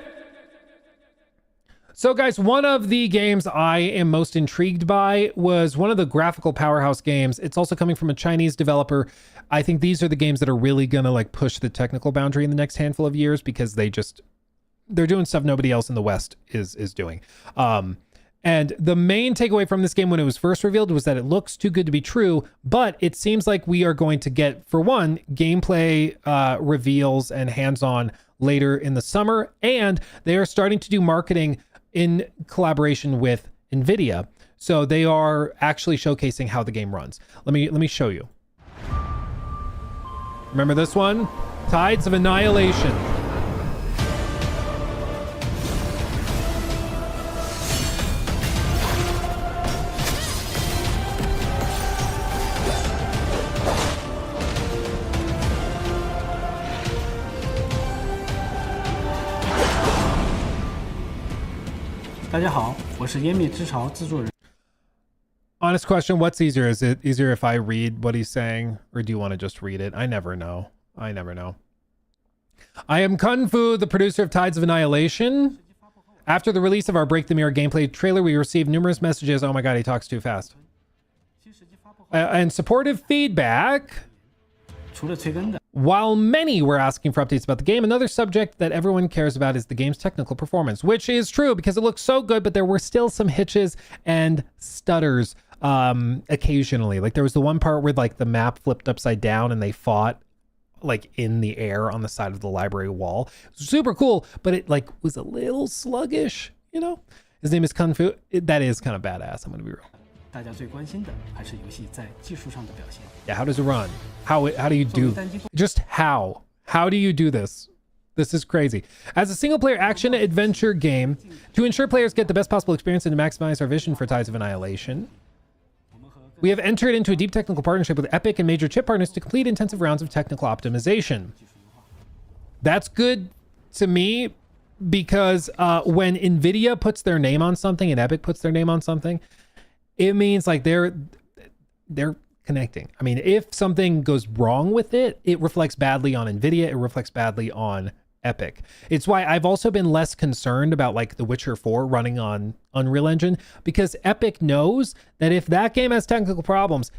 So guys, one of the games I am most intrigued by was one of the graphical powerhouse games. It's also coming from a Chinese developer. I think these are the games that are really gonna like push the technical boundary in the next handful of years, because they're doing stuff nobody else in the West is doing. And the main takeaway from this game when it was first revealed was that it looks too good to be true, but it seems like we are going to get, for one, gameplay reveals and hands-on later in the summer, and they are starting to do marketing in collaboration with NVIDIA. So they are actually showcasing how the game runs. Let me show you. Remember this one? Tides of Annihilation.大家好，我是湮灭之潮制作人。Honest question, what's easier? Is it easier if I read what he's saying, or do you want to just read it? I never know. I never know. I am Kung Fu, the producer of Tides of Annihilation. After the release of our Break the Mirror gameplay trailer, we received numerous messages. Oh my god, he talks too fast. And supportive feedback. While many were asking for updates about the game, another subject that everyone cares about is the game's technical performance, which is true because it looks so good, but there were still some hitches and stutters occasionally. Like there was the one part where like the map flipped upside down and they fought like in the air on the side of the library wall. Super cool, but it like was a little sluggish, you know? His name is Kung Fu. That is kind of badass, I'm gonna be real. Yeah, how does it run? How do you do? Just how? How do you do this? This is crazy. As a single-player action-adventure game, to ensure players get the best possible experience and to maximize our vision for Tides of Annihilation, we have entered into a deep technical partnership with Epic and major chip partners to complete intensive rounds of technical optimization. That's good to me because when NVIDIA puts their name on something and Epic puts their name on something, it means like they're connecting. I mean, if something goes wrong with it, it reflects badly on NVIDIA, it reflects badly on Epic. It's why I've also been less concerned about like The Witcher 4 running on Unreal Engine, because Epic knows that if that game has technical problems,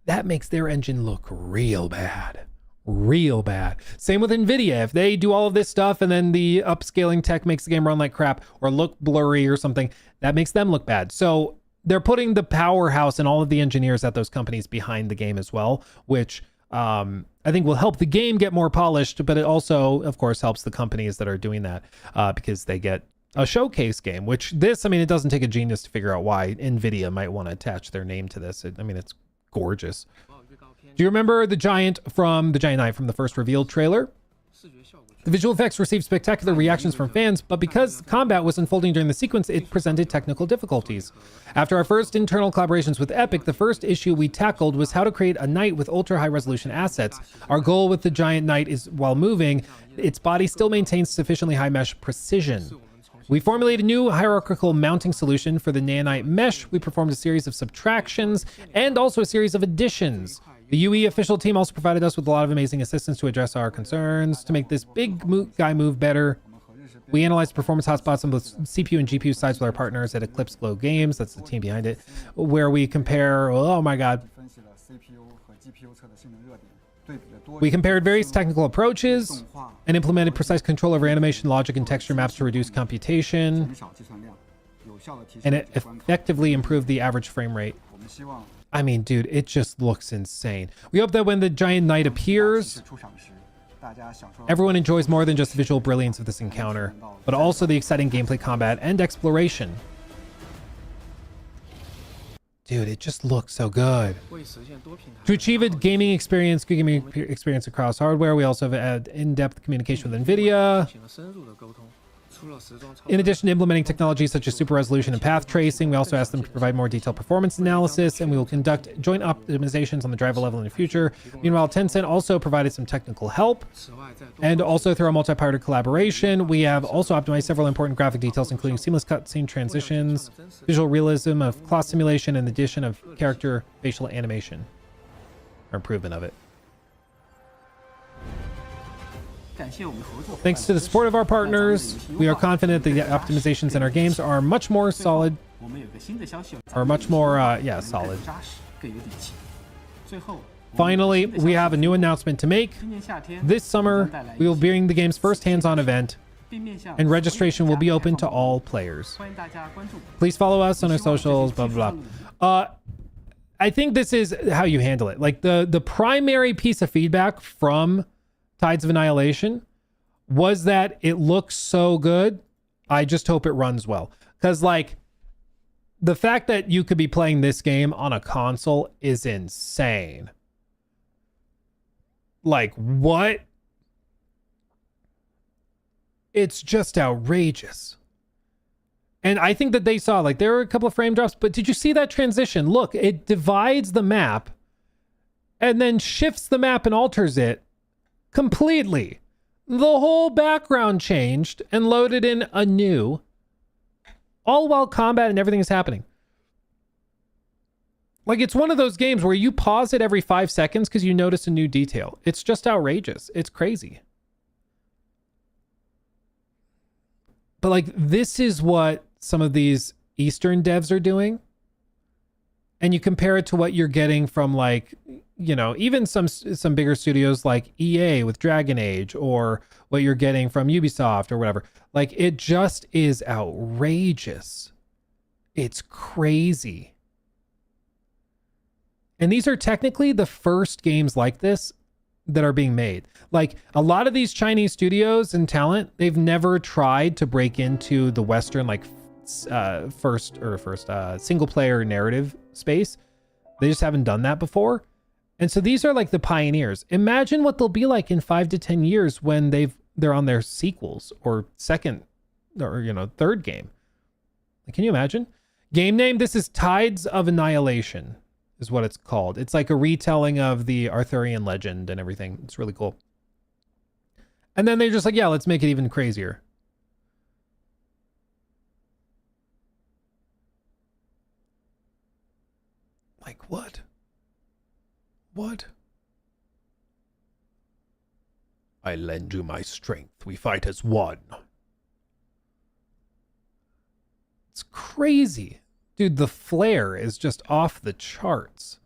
that makes their engine look real bad. Real bad. Same with NVIDIA. If they do all of this stuff and then the upscaling tech makes the game run like crap or look blurry or something, that makes them look bad. So they're putting the powerhouse and all of the engineers at those companies behind the game as well, which I think will help the game get more polished, but it also, of course, helps the companies that are doing that because they get a showcase game, which this, I mean, it doesn't take a genius to figure out why NVIDIA might want to attach their name to this. I mean, it's gorgeous. Do you remember the Giant Knight from the first revealed trailer? The visual effects received spectacular reactions from fans, but because combat was unfolding during the sequence, it presented technical difficulties. After our first internal collaborations with Epic, the first issue we tackled was how to create a knight with ultra-high resolution assets. Our goal with the Giant Knight is, while moving, its body still maintains sufficiently high mesh precision. We formulated a new hierarchical mounting solution for the nanite mesh. We performed a series of subtractions and also a series of additions. The UE official team also provided us with a lot of amazing assistance to address our concerns to make this big guy move better. We analyzed performance hotspots on both CPU and GPU sides with our partners at Eclipse Glow Games, that's the team behind it, where we compare, oh my god. We compared various technical approaches and implemented precise control over animation, logic, and texture maps to reduce computation. And it effectively improved the average frame rate. I mean, dude, it just looks insane. We hope that when the Giant Knight appears, everyone enjoys more than just the visual brilliance of this encounter, but also the exciting gameplay, combat, and exploration. Dude, it just looks so good. To achieve a gaming experience, good gaming experience across hardware, we also have had in-depth communication with NVIDIA. In addition to implementing technologies such as super resolution and path tracing, we also asked them to provide more detailed performance analysis, and we will conduct joint optimizations on the driver level in the future. Meanwhile, Tencent also provided some technical help, and also through our multi-party collaboration, we have also optimized several important graphic details, including seamless cutscene transitions, visual realism of class simulation, and the addition of character facial animation, or improvement of it. Thanks to the support of our partners, we are confident the optimizations in our games are much more solid, solid. Finally, we have a new announcement to make. This summer, we will bring the game's first hands-on event, and registration will be open to all players. Please follow us on our socials, blah, blah, blah. I think this is how you handle it. Like the primary piece of feedback from Tides of Annihilation was that it looks so good. I just hope it runs well. Because like the fact that you could be playing this game on a console is insane. Like what? It's just outrageous. And I think that they saw like there were a couple of frame drops, but did you see that transition? Look, it divides the map and then shifts the map and alters it completely. The whole background changed and loaded in anew, all while combat and everything is happening. Like, it's one of those games where you pause it every 5 seconds because you notice a new detail. It's just outrageous. It's crazy. But like, this is what some of these Eastern devs are doing. And you compare it to what you're getting from, like, you know, even some bigger studios like EA with Dragon Age, or what you're getting from Ubisoft or whatever. Like, it just is outrageous. It's crazy. And these are technically the first games like this that are being made. Like, a lot of these Chinese studios and talent, they've never tried to break into the Western, like, first single player narrative space. They just haven't done that before. And so these are like the pioneers. Imagine what they'll be like in 5 to 10 years when they're on their sequels or second or, you know, third game. Like, can you imagine? Game name, this is Tides of Annihilation is what it's called. It's like a retelling of the Arthurian legend and everything. It's really cool. And then they're just like, yeah, let's make it even crazier. Like, what? What? I lend you my strength. We fight as one. It's crazy. Dude, the flair is just off the charts.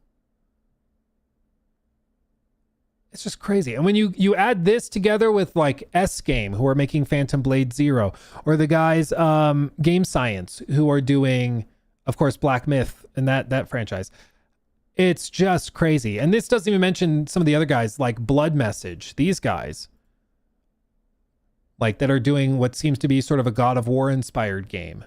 It's just crazy. And when you add this together with like S-Game, who are making Phantom Blade Zero, or the guys Game Science, who are doing, of course, Black Myth and that franchise. It's just crazy. And this doesn't even mention some of the other guys like Blood Message. These guys, like, that are doing what seems to be sort of a God of War inspired game.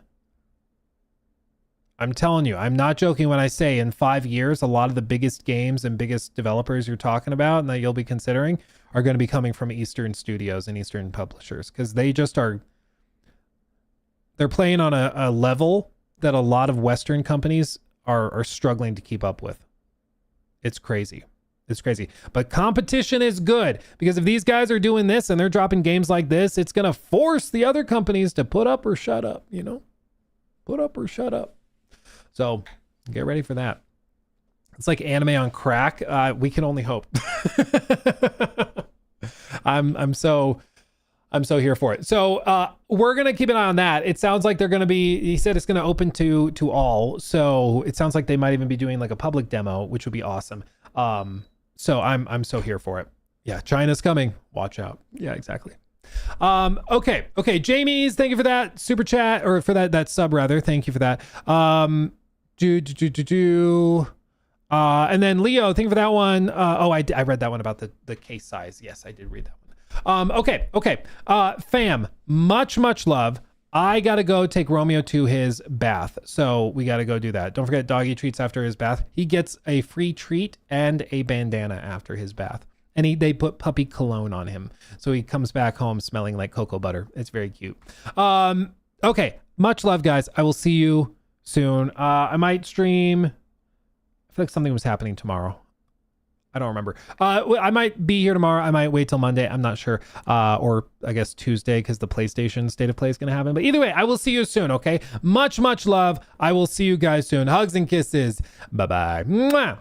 I'm telling you, I'm not joking when I say in 5 years, a lot of the biggest games and biggest developers you're talking about and that you'll be considering are going to be coming from Eastern studios and Eastern publishers, because they just are, they're playing on a level that a lot of Western companies are struggling to keep up with. It's crazy. It's crazy. But competition is good, because if these guys are doing this and they're dropping games like this, it's going to force the other companies to put up or shut up, you know? Put up or shut up. So get ready for that. It's like anime on crack. We can only hope. I'm so here for it. So we're going to keep an eye on that. It sounds like they're going to be, he said it's going to open to all. So it sounds like they might even be doing like a public demo, which would be awesome. So I'm so here for it. Yeah, China's coming. Watch out. Yeah, exactly. Okay. Jamie's, thank you for that super chat, or for that sub rather. Thank you for that. And then Leo, thank you for that one. I read that one about the case size. Yes, I did read that one. Okay. Fam, much love. I gotta go take Romeo to his bath, so we gotta go do that. Don't forget, doggy treats after his bath. He gets a free treat and a bandana after his bath, and they put puppy cologne on him, so he comes back home smelling like cocoa butter. It's very cute. Okay, much love, guys. I will see you soon. I might stream. I feel like something was happening tomorrow. I don't remember. I might be here tomorrow. I might wait till Monday. I'm not sure. Or I guess Tuesday, because the PlayStation State of Play is going to happen. But either way, I will see you soon, okay? Much love. I will see you guys soon. Hugs and kisses. Bye-bye. Mwah.